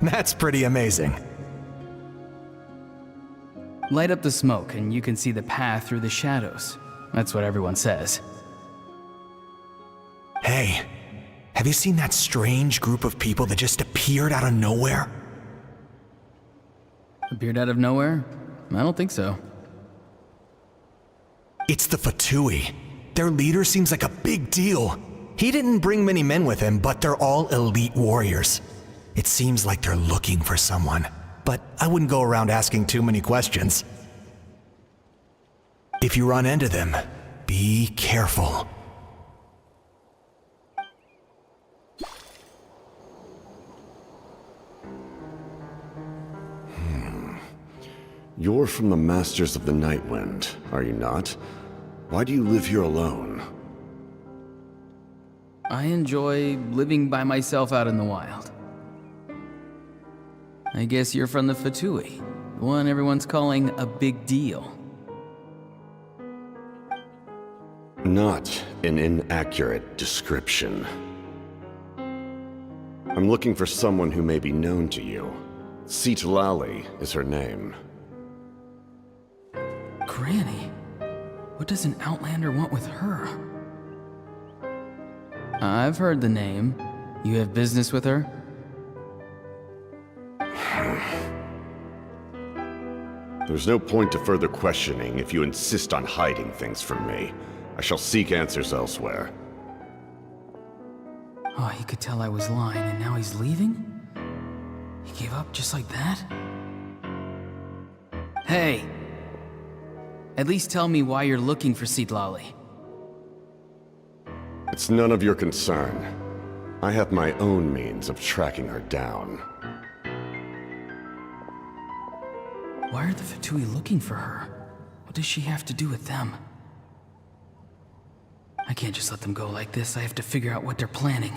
That's pretty amazing. Light up the smoke and you can see the path through the shadows. That's what everyone says. Hey, have you seen that strange group of people that just appeared out of nowhere? Appeared out of nowhere? I don't think so. It's the Fatui. Their leader seems like a big deal. He didn't bring many men with him, but they're all elite warriors. It seems like they're looking for someone, but I wouldn't go around asking too many questions. If you run into them, be careful. You're from the Masters of the Night Wind, are you not? Why do you live here alone? I enjoy living by myself out in the wild. I guess you're from the Fatui, the one everyone's calling a big deal. Not an inaccurate description. I'm looking for someone who may be known to you. Citlali is her name. Granny? What does an Outlander want with her? I've heard the name. You have business with her? There's no point to further questioning if you insist on hiding things from me. I shall seek answers elsewhere. Oh, he could tell I was lying and now he's leaving? He gave up just like that? Hey! At least tell me why you're looking for Citlali. It's none of your concern. I have my own means of tracking her down. Why are the Fatui looking for her? What does she have to do with them? I can't just let them go like this. I have to figure out what they're planning.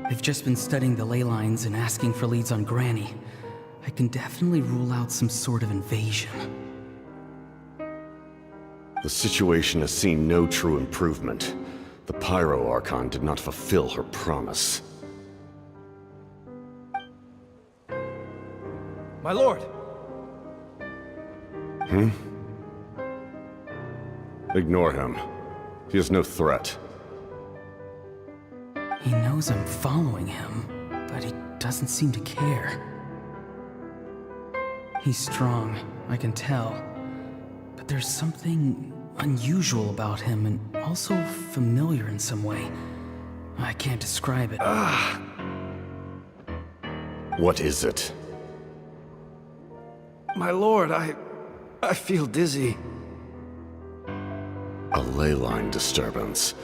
I've just been studying the ley lines and asking for leads on Granny. I can definitely rule out some sort of invasion. The situation has seen no true improvement. The Pyro Archon did not fulfill her promise. My lord! Ignore him. He is no threat. He knows I'm following him, but he doesn't seem to care. He's strong, I can tell. But there's something unusual about him and also familiar in some way. I can't describe it. What is it? My lord, I feel dizzy. A ley line disturbance.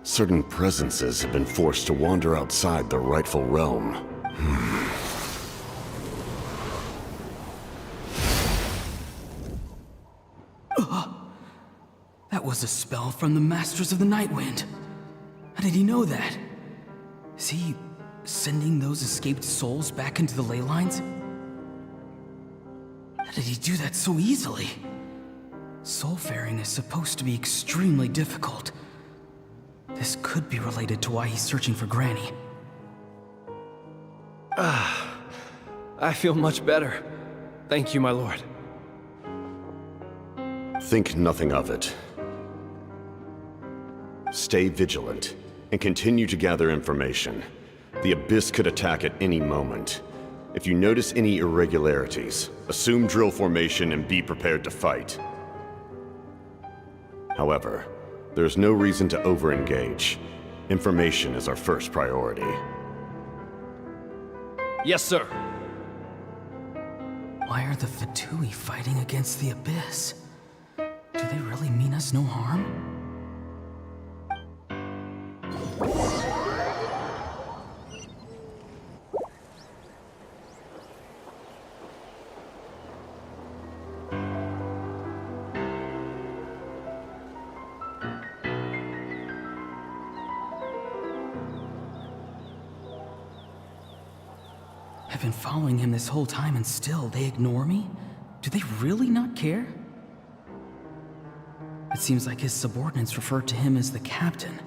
Certain presences have been forced to wander outside their rightful realm. That was a spell from the Masters of the Nightwind. How did he know that? Is he sending those escaped souls back into the ley lines? How did he do that so easily? Soulfaring is supposed to be extremely difficult. This could be related to why he's searching for Granny. I feel much better. Thank you, my lord. Think nothing of it. Stay vigilant, and continue to gather information. The Abyss could attack at any moment. If you notice any irregularities, assume drill formation and be prepared to fight. However, there's no reason to over-engage. Information is our first priority. Yes, sir. Why are the Fatui fighting against the Abyss? Do they really mean us no harm? I've been following him this whole time and still they ignore me? Do they really not care? It seems like his subordinates referred to him as the captain.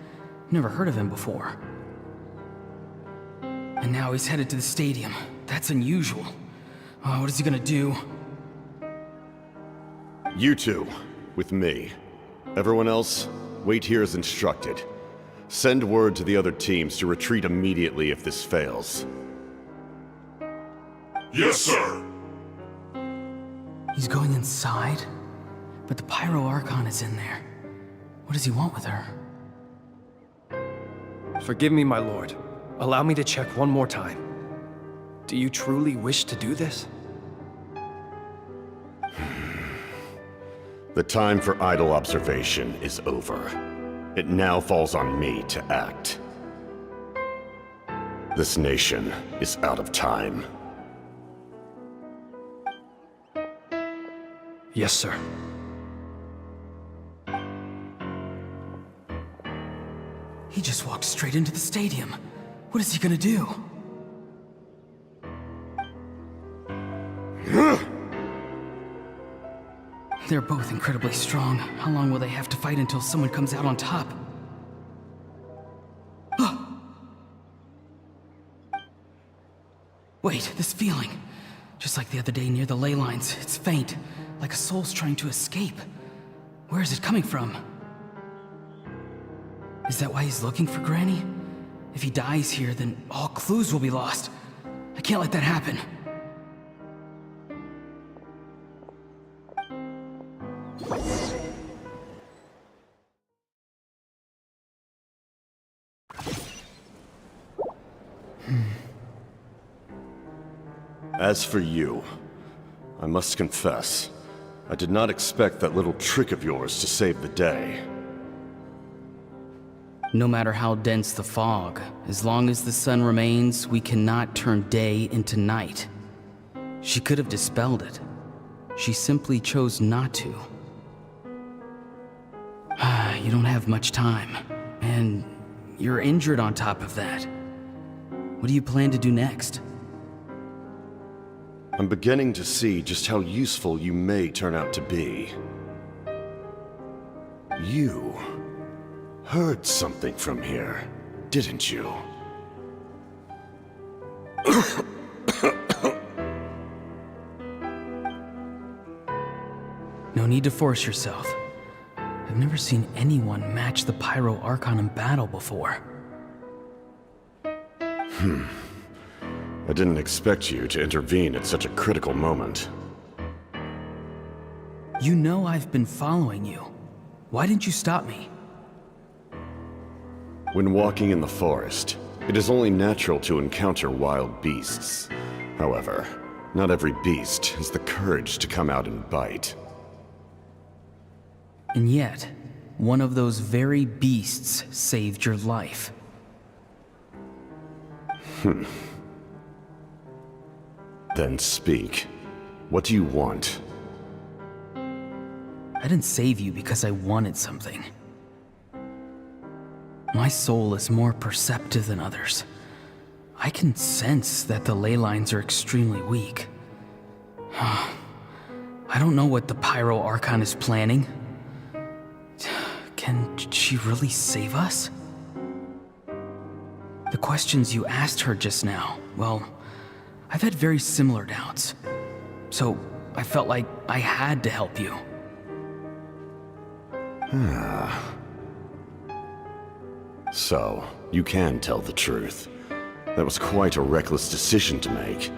Never heard of him before. And now he's headed to the stadium. That's unusual. Oh, what is he gonna do? You two, with me. Everyone else, wait here as instructed. Send word to the other teams to retreat immediately if this fails. Yes, sir! He's going inside? But the Pyro Archon is in there. What does he want with her? Forgive me, my lord. Allow me to check one more time. Do you truly wish to do this? The time for idle observation is over. It now falls on me to act. This nation is out of time. Yes, sir. He just walked straight into the stadium. What is he gonna do? They're both incredibly strong. How long will they have to fight until someone comes out on top? Wait, this feeling. Just like the other day near the ley lines, it's faint, like a soul's trying to escape. Where is it coming from? Is that why he's looking for Granny? If he dies here, then all clues will be lost. I can't let that happen. As for you, I must confess, I did not expect that little trick of yours to save the day. No matter how dense the fog, as long as the sun remains, we cannot turn day into night. She could have dispelled it. She simply chose not to. You don't have much time, and you're injured on top of that. What do you plan to do next? I'm beginning to see just how useful you may turn out to be. You heard something from here, didn't you? No need to force yourself. I've never seen anyone match the Pyro Archon in battle before. I didn't expect you to intervene at such a critical moment. You know I've been following you. Why didn't you stop me? When walking in the forest, it is only natural to encounter wild beasts. However, not every beast has the courage to come out and bite. And yet, one of those very beasts saved your life. Then speak. What do you want? I didn't save you because I wanted something. My soul is more perceptive than others. I can sense that the ley lines are extremely weak. I don't know what the Pyro Archon is planning. Can she really save us? The questions you asked her just now, well, I've had very similar doubts. So I felt like I had to help you. So, you can tell the truth. That was quite a reckless decision to make.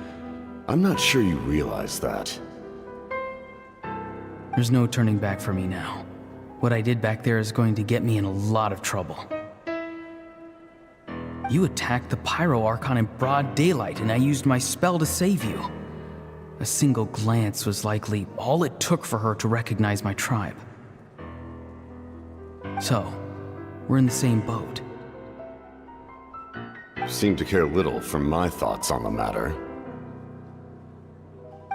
I'm not sure you realize that. There's no turning back for me now. What I did back there is going to get me in a lot of trouble. You attacked the Pyro Archon in broad daylight, and I used my spell to save you. A single glance was likely all it took for her to recognize my tribe. So, we're in the same boat. You seem to care little for my thoughts on the matter.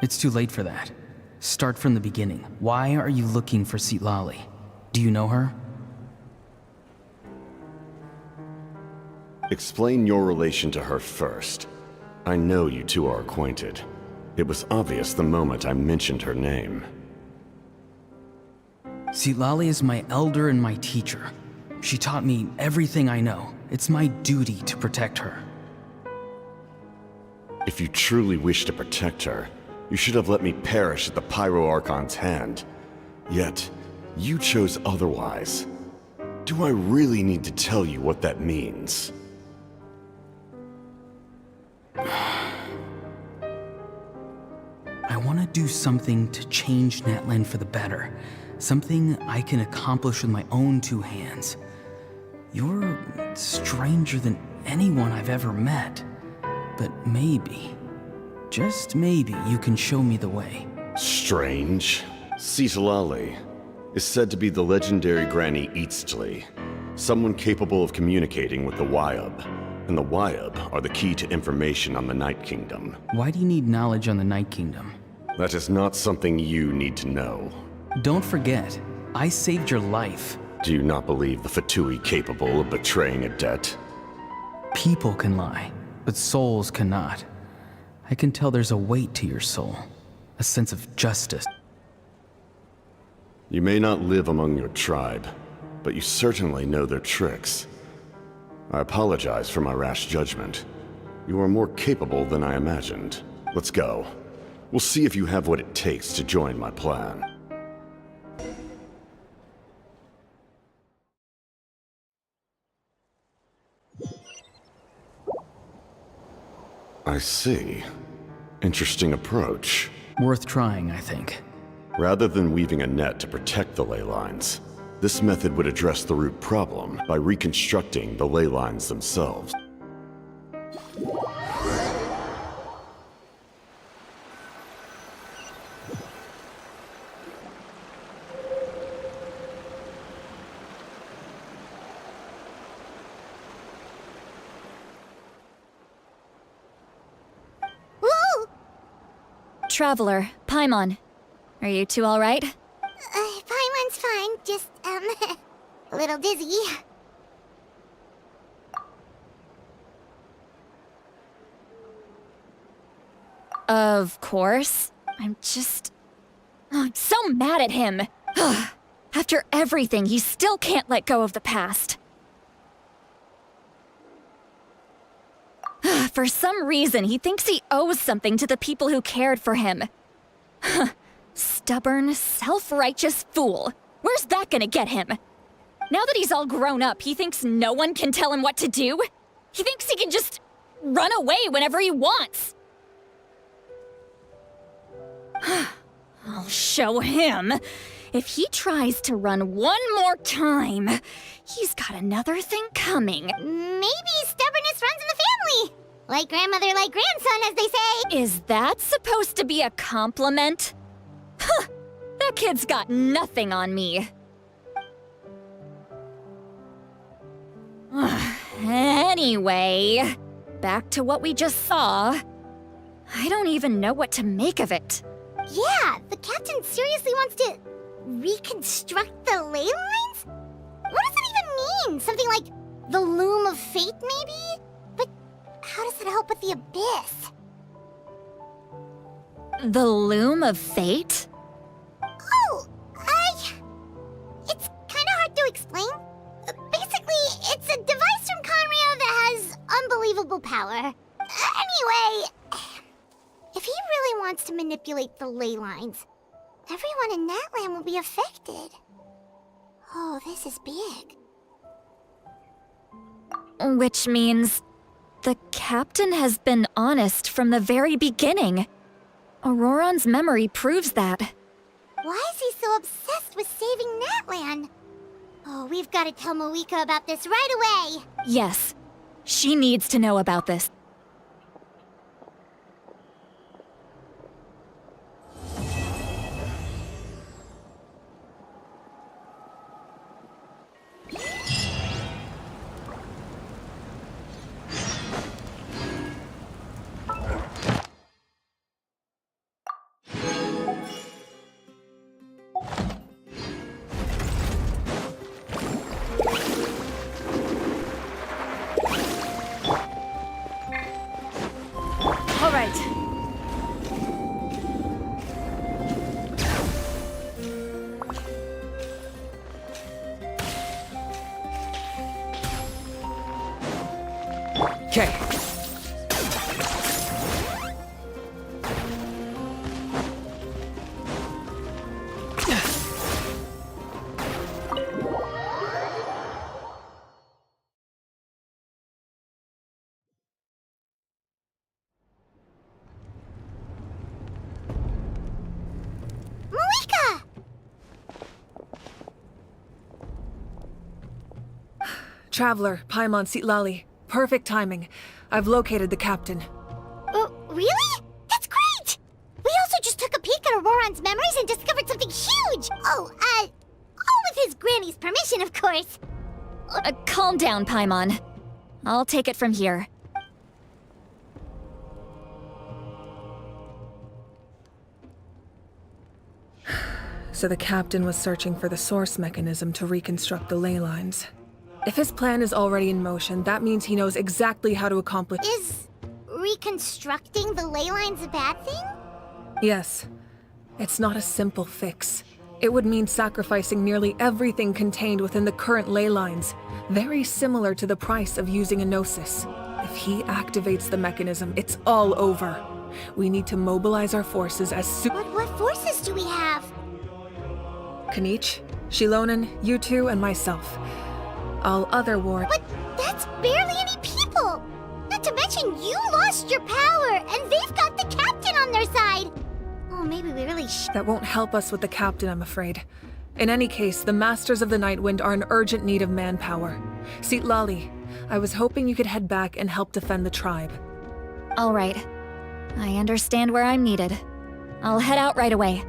It's too late for that. Start from the beginning. Why are you looking for Citlali? Do you know her? Explain your relation to her first. I know you two are acquainted. It was obvious the moment I mentioned her name. Citlali is my elder and my teacher. She taught me everything I know. It's my duty to protect her. If you truly wish to protect her, you should have let me perish at the Pyro Archon's hand. Yet, you chose otherwise. Do I really need to tell you what that means? I want to do something to change Natlan for the better. Something I can accomplish with my own two hands. You're stranger than anyone I've ever met. But maybe, just maybe, you can show me the way. Strange? Citlali is said to be the legendary Granny Eastli, someone capable of communicating with the Wyub. And the Wyub are the key to information on the Night Kingdom. Why do you need knowledge on the Night Kingdom? That is not something you need to know. Don't forget, I saved your life. Do you not believe the Fatui capable of betraying a debt? People can lie, but souls cannot. I can tell there's a weight to your soul, a sense of justice. You may not live among your tribe, but you certainly know their tricks. I apologize for my rash judgment. You are more capable than I imagined. Let's go. We'll see if you have what it takes to join my plan. I see. Interesting approach. Worth trying, I think. Rather than weaving a net to protect the ley lines, this method would address the root problem by reconstructing the ley lines themselves. Traveler, Paimon. Are you two alright? Paimon's fine, just, a little dizzy. Of course. I'm so mad at him. After everything, he still can't let go of the past. For some reason, he thinks he owes something to the people who cared for him. Stubborn, self-righteous fool. Where's that gonna get him? Now that he's all grown up, he thinks no one can tell him what to do? He thinks he can just run away whenever he wants. I'll show him. If he tries to run one more time, he's got another thing coming. Maybe stubbornness runs in the family. Like grandmother, like grandson, as they say. Is that supposed to be a compliment? Huh, that kid's got nothing on me. Anyway, back to what we just saw. I don't even know what to make of it. Yeah, the captain seriously wants to reconstruct the ley lines? What does that even mean? Something like the loom of fate, maybe? But how does that help with the abyss? The loom of fate? Oh, it's kind of hard to explain. Basically, it's a device from Conrio that has unbelievable power. Anyway, if he really wants to manipulate the ley lines, everyone in Natlan will be affected. Oh, this is big. Which means the captain has been honest from the very beginning. Auroron's memory proves that. Why is he so obsessed with saving Natlan? Oh, we've got to tell Moika about this right away. Yes, she needs to know about this. All right. Okay. Moika! Traveler, Paimon Sitlali. Perfect timing. I've located the captain. Really? That's great! We also just took a peek at Auroron's memories and discovered something huge! All with his granny's permission, of course. Calm down, Paimon. I'll take it from here. So the captain was searching for the source mechanism to reconstruct the ley lines. If his plan is already in motion, that means he knows exactly how to accomplish— Is reconstructing the ley lines a bad thing? Yes. It's not a simple fix. It would mean sacrificing nearly everything contained within the current ley lines, very similar to the price of using a Gnosis. If he activates the mechanism, it's all over. We need to mobilize our forces as soon— But what forces do we have? Kanich, Shilonen, you two, and myself. All other war— But that's barely any people! Not to mention you lost your power, and they've got the captain on their side! Oh, maybe we really That won't help us with the captain, I'm afraid. In any case, the Masters of the Nightwind are in urgent need of manpower. Sitlali, I was hoping you could head back and help defend the tribe. All right. I understand where I'm needed. I'll head out right away.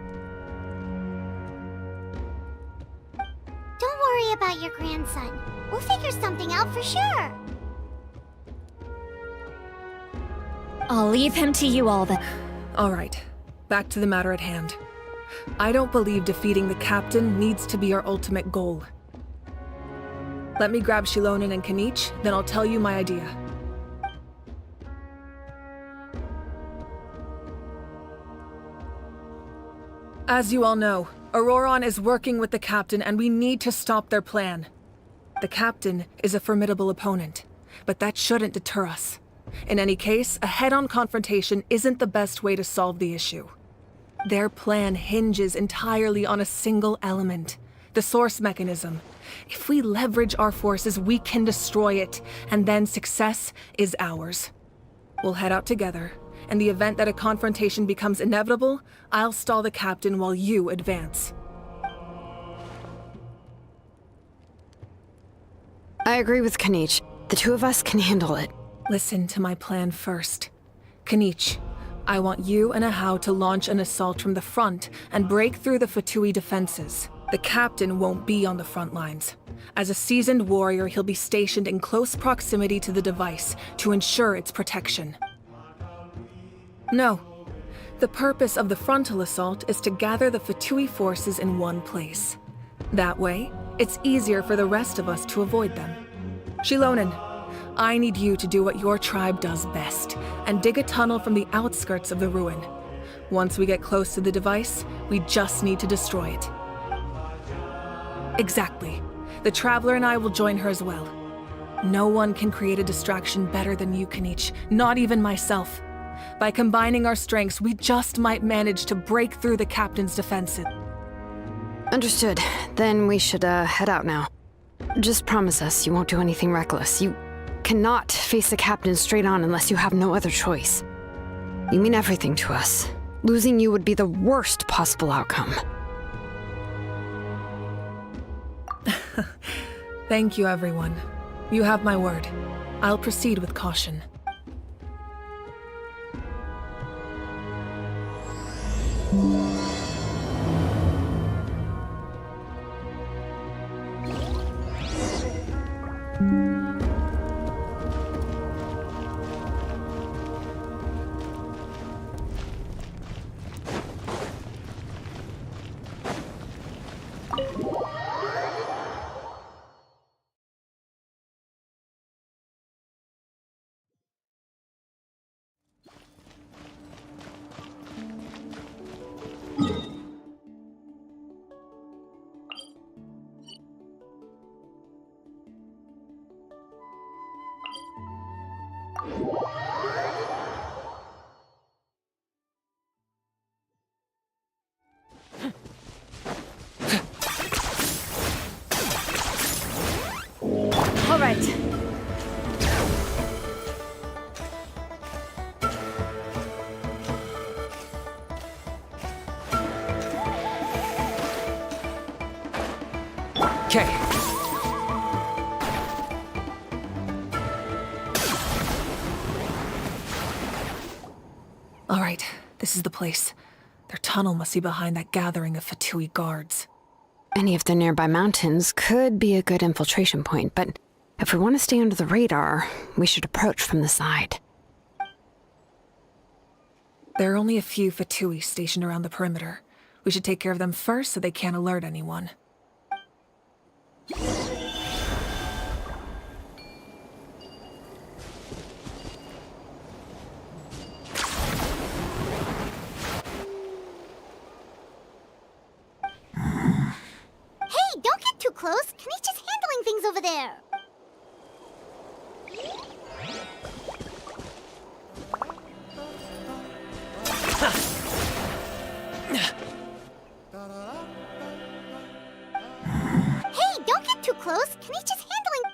Don't worry about your grandson. We'll figure something out for sure. I'll leave him to you all then. All right. Back to the matter at hand. I don't believe defeating the captain needs to be our ultimate goal. Let me grab Shilonen and Kanich, then I'll tell you my idea. As you all know, Auroron is working with the Captain and we need to stop their plan. The Captain is a formidable opponent, but that shouldn't deter us. In any case, a head-on confrontation isn't the best way to solve the issue. Their plan hinges entirely on a single element, the source mechanism. If we leverage our forces, we can destroy it, and then success is ours. We'll head out together. In the event that a confrontation becomes inevitable, I'll stall the Captain while you advance. I agree with Kanich. The two of us can handle it. Listen to my plan first. Kanich, I want you and Ahau to launch an assault from the front and break through the Fatui defenses. The Captain won't be on the front lines. As a seasoned warrior, he'll be stationed in close proximity to the device to ensure its protection. No. The purpose of the frontal assault is to gather the Fatui forces in one place. That way, it's easier for the rest of us to avoid them. Shilonen, I need you to do what your tribe does best, and dig a tunnel from the outskirts of the ruin. Once we get close to the device, we just need to destroy it. Exactly. The Traveler and I will join her as well. No one can create a distraction better than you, Kanich, not even myself. By combining our strengths, we just might manage to break through the Captain's defenses. Understood. Then we should head out now. Just promise us you won't do anything reckless. You cannot face the Captain straight on unless you have no other choice. You mean everything to us. Losing you would be the worst possible outcome. Thank you, everyone. You have my word. I'll proceed with caution. All right. Okay. All right, this is the place. Their tunnel must be behind that gathering of Fatui guards. Any of the nearby mountains could be a good infiltration point, but if we want to stay under the radar, we should approach from the side. There are only a few Fatui stationed around the perimeter. We should take care of them first so they can't alert anyone. Hey, don't get too close. Kanich is handling things over there. Hey, don't get too close. Kanich is handling...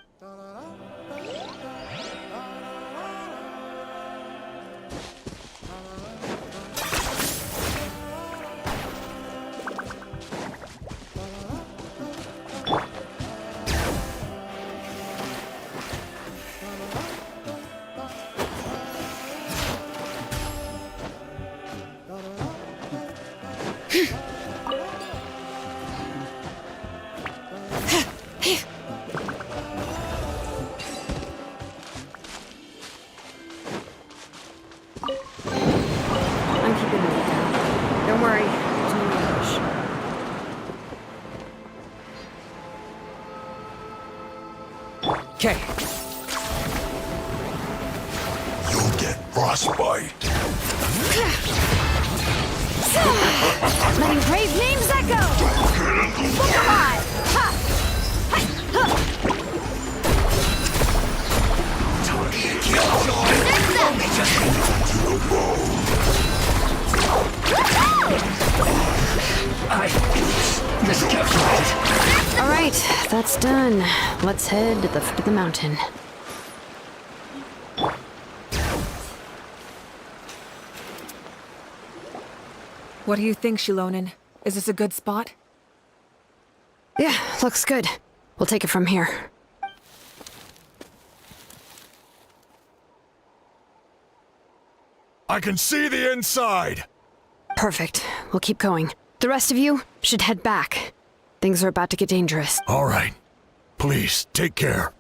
I'm keeping the lead down. Don't worry, there's no rush. Okay. You'll get frostbite. Letting brave names echo! Look alive! Ha! Hi! Miscalculated. All right, that's done. Let's head to the foot of the mountain. What do you think, Shilonen? Is this a good spot? Yeah, looks good. We'll take it from here. I can see the inside! Perfect. We'll keep going. The rest of you should head back. Things are about to get dangerous. All right. Please, take care.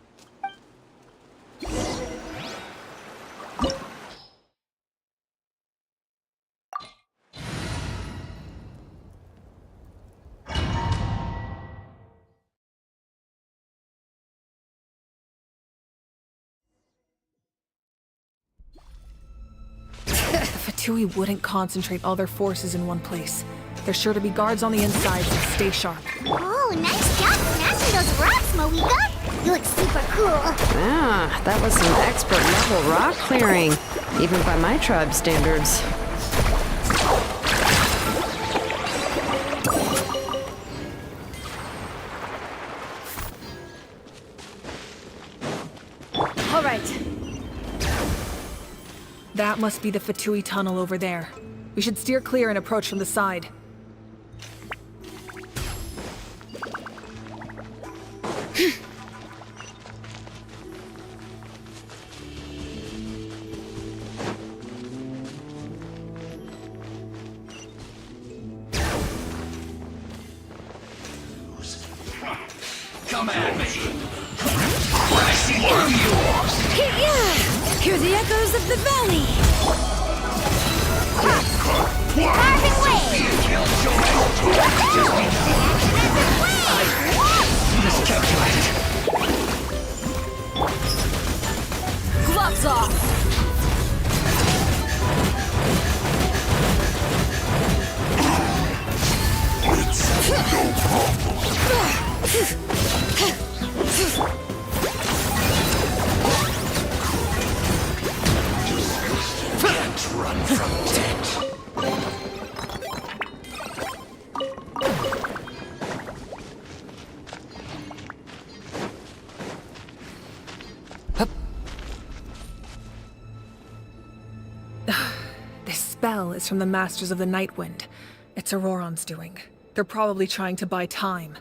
The Fatui wouldn't concentrate all their forces in one place. There's sure to be guards on the inside, so stay sharp. Oh, nice job smashing those rocks, Moika! You look super cool. Ah, that was some expert level rock clearing, even by my tribe standards. All right. That must be the Fatui tunnel over there. We should steer clear and approach from the side. Come at me. I see one of yours. Hear the echoes of the valley. Carving way! Miscalculated. Gloves off. Can't run from death. This spell is from the Masters of the Night Wind. It's Auroron's doing. They're probably trying to buy time.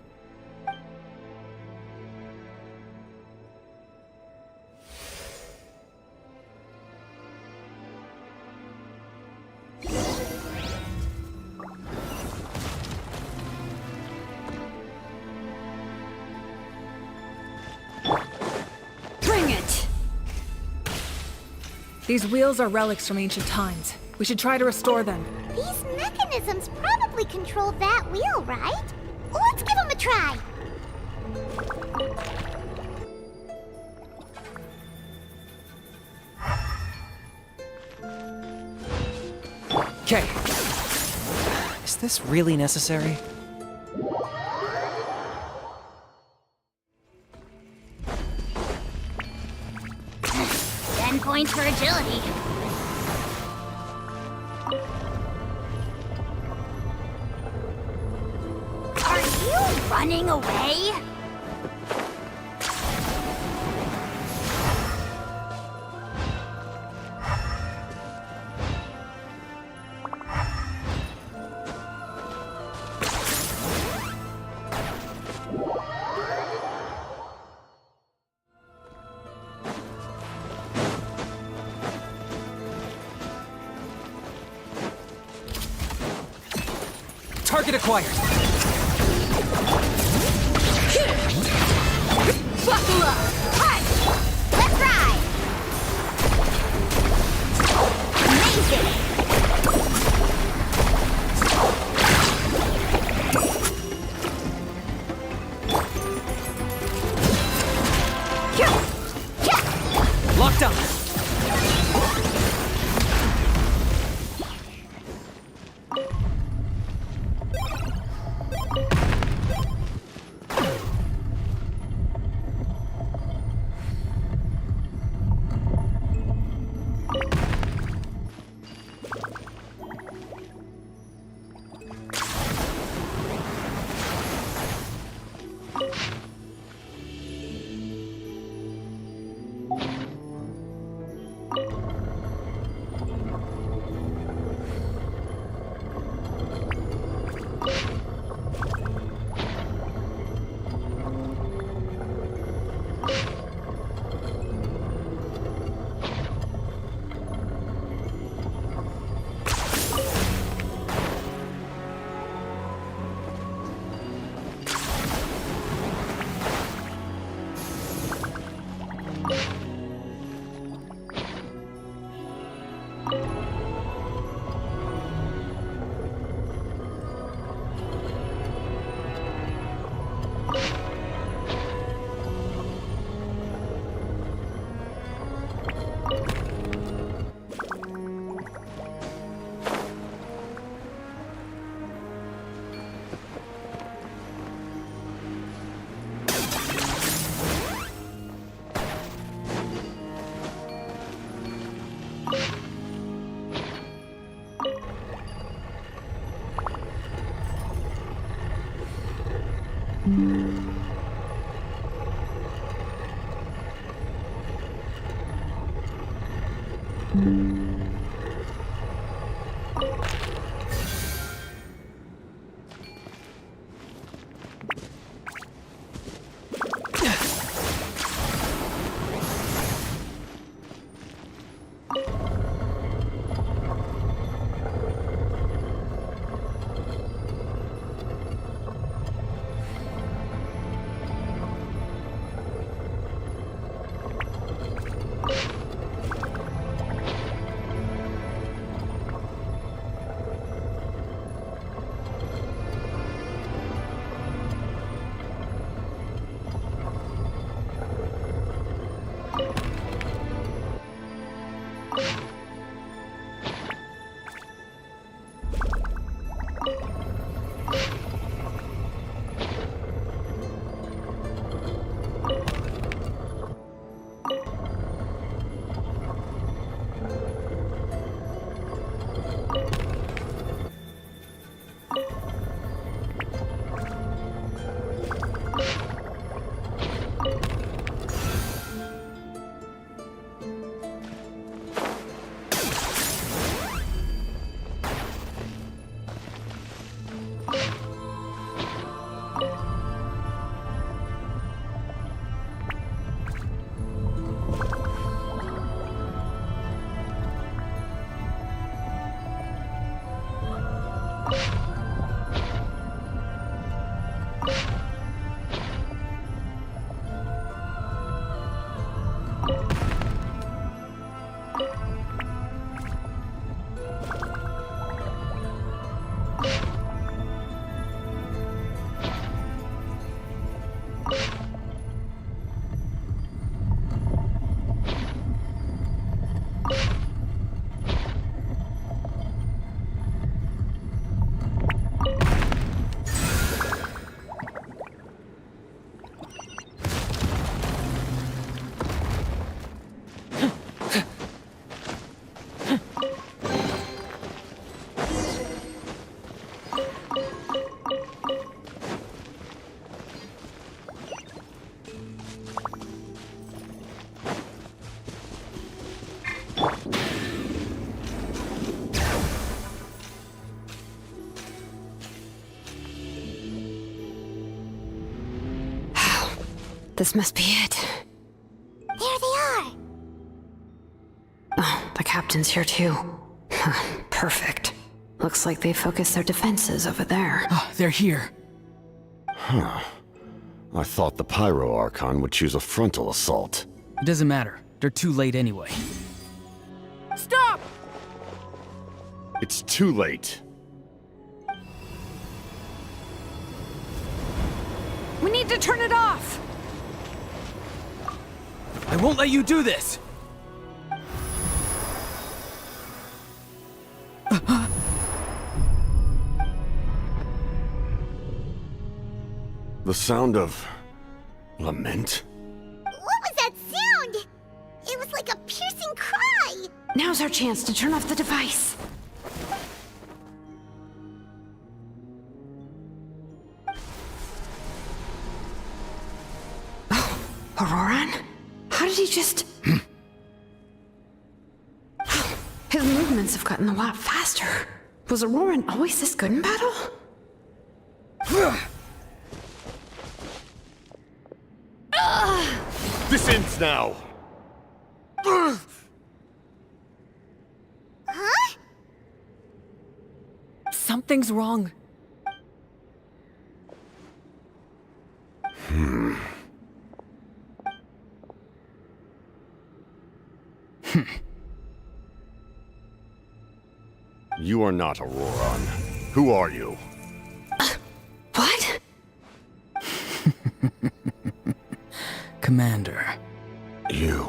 Bring it! These wheels are relics from ancient times. We should try to restore them. These mechanisms probably control that wheel, right? Let's give them a try. Okay. Is this really necessary? 10 points for agility. Are you running away? Target acquired. Buckle up! Hi! Let's ride! Amazing! Locked up. This must be it. There they are! Oh, the captain's here too. Perfect. Looks like they focused their defenses over there. Oh, they're here. Huh. I thought the Pyro Archon would choose a frontal assault. It doesn't matter. They're too late anyway. Stop! It's too late. We need to turn it off! I won't let you do this! The sound of lament? What was that sound? It was like a piercing cry! Now's our chance to turn off the device. Oh, Auroran? How did he just... His movements have gotten a lot faster. Was Auroran always this good in battle? This ends now! Huh? Something's wrong. You are not Auroran. Who are you? What? Commander. You.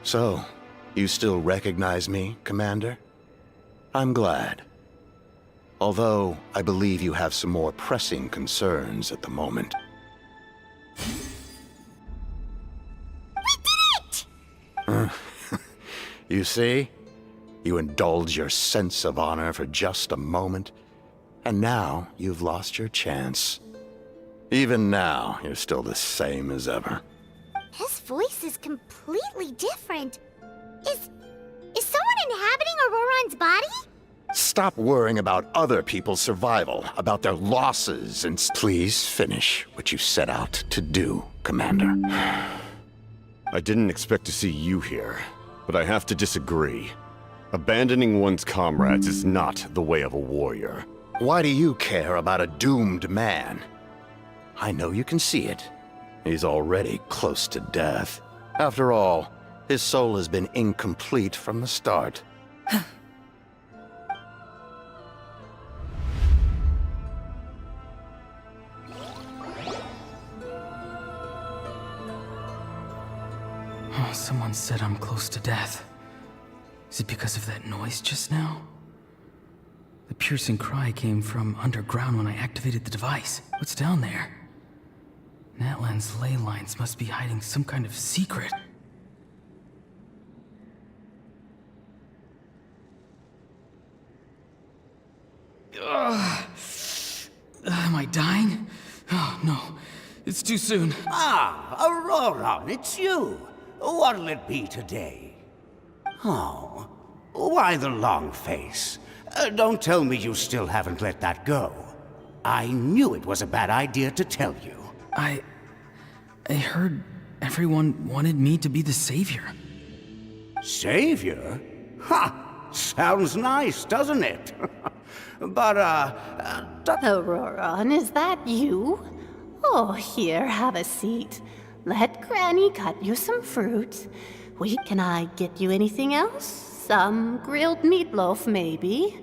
So, you still recognize me, Commander? I'm glad. Although, I believe you have some more pressing concerns at the moment. You see? You indulge your sense of honor for just a moment, And now you've lost your chance. Even now, you're still the same as ever. His voice is completely different. Is someone inhabiting Auroron's body? Stop worrying about other people's survival, about their losses, and please finish what you set out to do, Commander. I didn't expect to see you here, but I have to disagree. Abandoning one's comrades is not the way of a warrior. Why do you care about a doomed man? I know you can see it. He's already close to death. After all, his soul has been incomplete from the start. Oh, someone said I'm close to death. Is it because of that noise just now? The piercing cry came from underground when I activated the device. What's down there? Natlan's ley lines must be hiding some kind of secret. Am I dying? Oh, no. It's too soon. Ah, Auroron, it's you. What'll it be today? Oh, why the long face? Don't tell me you still haven't let that go. I knew it was a bad idea to tell you. I heard everyone wanted me to be the savior. Savior? Ha! Sounds nice, doesn't it? But, Auroron, is that you? Oh, here, have a seat. Let Granny cut you some fruit. Can I get you anything else? Some grilled meatloaf, maybe?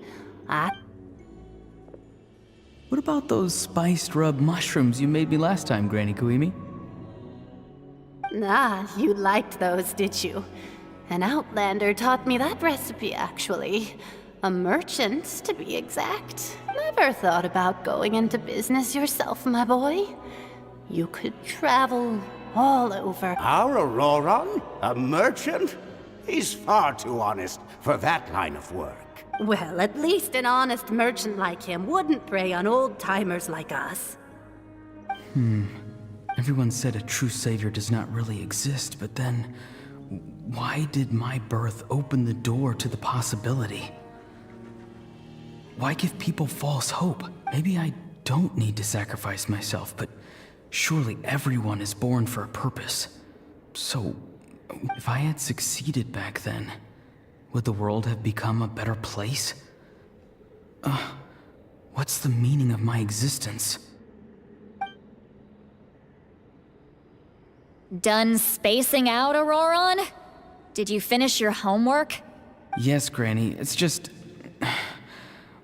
What about those spiced rub mushrooms you made me last time, Granny Kuimi? Ah, you liked those, did you? An outlander taught me that recipe, actually. A merchant, to be exact. Never thought about going into business yourself, my boy. You could travel all over. Our Auroron? A merchant? He's far too honest for that line of work. Well, at least an honest merchant like him wouldn't prey on old-timers like us. Everyone said a true savior does not really exist, but then why did my birth open the door to the possibility? Why give people false hope? Maybe I don't need to sacrifice myself, but surely everyone is born for a purpose. So, if I had succeeded back then, would the world have become a better place? What's the meaning of my existence? Done spacing out, Auroron? Did you finish your homework? Yes, Granny, it's just...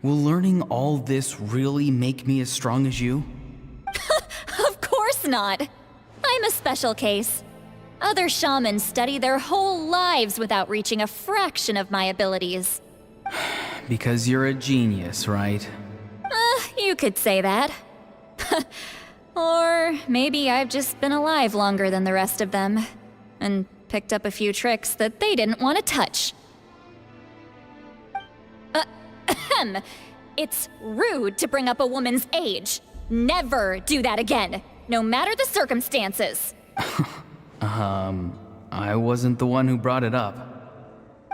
Will learning all this really make me as strong as you? Of course not. I'm a special case. Other shamans study their whole lives without reaching a fraction of my abilities. Because you're a genius, right? You could say that. Or maybe I've just been alive longer than the rest of them, and picked up a few tricks that they didn't want to touch. It's rude to bring up a woman's age. Never do that again, no matter the circumstances. I wasn't the one who brought it up.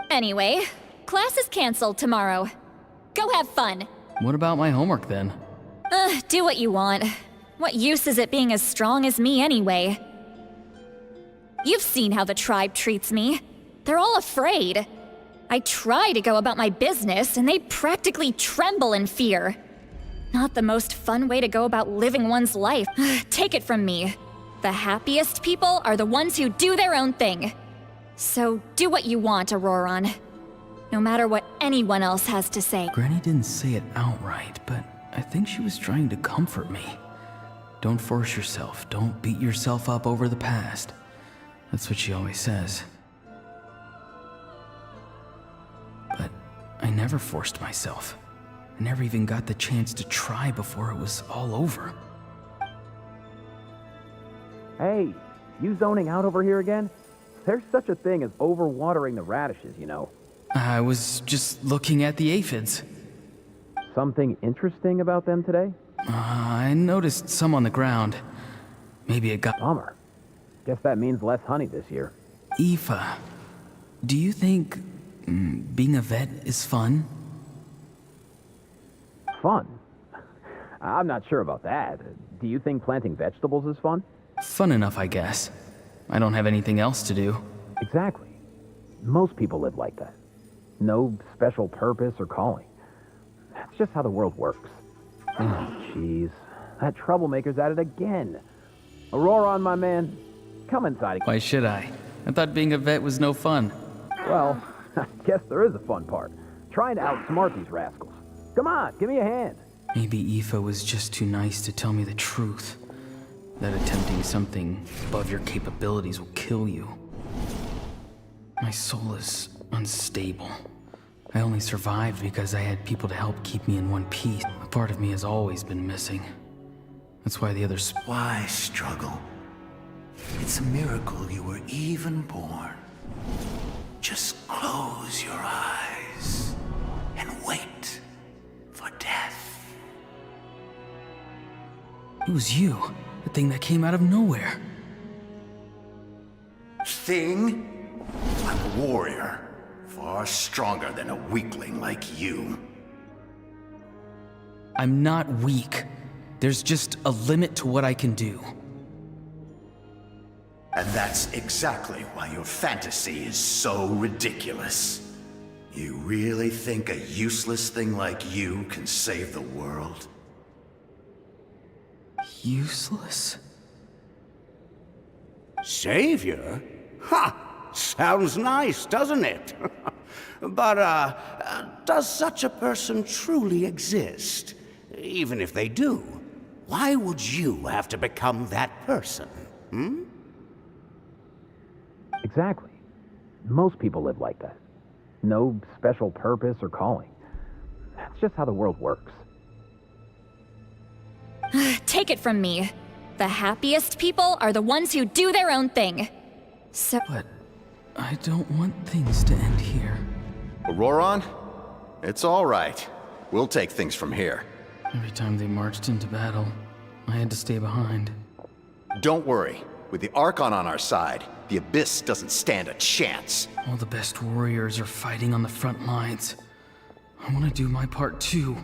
Anyway, class is canceled tomorrow. Go have fun. What about my homework then? Do what you want. What use is it being as strong as me anyway? You've seen how the tribe treats me. They're all afraid. I try to go about my business, and they practically tremble in fear. Not the most fun way to go about living one's life. Take it from me. The happiest people are the ones who do their own thing. So do what you want, Auroron. No matter what anyone else has to say. Granny didn't say it outright, but I think she was trying to comfort me. Don't force yourself. Don't beat yourself up over the past. That's what she always says. But I never forced myself. I never even got the chance to try before it was all over. Hey, you zoning out over here again? There's such a thing as overwatering the radishes, you know. I was just looking at the aphids. something interesting about them today? I noticed some on the ground. Maybe it got... Bummer. Guess that means less honey this year. Aoife, do you think being a vet is fun? Fun? I'm not sure about that. Do you think planting vegetables is fun? Fun enough, I guess. I don't have anything else to do. Exactly. Most people live like that. No special purpose or calling. That's just how the world works. Oh, jeez. That troublemaker's at it again. Auroron, my man, come inside. Why should I? I thought being a vet was no fun. Well, I guess there is a fun part. Trying to outsmart these rascals. Come on, give me a hand. Maybe Aoife was just too nice to tell me the truth. That attempting something above your capabilities will kill you. My soul is unstable. I only survived because I had people to help keep me in one piece. A part of me has always been missing. That's why the others... Why struggle? It's a miracle you were even born. Just close your eyes and wait for death. It was you, the thing that came out of nowhere. Thing? I'm a warrior. Far stronger than a weakling like you. I'm not weak. There's just a limit to what I can do. And that's exactly why your fantasy is so ridiculous. You really think a useless thing like you can save the world? Useless? Savior? Ha! Sounds nice, doesn't it? But, does such a person truly exist? Even if they do, why would you have to become that person? Hmm? Exactly. Most people live like that. No special purpose or calling. That's just how the world works. Take it from me. The happiest people are the ones who do their own thing. So... But I don't want things to end here. Auroron? It's all right. We'll take things from here. Every time they marched into battle, I had to stay behind. Don't worry. With the Archon on our side, the Abyss doesn't stand a chance. All the best warriors are fighting on the front lines. I want to do my part too.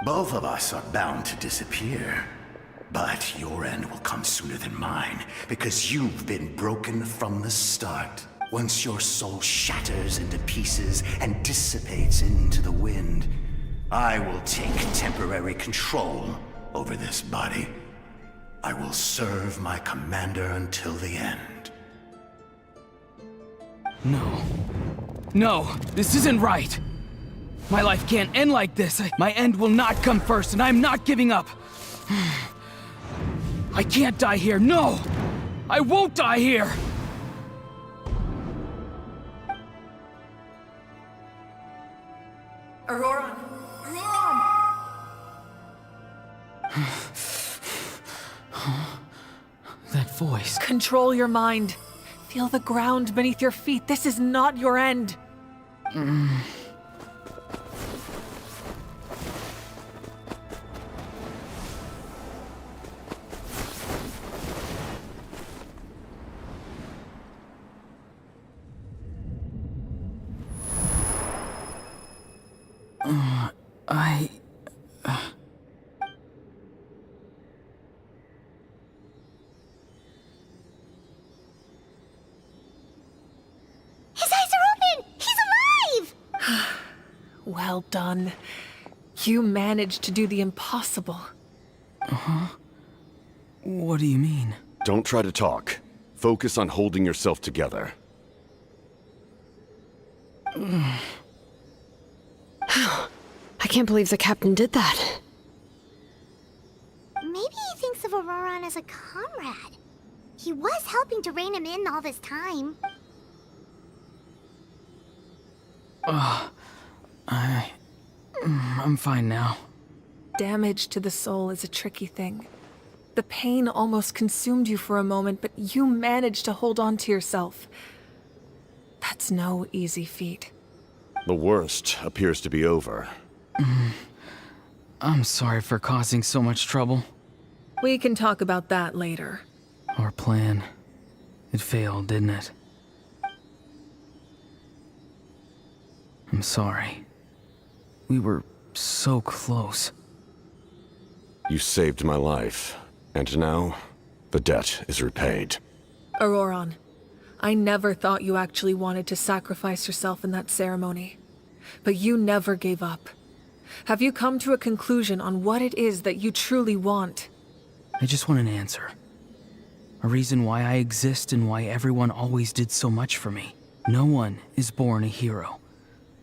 Both of us are bound to disappear. But your end will come sooner than mine, because you've been broken from the start. Once your soul shatters into pieces and dissipates into the wind, I will take temporary control over this body. I will serve my commander until the end. No. No, this isn't right. My life can't end like this. My end will not come first, and I'm not giving up. I can't die here, no! I won't die here! Auroron! That voice. Control your mind. Feel the ground beneath your feet. This is not your end. Well done. You managed to do the impossible. Uh-huh. What do you mean? Don't try to talk. Focus on holding yourself together. I can't believe the captain did that. Maybe he thinks of Auroron as a comrade. He was helping to rein him in all this time. I'm fine now. Damage to the soul is a tricky thing. The pain almost consumed you for a moment, but you managed to hold on to yourself. That's no easy feat. The worst appears to be over. I'm sorry for causing so much trouble. We can talk about that later. Our plan, it failed, didn't it? I'm sorry. We were so close. You saved my life, and now the debt is repaid. Auroron, I never thought you actually wanted to sacrifice yourself in that ceremony. But you never gave up. Have you come to a conclusion on what it is that you truly want? I just want an answer. A reason why I exist and why everyone always did so much for me. No one is born a hero.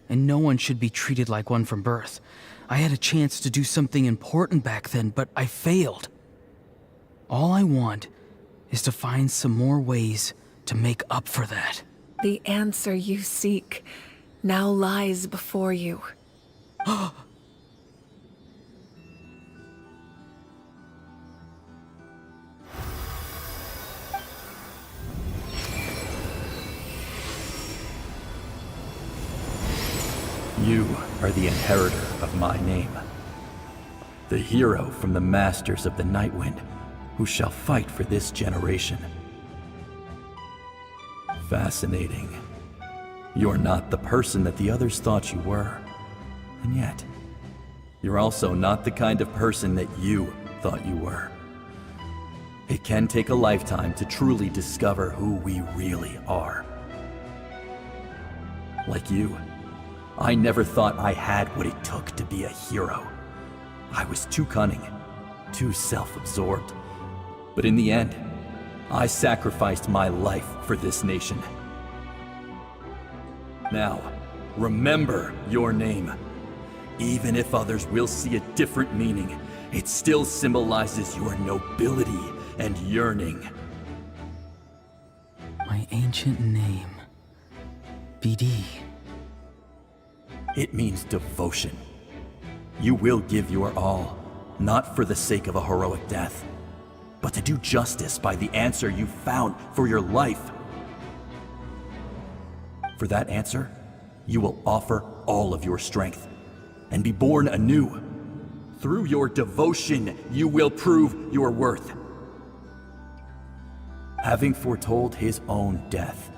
And no one should be treated like one from birth. I had a chance to do something important back then, but I failed. All I want is to find some more ways to make up for that. The answer you seek now lies before you. You are the inheritor of my name. The hero from the Masters of the Nightwind, who shall fight for this generation. Fascinating. You're not the person that the others thought you were. And yet, you're also not the kind of person that you thought you were. It can take a lifetime to truly discover who we really are. Like you, I never thought I had what it took to be a hero. I was too cunning, too self-absorbed. But in the end, I sacrificed my life for this nation. Now, remember your name. Even if others will see a different meaning, it still symbolizes your nobility and yearning. My ancient name. BD. It means devotion. You will give your all, not for the sake of a heroic death, but to do justice by the answer you found for your life. For that answer, you will offer all of your strength and be born anew. Through your devotion, you will prove your worth. Having foretold his own death,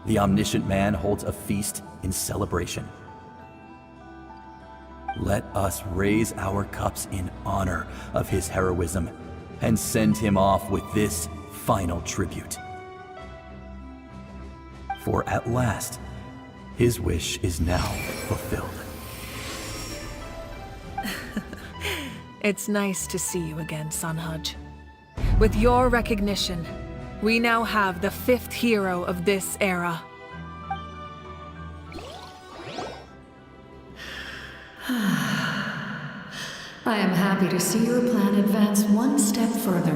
the omniscient man holds a feast in celebration. Let us raise our cups in honor of his heroism and send him off with this final tribute. For at last, his wish is now fulfilled. It's nice to see you again, Sunhudge. With your recognition, we now have the 5th hero of this era. I am happy to see your plan advance one step further.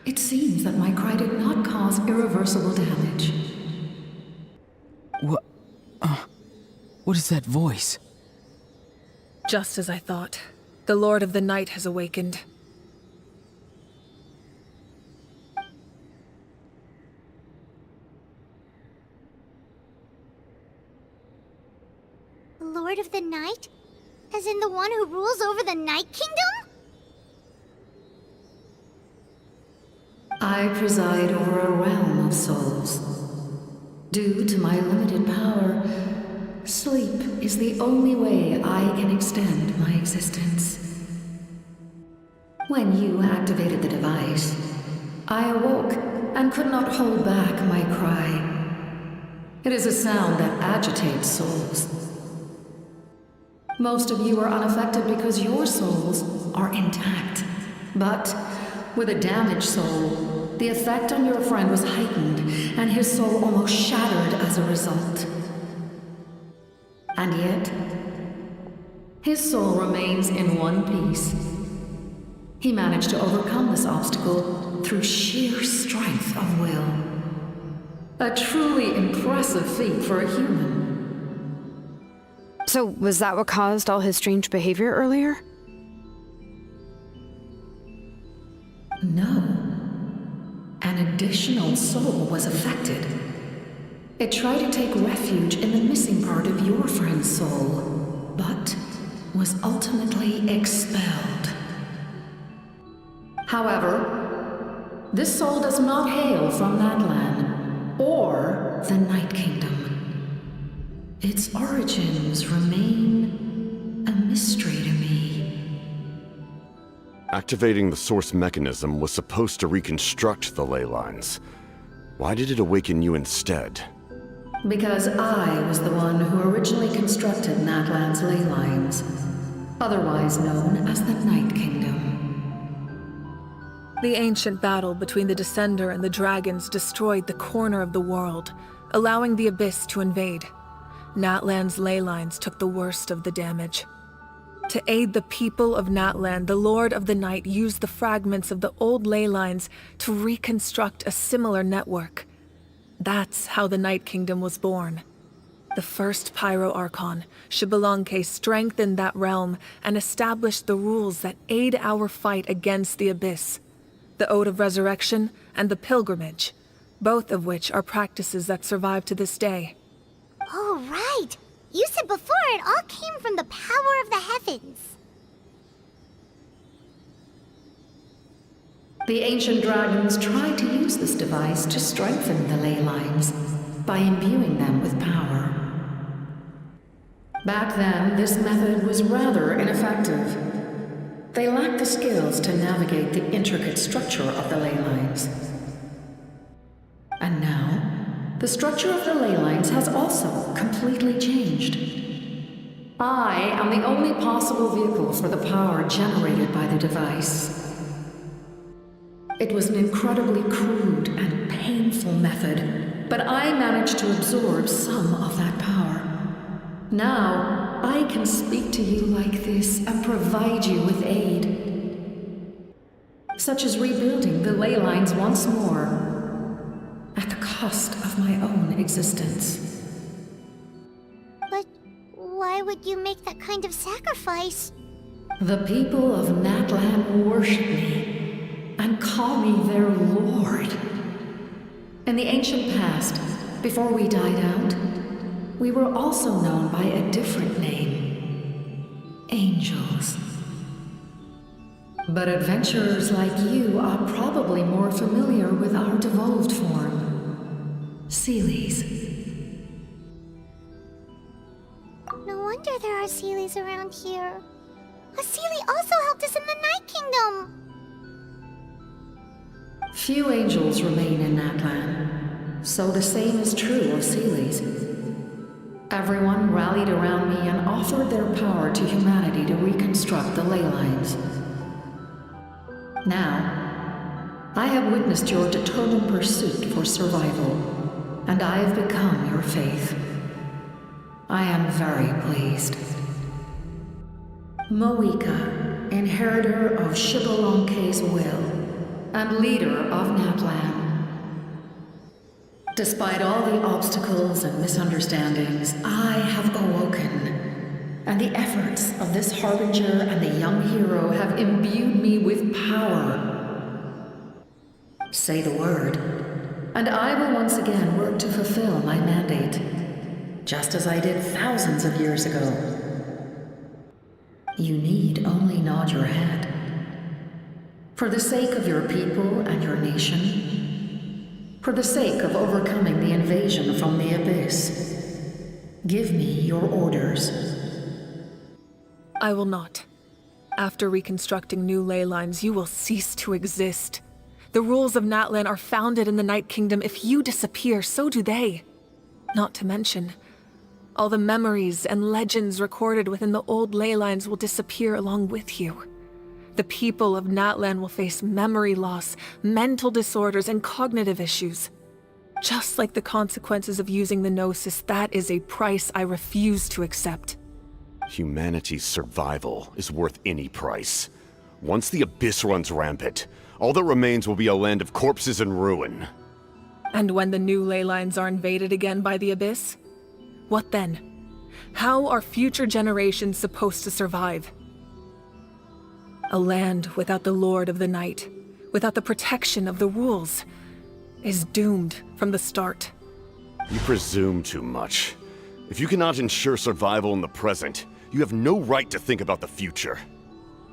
It seems that my cry did not cause irreversible damage. What is that voice? Just as I thought. The Lord of the Night has awakened. The Lord of the Night? As in the one who rules over the Night Kingdom? I preside over a realm of souls. Due to my limited power, sleep is the only way I can extend my existence. When you activated the device, I awoke and could not hold back my cry. It is a sound that agitates souls. Most of you are unaffected because your souls are intact. But with a damaged soul, the effect on your friend was heightened, and his soul almost shattered as a result. And yet, his soul remains in one piece. He managed to overcome this obstacle through sheer strength of will. A truly impressive feat for a human. So, was that what caused all his strange behavior earlier? No. An additional soul was affected. It tried to take refuge in the missing part of your friend's soul, but was ultimately expelled. However, this soul does not hail from Natlan or the Night Kingdom. Its origins remain a mystery to me. Activating the source mechanism was supposed to reconstruct the ley lines. Why did it awaken you instead? Because I was the one who originally constructed Natlan's ley lines, otherwise known as the Night Kingdom. The ancient battle between the Descender and the dragons destroyed the corner of the world, allowing the Abyss to invade. Natlan's ley lines took the worst of the damage. To aid the people of Natlan, the Lord of the Night used the fragments of the old ley lines to reconstruct a similar network. That's how the Night Kingdom was born. The first Pyro Archon, Xbalanque, strengthened that realm and established the rules that aid our fight against the Abyss. The Ode of Resurrection and the Pilgrimage, both of which are practices that survive to this day. Oh, right! You said before it all came from the power of the heavens. The ancient dragons tried to use this device to strengthen the ley lines by imbuing them with power. Back then, this method was rather ineffective. They lacked the skills to navigate the intricate structure of the ley lines. And now, the structure of the ley lines has also completely changed. I am the only possible vehicle for the power generated by the device. It was an incredibly crude and painful method, but I managed to absorb some of that power. Now, I can speak to you like this and provide you with aid, such as rebuilding the ley lines once more, at the cost of my own existence. But why would you make that kind of sacrifice? The people of Natlan worship me and call me their lord. In the ancient past, before we died out, we were also known by a different name: angels. But adventurers like you are probably more familiar with our devolved form, Seelies. No wonder there are Seelies around here. A Seelie also helped us in the Night Kingdom. Few angels remain in Natlan, so the same is true of Seelies. Everyone rallied around me and offered their power to humanity to reconstruct the ley lines. Now, I have witnessed your determined pursuit for survival, and I have become your faith. I am very pleased. Moika, inheritor of Xbalanque's will, and leader of Natlan. Despite all the obstacles and misunderstandings, I have awoken, and the efforts of this harbinger and the young hero have imbued me with power. Say the word, and I will once again work to fulfill my mandate, just as I did thousands of years ago. You need only nod your head. For the sake of your people and your nation, for the sake of overcoming the invasion from the Abyss, give me your orders. I will not. After reconstructing new ley lines, you will cease to exist. The rules of Natlan are founded in the Night Kingdom. If you disappear, so do they. Not to mention, all the memories and legends recorded within the old ley lines will disappear along with you. The people of Natlan will face memory loss, mental disorders, and cognitive issues. Just like the consequences of using the Gnosis, that is a price I refuse to accept. Humanity's survival is worth any price. Once the Abyss runs rampant, all that remains will be a land of corpses and ruin. And when the new ley lines are invaded again by the Abyss? What then? How are future generations supposed to survive? A land without the Lord of the Night, without the protection of the rules, is doomed from the start. You presume too much. If you cannot ensure survival in the present, You have no right to think about the future.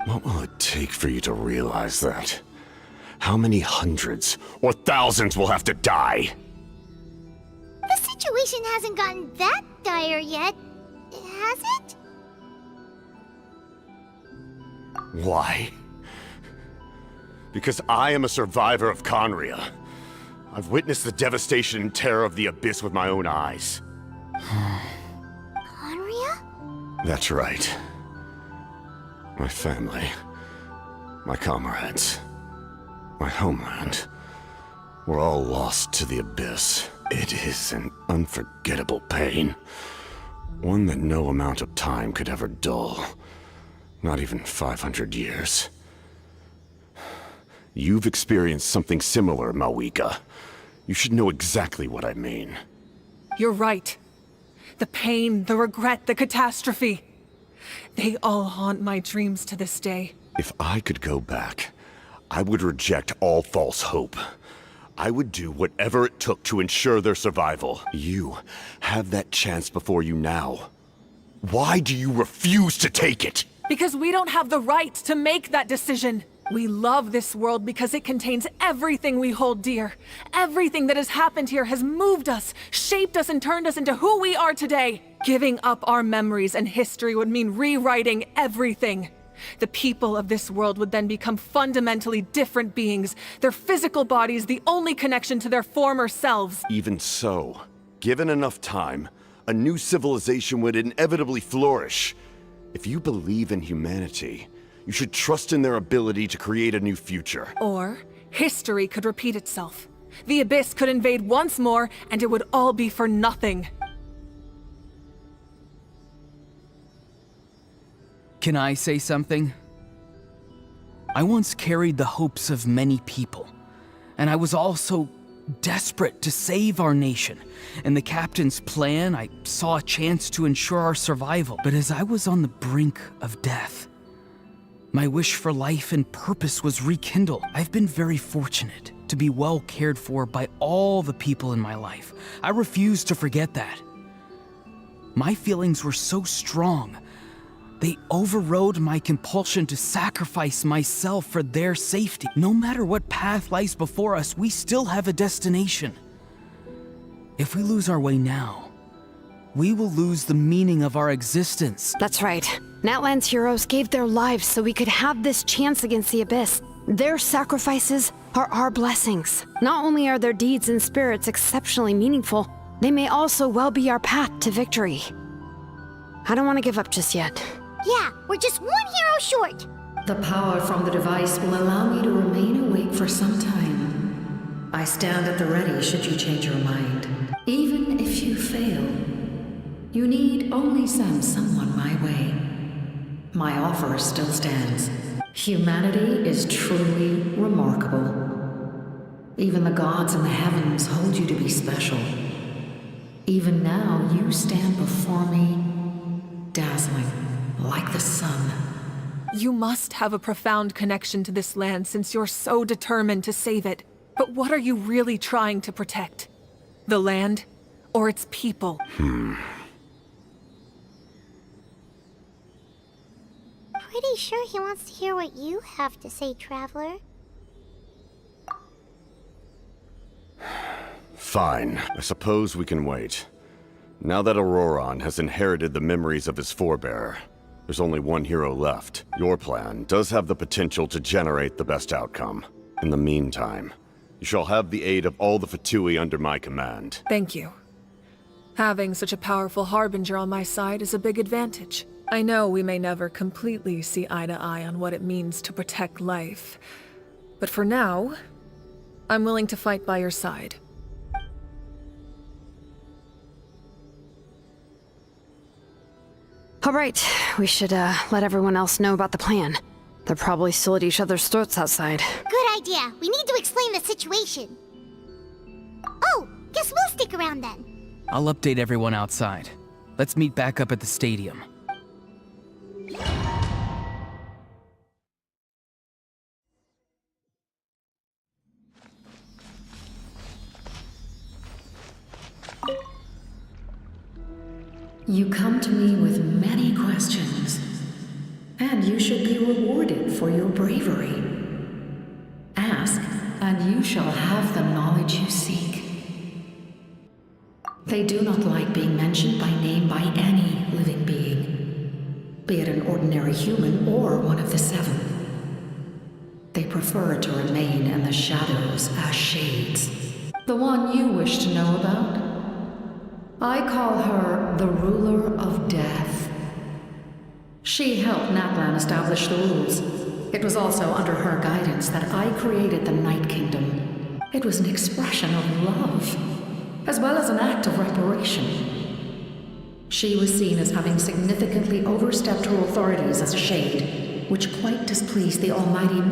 What will it take for you to realize that? How many hundreds or thousands will have to die? The situation hasn't gotten that dire yet, has it? Why? Because I am a survivor of Conria. I've witnessed the devastation and terror of the Abyss with my own eyes. Conria? That's right. My family, my comrades, my homeland, were all lost to the Abyss. It is an unforgettable pain. One that no amount of time could ever dull. Not even 500 years. You've experienced something similar, Mawika. You should know exactly what I mean. You're right. The pain, the regret, the catastrophe. They all haunt my dreams to this day. If I could go back, I would reject all false hope. I would do whatever it took to ensure their survival. You have that chance before you now. Why do you refuse to take it? Because we don't have the right to make that decision. We love this world because it contains everything we hold dear. Everything that has happened here has moved us, shaped us, and turned us into who we are today. Giving up our memories and history would mean rewriting everything. The people of this world would then become fundamentally different beings, their physical bodies the only connection to their former selves. Even so, given enough time, a new civilization would inevitably flourish. If you believe in humanity, you should trust in their ability to create a new future. Or, history could repeat itself. The Abyss could invade once more, and it would all be for nothing. Can I say something? I once carried the hopes of many people, and I was also desperate to save our nation. In the captain's plan, I saw a chance to ensure our survival. But as I was on the brink of death, my wish for life and purpose was rekindled. I've been very fortunate to be well cared for by all the people in my life. I refuse to forget that. My feelings were so strong, they overrode my compulsion to sacrifice myself for their safety. No matter what path lies before us, we still have a destination. If we lose our way now, we will lose the meaning of our existence. That's right. Natlan's heroes gave their lives so we could have this chance against the Abyss. Their sacrifices are our blessings. Not only are their deeds and spirits exceptionally meaningful, they may also well be our path to victory. I don't want to give up just yet. Yeah, we're just one hero short. The power from the device will allow me to remain awake for some time. I stand at the ready should you change your mind. Even if you fail, you need only send someone my way. My offer still stands. Humanity is truly remarkable. Even the gods in the heavens hold you to be special. Even now, you stand before me, dazzling, like the sun. You must have a profound connection to this land since you're so determined to save it. But what are you really trying to protect? The land or its people? Pretty sure he wants to hear what you have to say, Traveler. Fine. I suppose we can wait. Now that Auroron has inherited the memories of his forebearer, there's only one hero left. Your plan does have the potential to generate the best outcome. In the meantime, you shall have the aid of all the Fatui under my command. Thank you. Having such a powerful harbinger on my side is a big advantage. I know we may never completely see eye to eye on what it means to protect life. But for now, I'm willing to fight by your side. All right, we should let everyone else know about the plan. They're probably still at each other's throats outside. Good idea. We need to explain the situation. Oh, guess we'll stick around then. I'll update everyone outside. Let's meet back up at the stadium. You come to me with many questions, and you should be rewarded for your bravery. Ask, and you shall have the knowledge you seek. They do not like being mentioned by name by any living being, be it an ordinary human or one of the seven. They prefer to remain in the shadows as shades. The one you wish to know about? I call her the ruler of death. She helped Natlan establish the rules. It was also under her guidance that I created the Night Kingdom. It was an expression of love, as well as an act of reparation. She was seen as having significantly overstepped her authorities as a shade, which quite displeased the almighty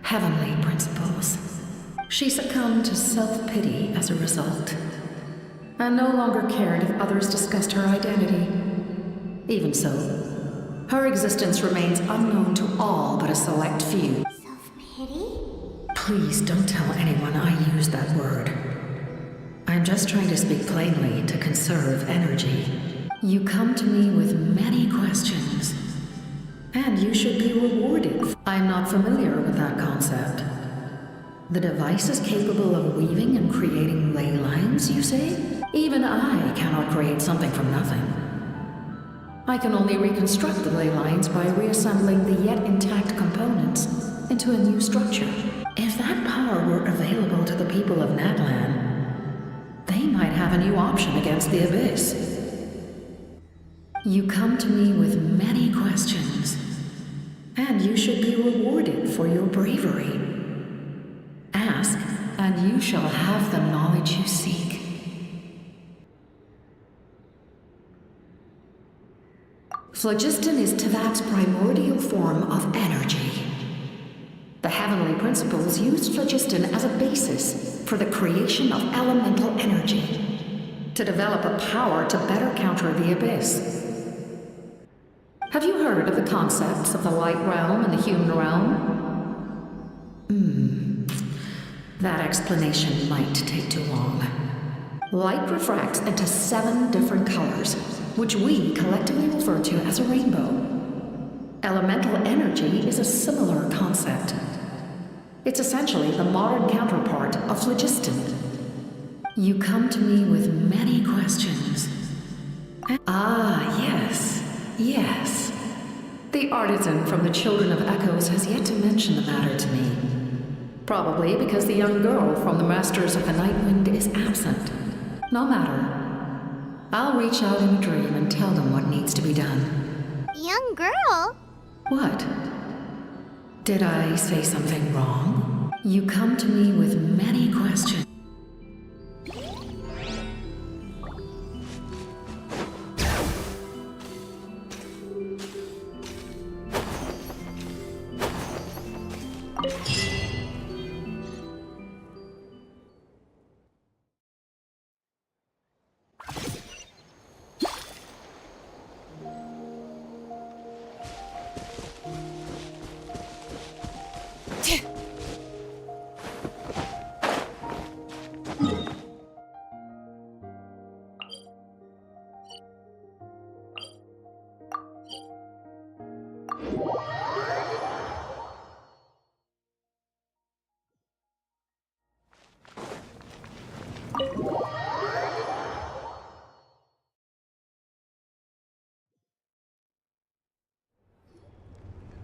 heavenly principles. She succumbed to self-pity as a result, and no longer cared if others discussed her identity. Even so, her existence remains unknown to all but a select few. Self-pity? Please don't tell anyone I used that word. I'm just trying to speak plainly to conserve energy. You come to me with many questions, and you should be rewarded. I'm not familiar with that concept. The device is capable of weaving and creating ley lines, you say? Even I cannot create something from nothing. I can only reconstruct the ley lines by reassembling the yet intact components into a new structure. If that power were available to the people of Natlan, they might have a new option against the Abyss. You come to me with many questions, and you should be rewarded for your bravery. Ask, and you shall have the knowledge you seek. Phlogiston is Teyvat's primordial form of energy. The heavenly principles used phlogiston as a basis for the creation of elemental energy, to develop a power to better counter the Abyss. Have you heard of the concepts of the light realm and the human realm? That explanation might take too long. Light refracts into 7 different colors, which we collectively refer to as a rainbow. Elemental energy is a similar concept. It's essentially the modern counterpart of phlogiston. You come to me with many questions. Yes. The artisan from the Children of Echoes has yet to mention the matter to me. Probably because the young girl from the Masters of the Nightwind is absent. No matter. I'll reach out in a dream and tell them what needs to be done. Young girl? What? Did I say something wrong? You come to me with many questions.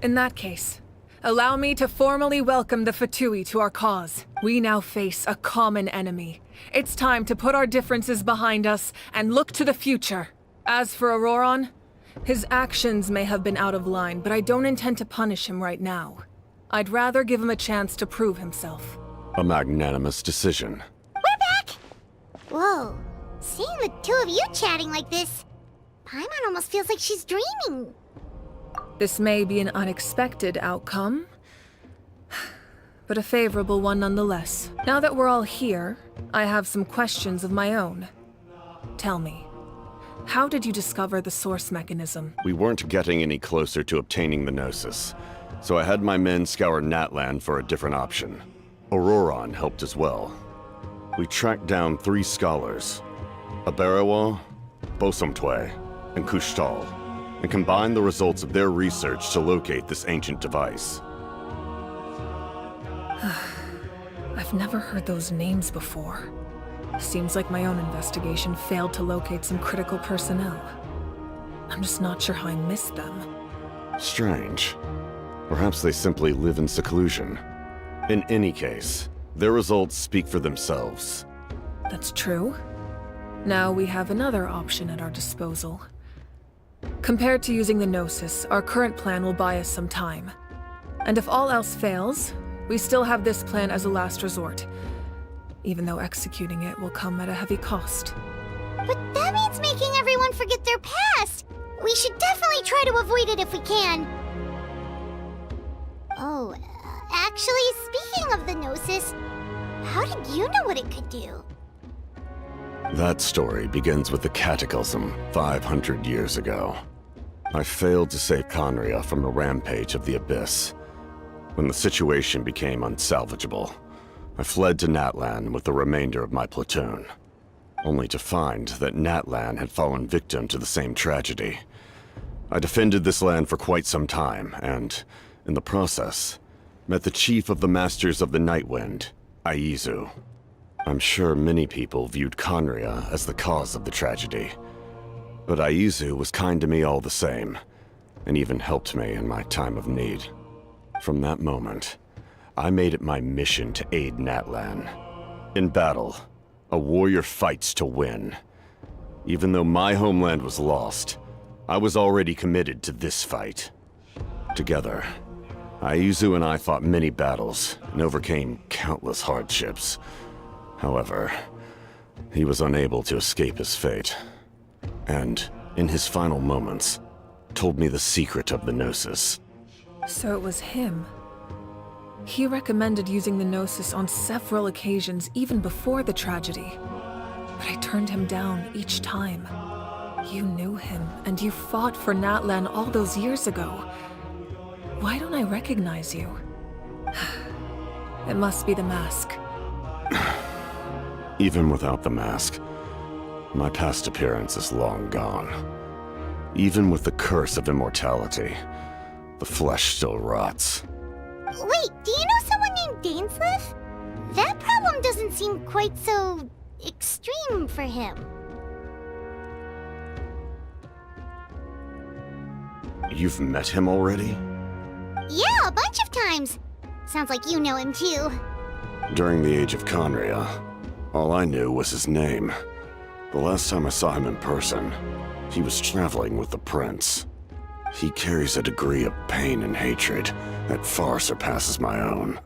In that case, allow me to formally welcome the Fatui to our cause. We now face a common enemy. It's time to put our differences behind us and look to the future. As for Auroron, his actions may have been out of line, but I don't intend to punish him right now. I'd rather give him a chance to prove himself. A magnanimous decision. We're back! Whoa, seeing the two of you chatting like this, Paimon almost feels like she's dreaming. This may be an unexpected outcome, but a favorable one nonetheless. Now that we're all here, I have some questions of my own. Tell me, how did you discover the source mechanism? We weren't getting any closer to obtaining the Gnosis, so I had my men scour Natlan for a different option. Auroron helped as well. We tracked down 3 scholars. Aberawa, Bosomtwe, and Kushtal, and combine the results of their research to locate this ancient device. I've never heard those names before. Seems like my own investigation failed to locate some critical personnel. I'm just not sure how I missed them. Strange. Perhaps they simply live in seclusion. In any case, their results speak for themselves. That's true. Now we have another option at our disposal. Compared to using the Gnosis, our current plan will buy us some time. And if all else fails, we still have this plan as a last resort, even though executing it will come at a heavy cost. But that means making everyone forget their past! We should definitely try to avoid it if we can. Oh, actually, speaking of the Gnosis, how did you know what it could do? That story begins with the Cataclysm 500 years ago. I failed to save Conria from the rampage of the Abyss. When the situation became unsalvageable, I fled to Natlan with the remainder of my platoon, only to find that Natlan had fallen victim to the same tragedy. I defended this land for quite some time, and, in the process, met the chief of the Masters of the Nightwind, Aizu. I'm sure many people viewed Conria as the cause of the tragedy, but Aizu was kind to me all the same, and even helped me in my time of need. From that moment, I made it my mission to aid Natlan. In battle, a warrior fights to win. Even though my homeland was lost, I was already committed to this fight. Together, Aizu and I fought many battles and overcame countless hardships. However, he was unable to escape his fate, and, in his final moments, told me the secret of the Gnosis. So it was him. He recommended using the Gnosis on several occasions, even before the tragedy. But I turned him down each time. You knew him, and you fought for Natlan all those years ago. Why don't I recognize you? It must be the mask. Even without the mask, my past appearance is long gone. Even with the curse of immortality, the flesh still rots. Wait, do you know someone named Dainsleif? That problem doesn't seem quite so extreme for him. You've met him already? Yeah, a bunch of times. Sounds like you know him too. During the Age of Conria, all I knew was his name. The last time I saw him in person, he was traveling with the prince. He carries a degree of pain and hatred that far surpasses my own.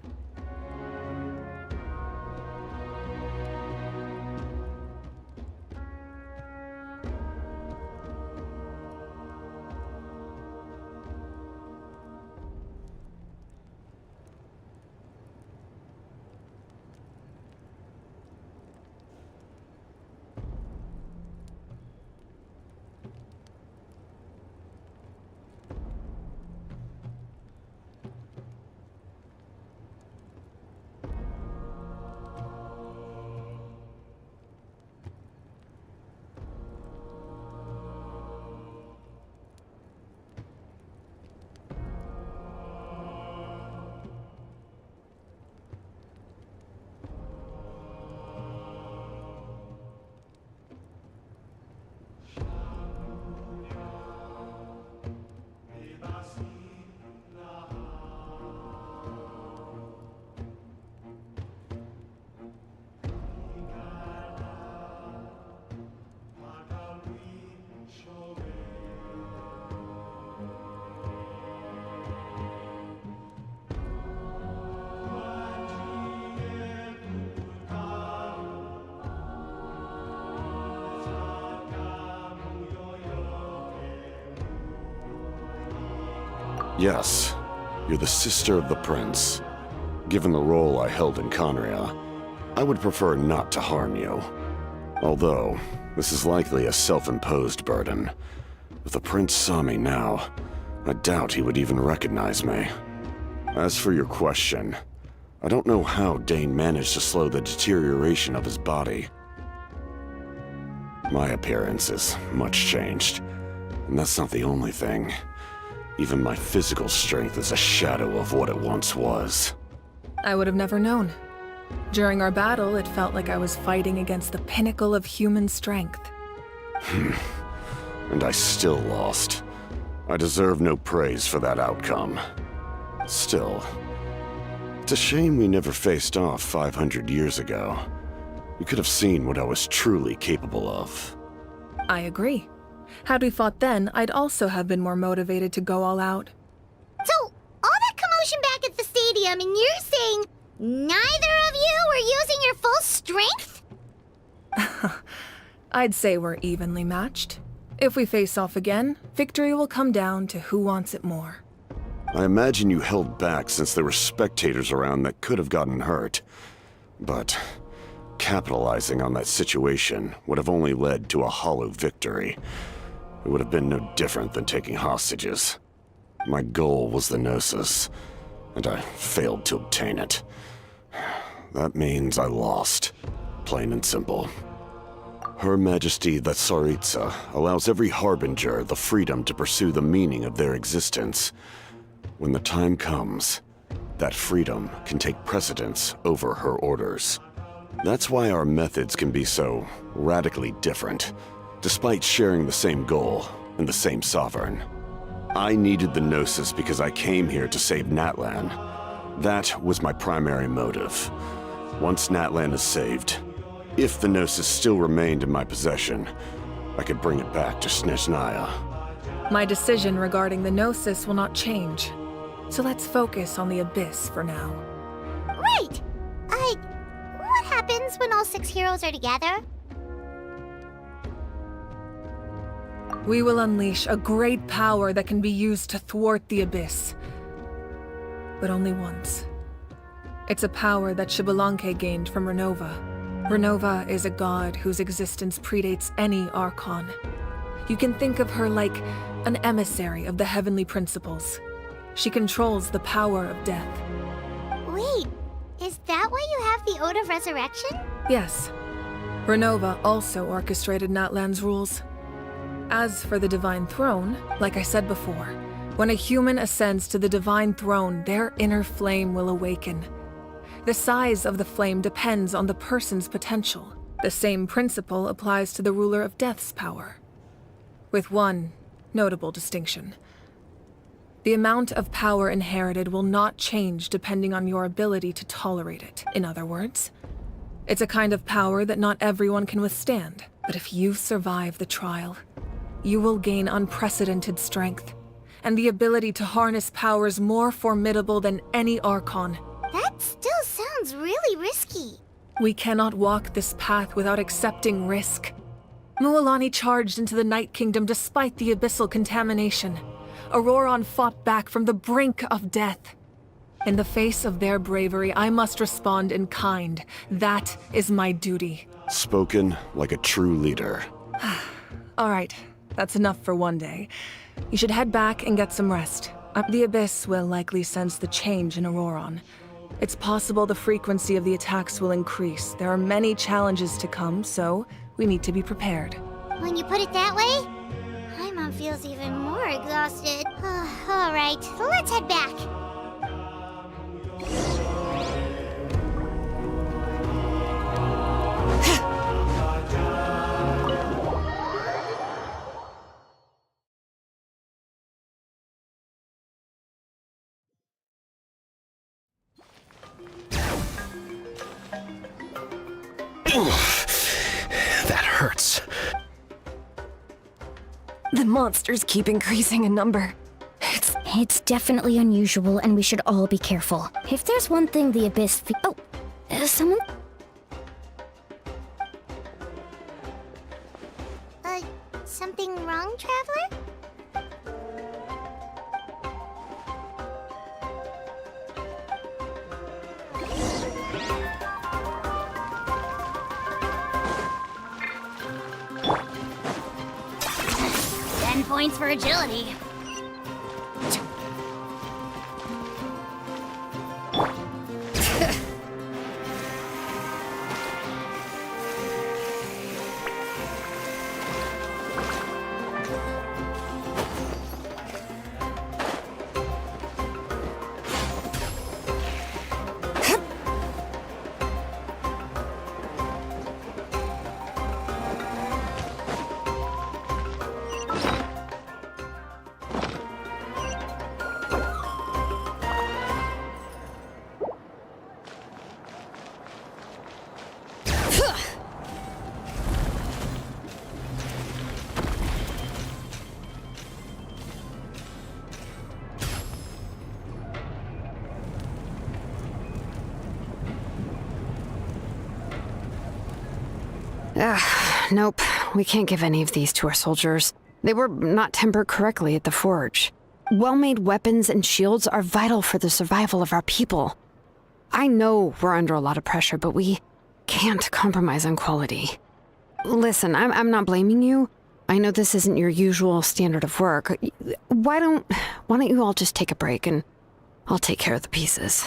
Yes, you're the sister of the prince. Given the role I held in Conria, I would prefer not to harm you. Although, this is likely a self-imposed burden. If the prince saw me now, I doubt he would even recognize me. As for your question, I don't know how Dane managed to slow the deterioration of his body. My appearance is much changed. And that's not the only thing. Even my physical strength is a shadow of what it once was. I would have never known. During our battle, it felt like I was fighting against the pinnacle of human strength. And I still lost. I deserve no praise for that outcome. Still, it's a shame we never faced off 500 years ago. You could have seen what I was truly capable of. I agree. Had we fought then, I'd also have been more motivated to go all out. So, all that commotion back at the stadium, and you're saying neither of you were using your full strength? I'd say we're evenly matched. If we face off again, victory will come down to who wants it more. I imagine you held back since there were spectators around that could have gotten hurt. But capitalizing on that situation would have only led to a hollow victory. It would have been no different than taking hostages. My goal was the Gnosis, and I failed to obtain it. That means I lost. Plain and simple. Her Majesty the Tsaritsa allows every Harbinger the freedom to pursue the meaning of their existence. When the time comes, that freedom can take precedence over her orders. That's why our methods can be so radically different, despite sharing the same goal and the same sovereign. I needed the Gnosis because I came here to save Natlan. That was my primary motive. Once Natlan is saved, if the Gnosis still remained in my possession, I could bring it back to Snezhnaya. My decision regarding the Gnosis will not change. So let's focus on the Abyss for now. Right! What happens when all 6 heroes are together? We will unleash a great power that can be used to thwart the Abyss. But only once. It's a power that Xbalanque gained from Renova. Renova is a god whose existence predates any Archon. You can think of her like an emissary of the heavenly principles. She controls the power of death. Wait, is that why you have the Ode of Resurrection? Yes. Renova also orchestrated Natlan's rules. As for the Divine Throne, like I said before, when a human ascends to the Divine Throne, their inner flame will awaken. The size of the flame depends on the person's potential. The same principle applies to the Ruler of Death's power. With one notable distinction. The amount of power inherited will not change depending on your ability to tolerate it. In other words, it's a kind of power that not everyone can withstand. But if you survive the trial, you will gain unprecedented strength, and the ability to harness powers more formidable than any Archon. That still sounds really risky. We cannot walk this path without accepting risk. Mualani charged into the Night Kingdom despite the abyssal contamination. Auroron fought back from the brink of death. In the face of their bravery, I must respond in kind. That is my duty. Spoken like a true leader. All right, that's enough for one day. You should head back and get some rest. The Abyss will likely sense the change in Auroron. It's possible the frequency of the attacks will increase. There are many challenges to come, so we need to be prepared. When you put it that way, my mom feels even more exhausted. All right, let's head back. That hurts. The monsters keep increasing in number. It's definitely unusual, and we should all be careful. If there's one thing the Abyss someone? Something wrong, Traveler? Points for agility. Nope. We can't give any of these to our soldiers. They were not tempered correctly at the forge. Well-made weapons and shields are vital for the survival of our people. I know we're under a lot of pressure, but we can't compromise on quality. Listen, I'm not blaming you. I know this isn't your usual standard of work. Why don't you all just take a break and I'll take care of the pieces.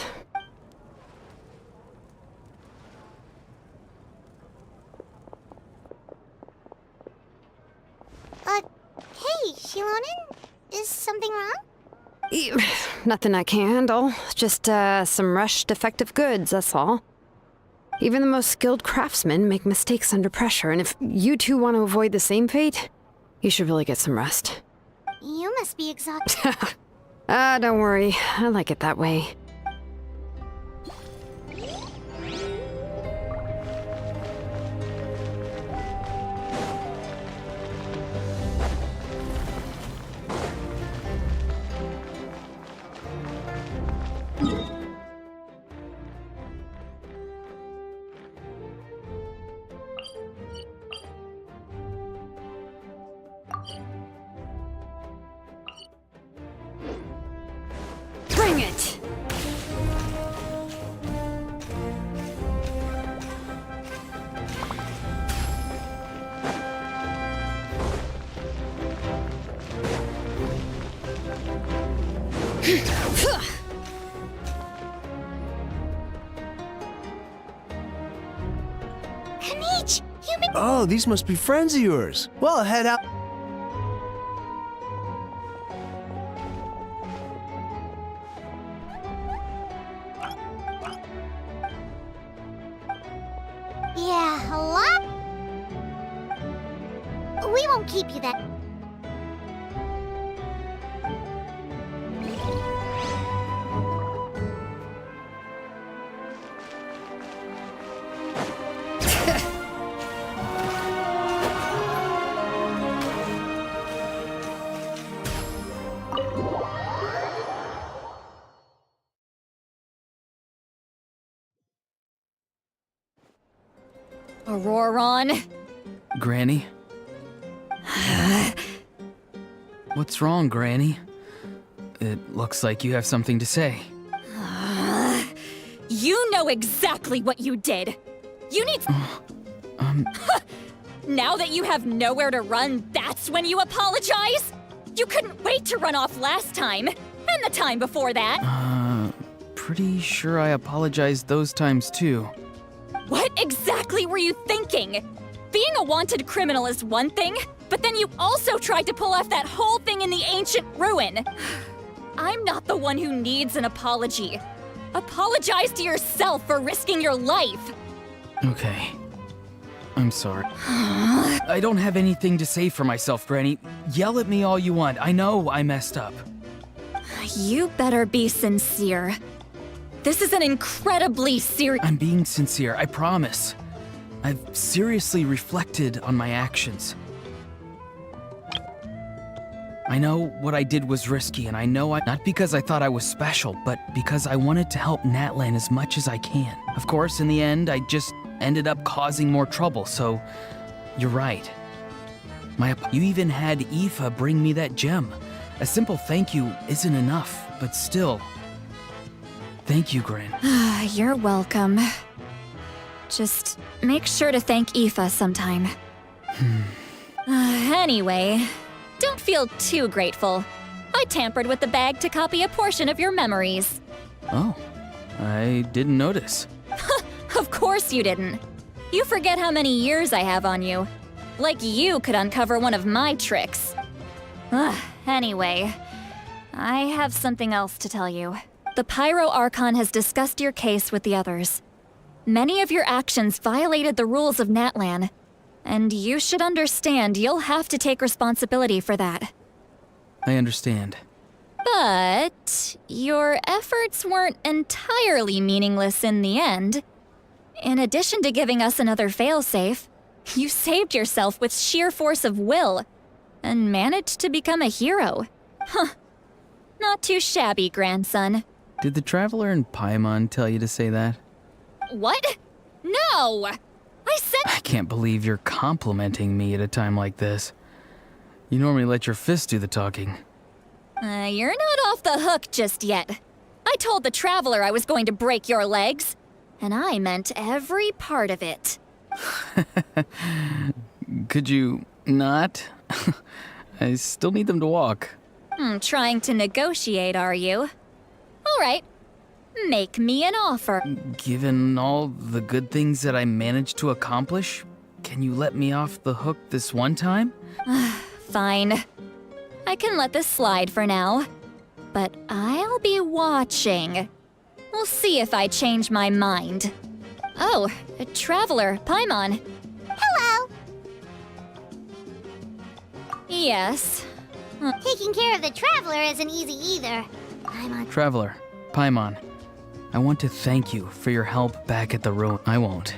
Hey, Shilonen? Is something wrong? Nothing I can't handle. Just, some rushed defective goods, that's all. Even the most skilled craftsmen make mistakes under pressure, and if you two want to avoid the same fate, you should really get some rest. You must be exhausted. Don't worry. I like it that way. Bring it! Kanich, human. Oh, these must be friends of yours. Well, head out. Yeah, a lot. We won't keep you that. Auroron. Granny? What's wrong, Granny? It looks like you have something to say. You know exactly what you did. You need... Now that you have nowhere to run, that's when you apologize? You couldn't wait to run off last time, and the time before that. Pretty sure I apologized those times too. What exactly were you thinking? Being a wanted criminal is one thing, but then you also tried to pull off that whole thing in the ancient ruin. I'm not the one who needs an apology. Apologize to yourself for risking your life. Okay. I'm sorry. I don't have anything to say for myself, Granny. Yell at me all you want. I know I messed up. You better be sincere. This is an incredibly serious— I'm being sincere, I promise. I've seriously reflected on my actions. I know what I did was risky, and I know not because I thought I was special, but because I wanted to help Natlan as much as I can. Of course, in the end, I just ended up causing more trouble, so you're right. You even had Aoife bring me that gem. A simple thank you isn't enough, but still. Thank you, Gran. You're welcome. Just make sure to thank Aoife sometime. Anyway, don't feel too grateful. I tampered with the bag to copy a portion of your memories. Oh, I didn't notice. Of course you didn't. You forget how many years I have on you. Like you could uncover one of my tricks. Anyway, I have something else to tell you. The Pyro Archon has discussed your case with the others. Many of your actions violated the rules of Natlan, and you should understand you'll have to take responsibility for that. I understand. But your efforts weren't entirely meaningless in the end. In addition to giving us another failsafe, you saved yourself with sheer force of will and managed to become a hero. Not too shabby, grandson. Did the Traveler in Paimon tell you to say that? What? No! I I can't believe you're complimenting me at a time like this. You normally let your fists do the talking. You're not off the hook just yet. I told the Traveler I was going to break your legs. And I meant every part of it. Could you not? I still need them to walk. Trying to negotiate, are you? All right. Make me an offer. Given all the good things that I managed to accomplish, can you let me off the hook this one time? Fine. I can let this slide for now. But I'll be watching. We'll see if I change my mind. Oh, a Traveler, Paimon. Hello! Yes. Taking care of the Traveler isn't easy either. Traveler, Paimon, I want to thank you for your help back at the ruin. I won't.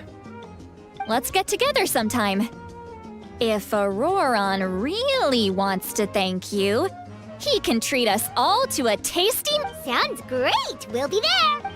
Let's get together sometime. If Auroron really wants to thank you, he can treat us all to a tasty... Sounds great! We'll be there!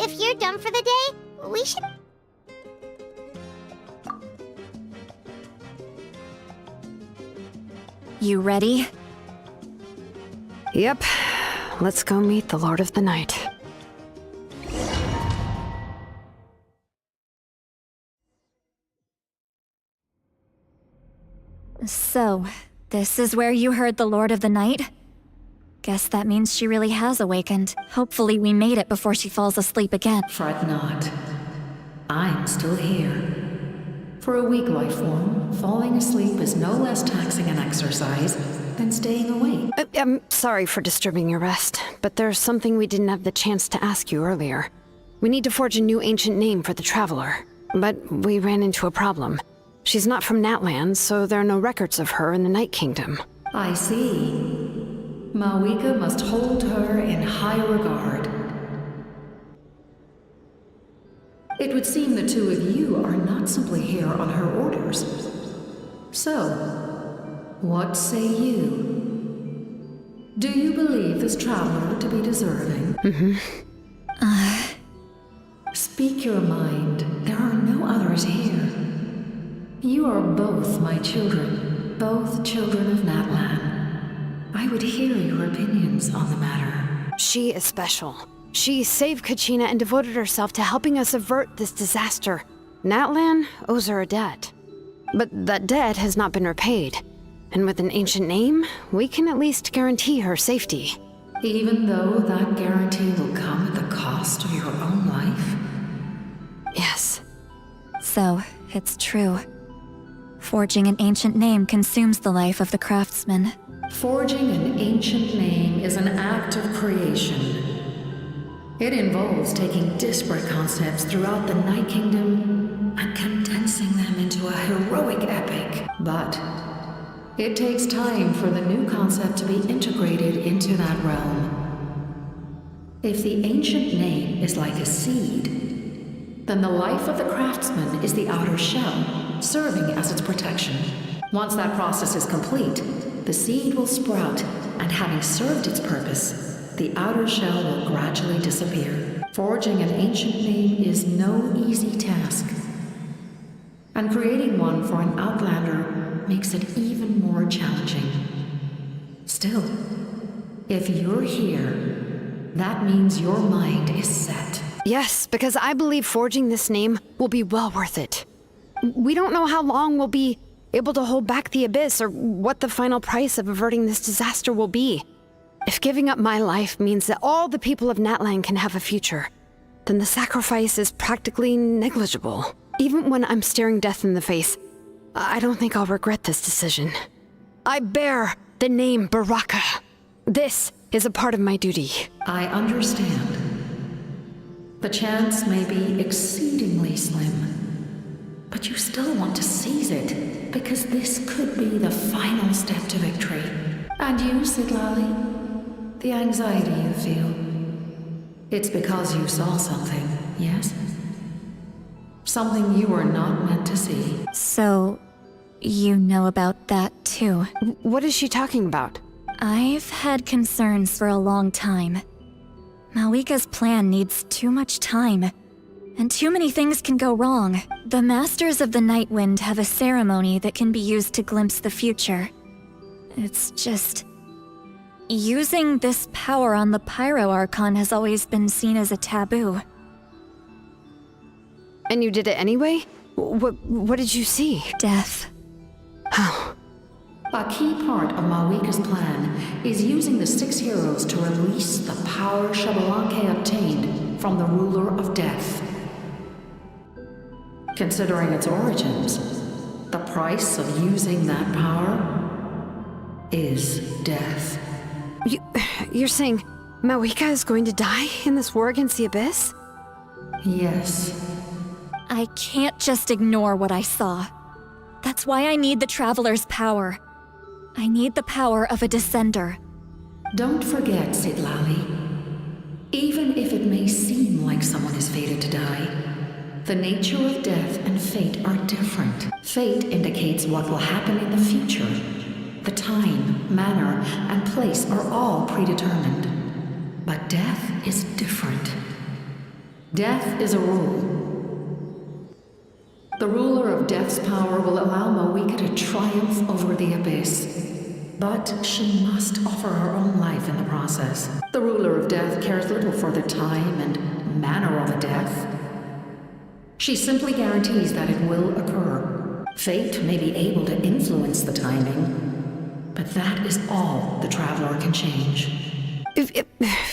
If you're done for the day, we should... You ready? Yep. Let's go meet the Lord of the Night. So, this is where you heard the Lord of the Night? Guess that means she really has awakened. Hopefully we made it before she falls asleep again. Fret not. I'm still here. For a weak life form, falling asleep is no less taxing an exercise than staying awake. I'm sorry for disturbing your rest, but there's something we didn't have the chance to ask you earlier. We need to forge a new ancient name for the Traveler, but we ran into a problem. She's not from Natlan, so there are no records of her in the Night Kingdom. I see. Mawika must hold her in high regard. It would seem the two of you are not simply here on her orders. So, what say you? Do you believe this Traveler to be deserving? Speak your mind. There are no others here. You are both my children, both children of Natlan. I would hear your opinions on the matter. She is special. She saved Kachina and devoted herself to helping us avert this disaster. Natlan owes her a debt. But that debt has not been repaid. And with an ancient name, we can at least guarantee her safety. Even though that guarantee will come at the cost of your own life? Yes. So, it's true. Forging an ancient name consumes the life of the craftsman. Forging an ancient name is an act of creation. It involves taking disparate concepts throughout the Night Kingdom and condensing them into a heroic epic. But it takes time for the new concept to be integrated into that realm. If the ancient name is like a seed, then the life of the craftsman is the outer shell, serving as its protection. Once that process is complete, the seed will sprout, and having served its purpose, the outer shell will gradually disappear. Forging an ancient name is no easy task, and creating one for an outlander makes it even more challenging. Still, if you're here, that means your mind is set. Yes, because I believe forging this name will be well worth it. We don't know how long we'll be able to hold back the abyss, or what the final price of averting this disaster will be. If giving up my life means that all the people of Natlan can have a future, then the sacrifice is practically negligible. Even when I'm staring death in the face, I don't think I'll regret this decision. I bear the name Baraka. This is a part of my duty. I understand. The chance may be exceedingly slim, but you still want to seize it, because this could be the final step to victory. And you, Sidlali, the anxiety you feel, it's because you saw something, yes? Something you were not meant to see. So, you know about that too. What is she talking about? I've had concerns for a long time. Malika's plan needs too much time, and too many things can go wrong. The Masters of the Night Wind have a ceremony that can be used to glimpse the future. It's just... using this power on the Pyro Archon has always been seen as a taboo. And you did it anyway? What did you see? Death. How? A key part of Malika's plan is using the 6 heroes to release the power Xbalanque obtained from the ruler of death. Considering its origins, the price of using that power is death. You're saying Malika is going to die in this war against the Abyss? Yes. I can't just ignore what I saw. That's why I need the Traveler's power. I need the power of a Descender. Don't forget, Sidlali. Even if it may seem like someone is fated to die, the nature of death and fate are different. Fate indicates what will happen in the future. The time, manner, and place are all predetermined. But death is different. Death is a rule. The ruler of Death's power will allow Malika to triumph over the Abyss. But she must offer her own life in the process. The ruler of Death cares little for the time and manner of a death. She simply guarantees that it will occur. Fate may be able to influence the timing, but that is all the Traveler can change.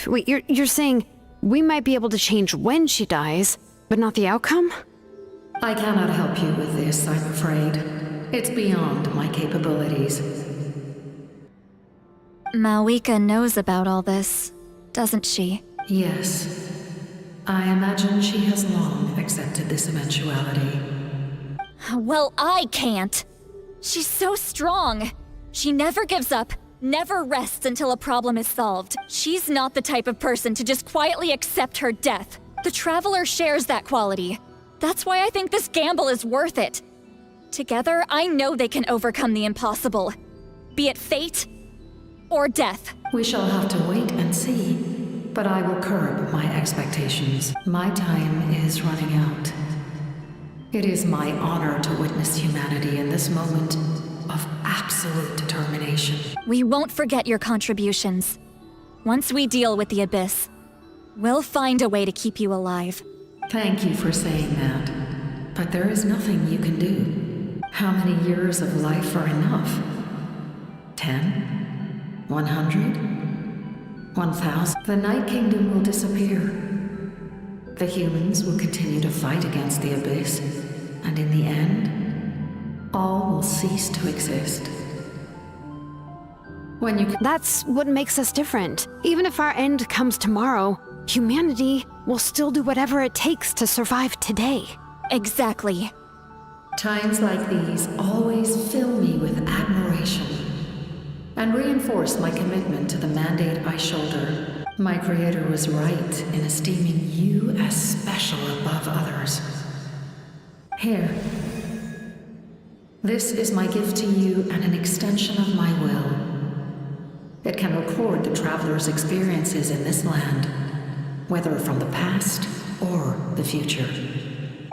Wait, you're saying we might be able to change when she dies, but not the outcome? I cannot help you with this, I'm afraid. It's beyond my capabilities. Malika knows about all this, doesn't she? Yes. I imagine she has long accepted this eventuality. Well, I can't. She's so strong. She never gives up, never rests until a problem is solved. She's not the type of person to just quietly accept her death. The Traveler shares that quality. That's why I think this gamble is worth it. Together, I know they can overcome the impossible. Be it fate or death. We shall have to wait and see, but I will curb my expectations. My time is running out. It is my honor to witness humanity in this moment of absolute determination. We won't forget your contributions. Once we deal with the Abyss, we'll find a way to keep you alive. Thank you for saying that, but there is nothing you can do. How many years of life are enough? 10? 100? 1,000? The Night Kingdom will disappear. The humans will continue to fight against the Abyss, and in the end, all will cease to exist. That's what makes us different. Even if our end comes tomorrow, humanity will still do whatever it takes to survive today. Exactly. Times like these always fill me with admiration and reinforce my commitment to the mandate I shoulder. My creator was right in esteeming you as special above others. Here. This is my gift to you and an extension of my will. It can record the Traveler's experiences in this land, whether from the past or the future.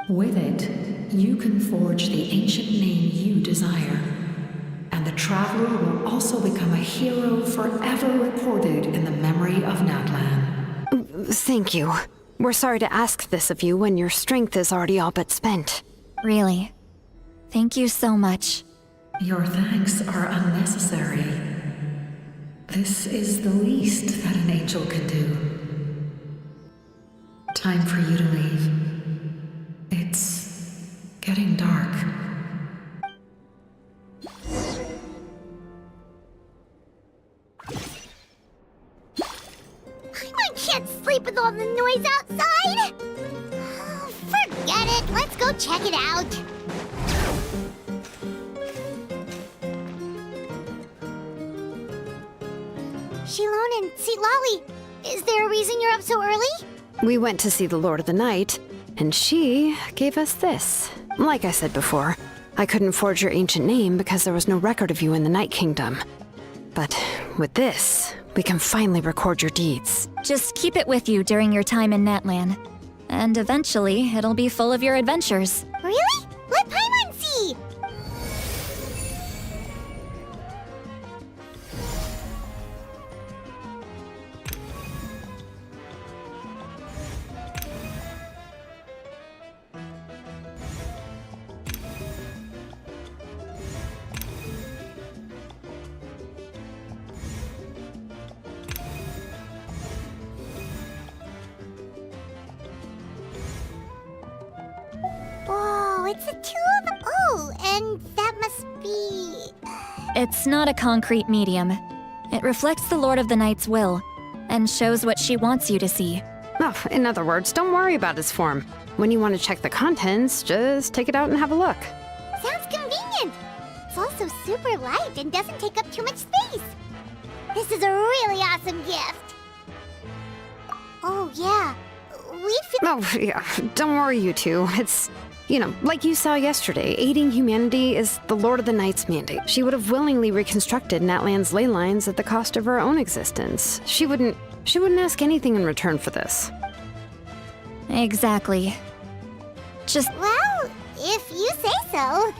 With it, you can forge the ancient name you desire, and the Traveler will also become a hero forever recorded in the memory of Natlan. Thank you. We're sorry to ask this of you when your strength is already all but spent. Really. Thank you so much. Your thanks are unnecessary. This is the least that an angel can do. Time for you to leave. It's getting dark. I can't sleep with all the noise outside! Forget it, let's go check it out. Shilon and Lolly, is there a reason you're up so early? We went to see the Lord of the Night, and she gave us this. Like I said before, I couldn't forge your ancient name because there was no record of you in the Night Kingdom. But with this, we can finally record your deeds. Just keep it with you during your time in Natlan. And eventually, it'll be full of your adventures. Really? Let Paimon see! Whoa, it's a two of... Oh, and that must be... It's not a concrete medium. It reflects the Lord of the Night's will, and shows what she wants you to see. Oh, in other words, don't worry about his form. When you want to check the contents, just take it out and have a look. Sounds convenient. It's also super light and doesn't take up too much space. This is a really awesome gift. Oh, yeah. Oh, yeah. Don't worry, you two. It's, like you saw yesterday, aiding humanity is the Lord of the Night's mandate. She would have willingly reconstructed Natlan's ley lines at the cost of her own existence. She wouldn't ask anything in return for this. Exactly. Well, if you say so.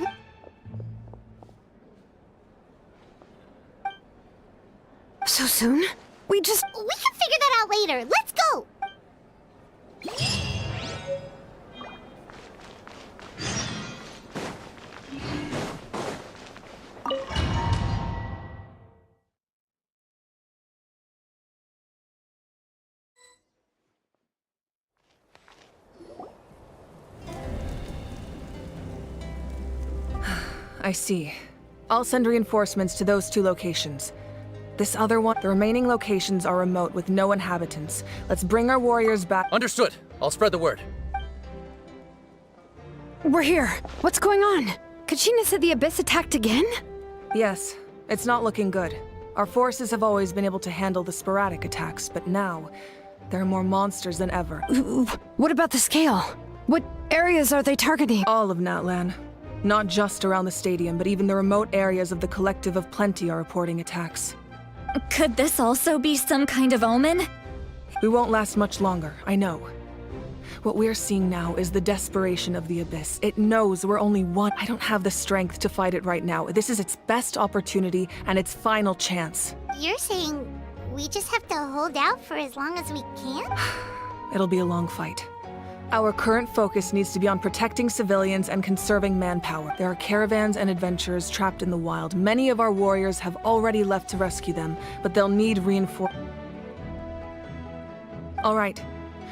So soon? We can figure that out later. Let's go! I see. I'll send reinforcements to those 2 locations. This other one, the remaining locations are remote with no inhabitants. Let's bring our warriors back. Understood. I'll spread the word. We're here. What's going on? Kachina said the Abyss attacked again? Yes, it's not looking good. Our forces have always been able to handle the sporadic attacks, but now, there are more monsters than ever. What about the scale? What areas are they targeting? All of Natlan. Not just around the stadium, but even the remote areas of the Collective of Plenty are reporting attacks. Could this also be some kind of omen? We won't last much longer, I know. What we're seeing now is the desperation of the Abyss. It knows we're only one. I don't have the strength to fight it right now. This is its best opportunity and its final chance. You're saying we just have to hold out for as long as we can? It'll be a long fight. Our current focus needs to be on protecting civilians and conserving manpower. There are caravans and adventurers trapped in the wild. Many of our warriors have already left to rescue them, but they'll need reinforcements. All right.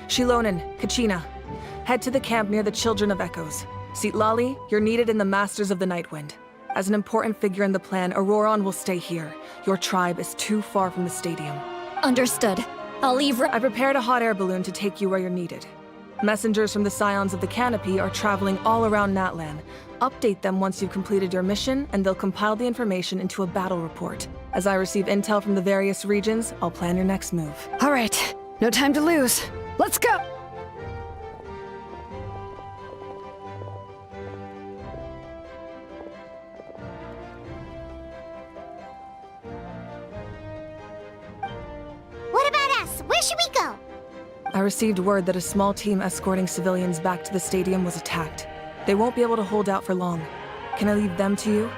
Shilonen, Kachina, head to the camp near the Children of Echoes. Lolly, you're needed in the Masters of the Nightwind. As an important figure in the plan, Auroron will stay here. Your tribe is too far from the stadium. Understood. I'll leave. I prepared a hot air balloon to take you where you're needed. Messengers from the Scions of the Canopy are traveling all around Natlan. Update them once you've completed your mission, and they'll compile the information into a battle report. As I receive intel from the various regions, I'll plan your next move. All right. No time to lose. Let's go! What about us? Where should we go? I received word that a small team escorting civilians back to the stadium was attacked. They won't be able to hold out for long. Can I leave them to you?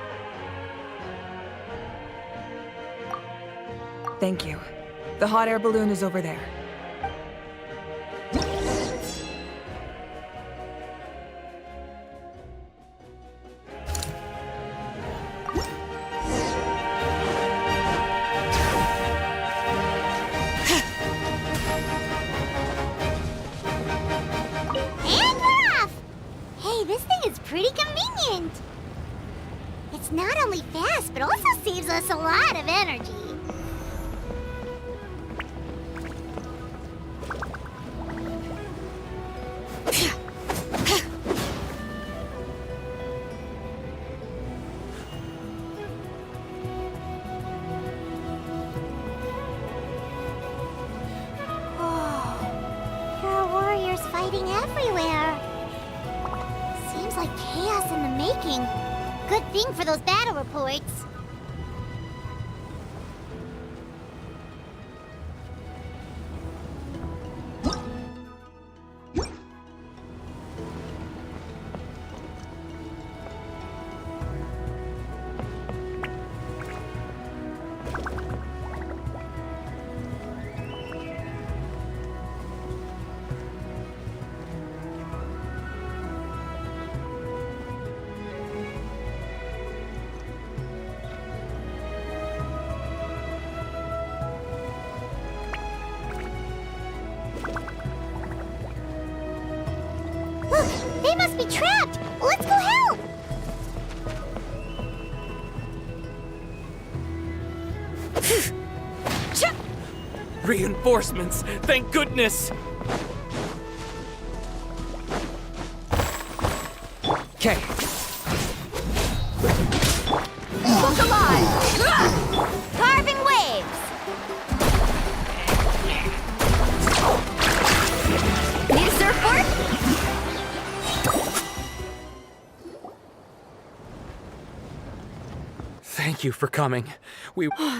Thank you. The hot air balloon is over there. convenient. It's not only fast, but also saves us a lot of energy. There are warriors fighting everywhere. Seems like chaos in the making. Good thing for those battle reports. Look, they must be trapped. Let's go help. Reinforcements! Thank goodness! Okay. Look alive! Carving waves! Need a surfboard? Thank you for coming.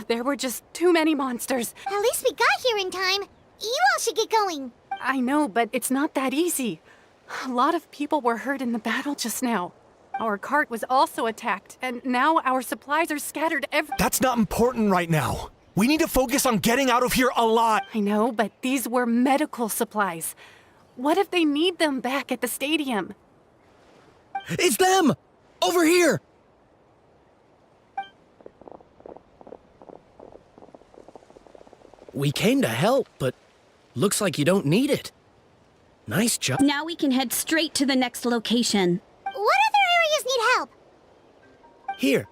There were just too many monsters. At least we got here in time. You all should get going. I know, but it's not that easy. A lot of people were hurt in the battle just now. Our cart was also attacked, and now our supplies are scattered That's not important right now. We need to focus on getting out of here alive. I know, but these were medical supplies. What if they need them back at the stadium? It's them! Over here! We came to help, but looks like you don't need it. Nice job. Now we can head straight to the next location. What other areas need help? Here,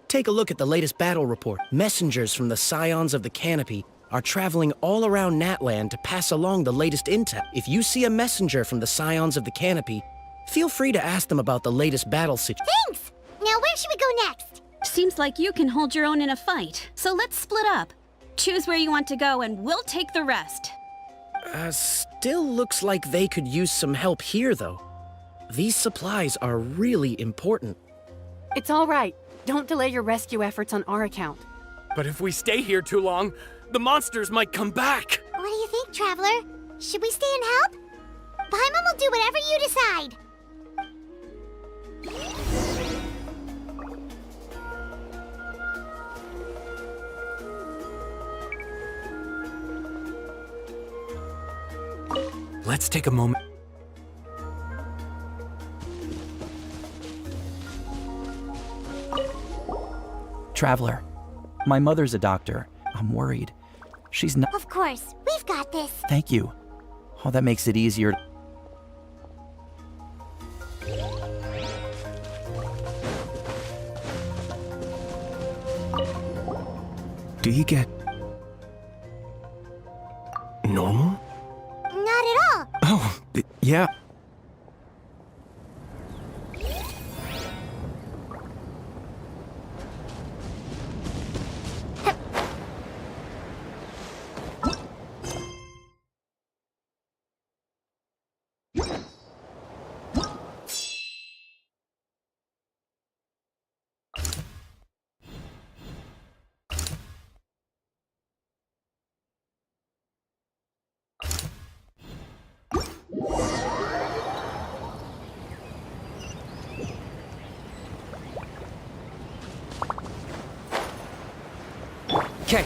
take a look at the latest battle report. Messengers from the Scions of the Canopy are traveling all around Natland to pass along the latest intel. If you see a messenger from the Scions of the Canopy, feel free to ask them about the latest battle situation. Thanks! Now where should we go next? Seems like you can hold your own in a fight, so let's split up. Choose where you want to go and we'll take the rest. Still looks like they could use some help here, though. These supplies are really important. It's all right. Don't delay your rescue efforts on our account. But if we stay here too long, the monsters might come back. What do you think, Traveler? Should we stay and help? Paimon will do whatever you decide. Let's take a moment. Traveler, my mother's a doctor. I'm worried. She's not. Of course, we've got this. Thank you. Oh, that makes it easier. Do you get normal? Not at all. Oh, yeah. Okay.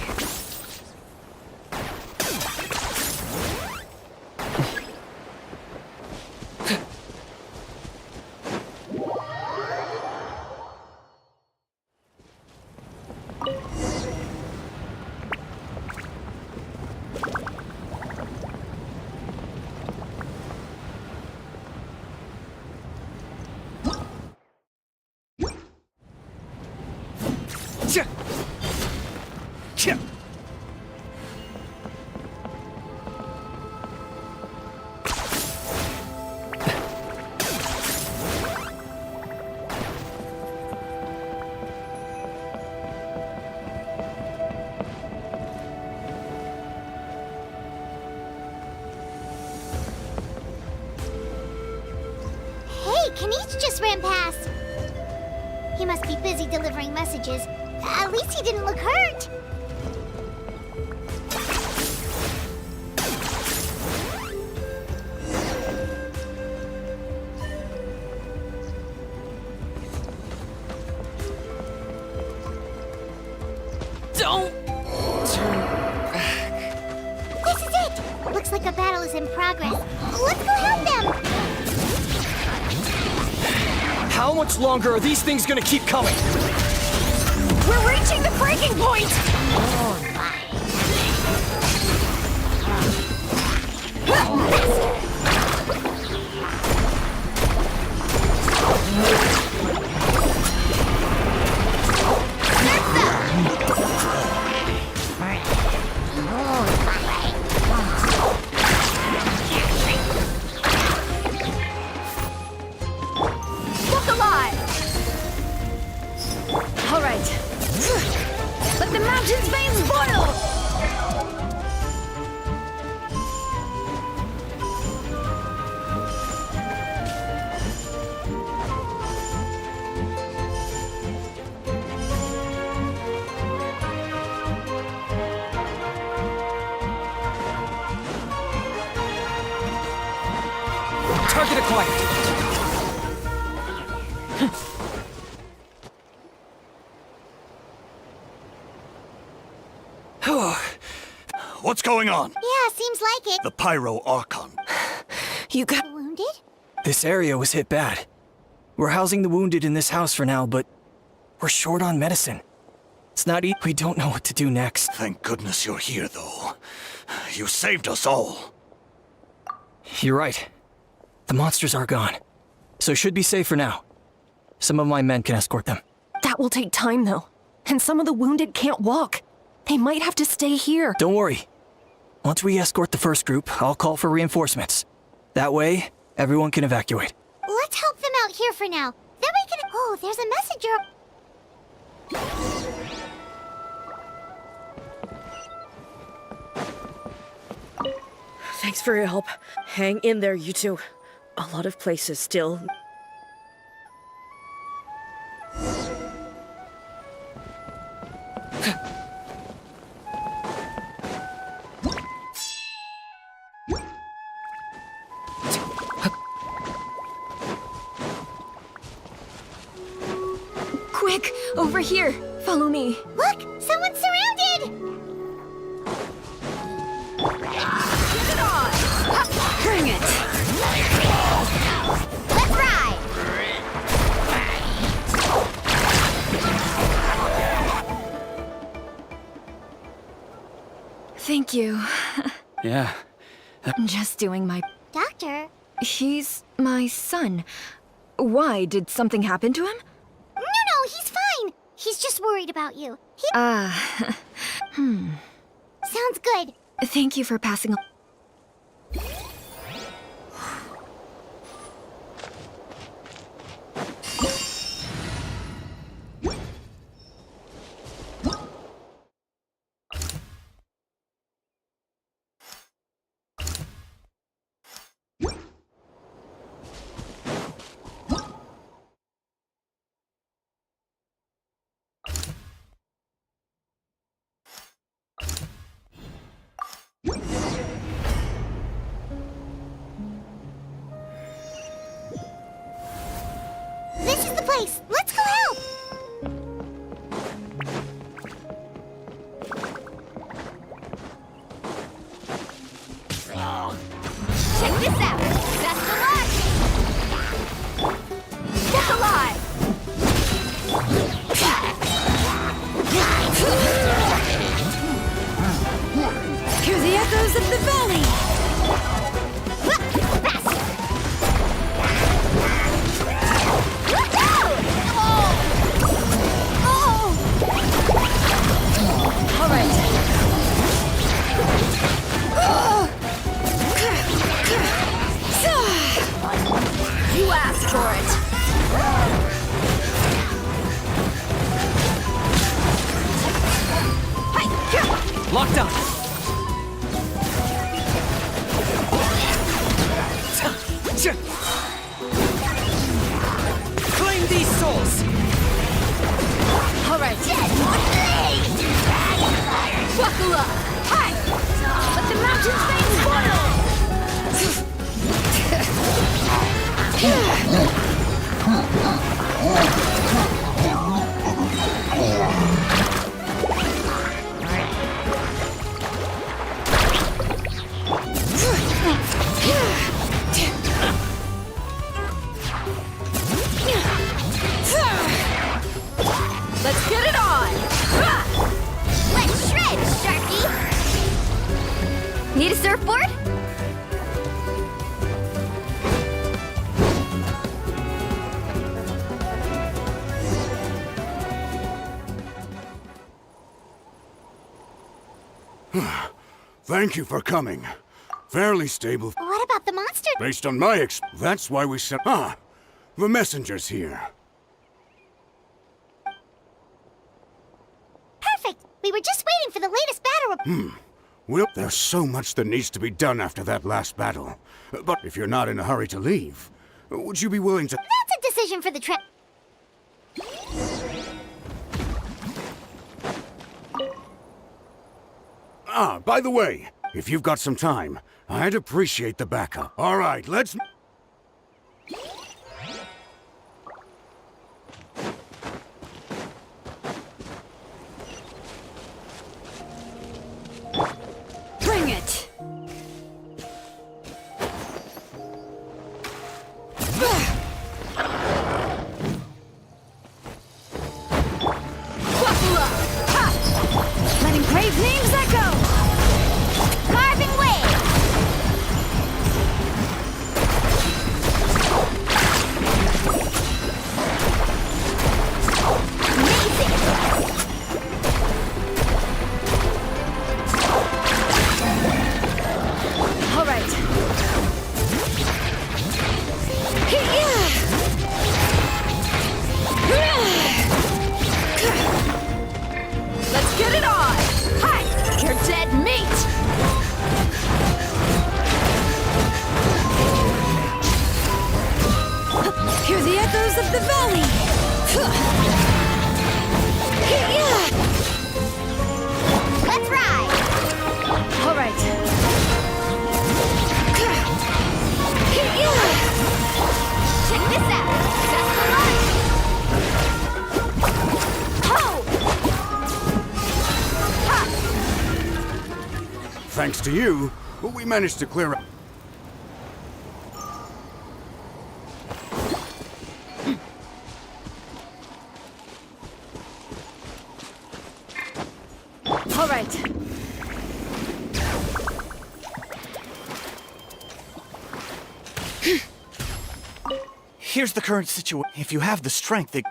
Hey, Kanish just ran past. He must be busy delivering messages. At least he didn't look hurt. Don't turn back. This is it! Looks like a battle is in progress. Let's go help them! How much longer are these things gonna keep coming? We're reaching the breaking point! Look alive! All right. Let the mountain's veins boil! Target acquired. What's going on? Yeah, seems like it. The Pyro Archon. You got Wounded? This area was hit bad. We're housing the wounded in this house for now, but we're short on medicine. It's not easy. We don't know what to do next. Thank goodness you're here, though. You saved us all. You're right. The monsters are gone, so should be safe for now. Some of my men can escort them. That will take time, though. And some of the wounded can't walk. They might have to stay here. Don't worry. Once we escort the first group, I'll call for reinforcements. That way, everyone can evacuate. Let's help them out here for now. Then we can... Oh, there's a messenger. Thanks for your help. Hang in there, you two. A lot of places still. Quick, over here. Follow me. Look, someone's surrounded! Get it on! Bring it! Let's ride! Thank you. Yeah. Just doing my... Doctor? He's my son. Why? Did something happen to him? No, he's fine. He's just worried about you. He... Sounds good. Thank you for passing... This is the place. Let's go help. Check this out! Best of luck! Look alive! Hear the echoes of the valley! Oh! Done. Claim these souls! Alright. Buckle up! Hi! Let the mountains Let's get it on! Let's shred, Sharky! Need a surfboard? Thank you for coming. Fairly stable. What about the monster? Based on my that's why we sent... Ah! The messenger's here. Perfect! We were just waiting for the latest battle report. Well, there's so much that needs to be done after that last battle. But if you're not in a hurry to leave, would you be willing to... That's a decision for the trip. Ah, by the way, if you've got some time, I'd appreciate the backup. All right, let's... Bring it! Buckle up! Ha! Letting brave names echo! Carving way! Amazing! All right. Let's get it on! Hi! You're dead meat! Hear the echoes of the valley! Let's ride! All right. Check this out! Just the line! Ho! Ha! Thanks to you, we managed to clear up... All right. Here's the current situation. If you have the strength, it...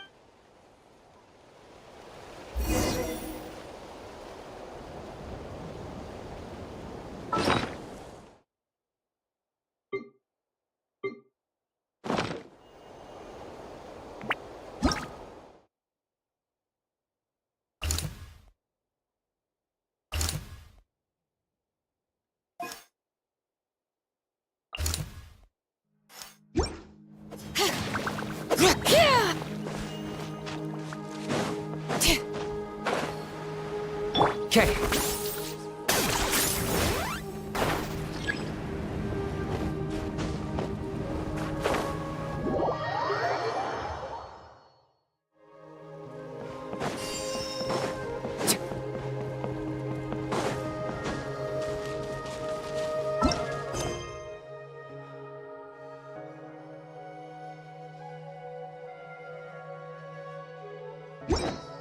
Okay. Ha!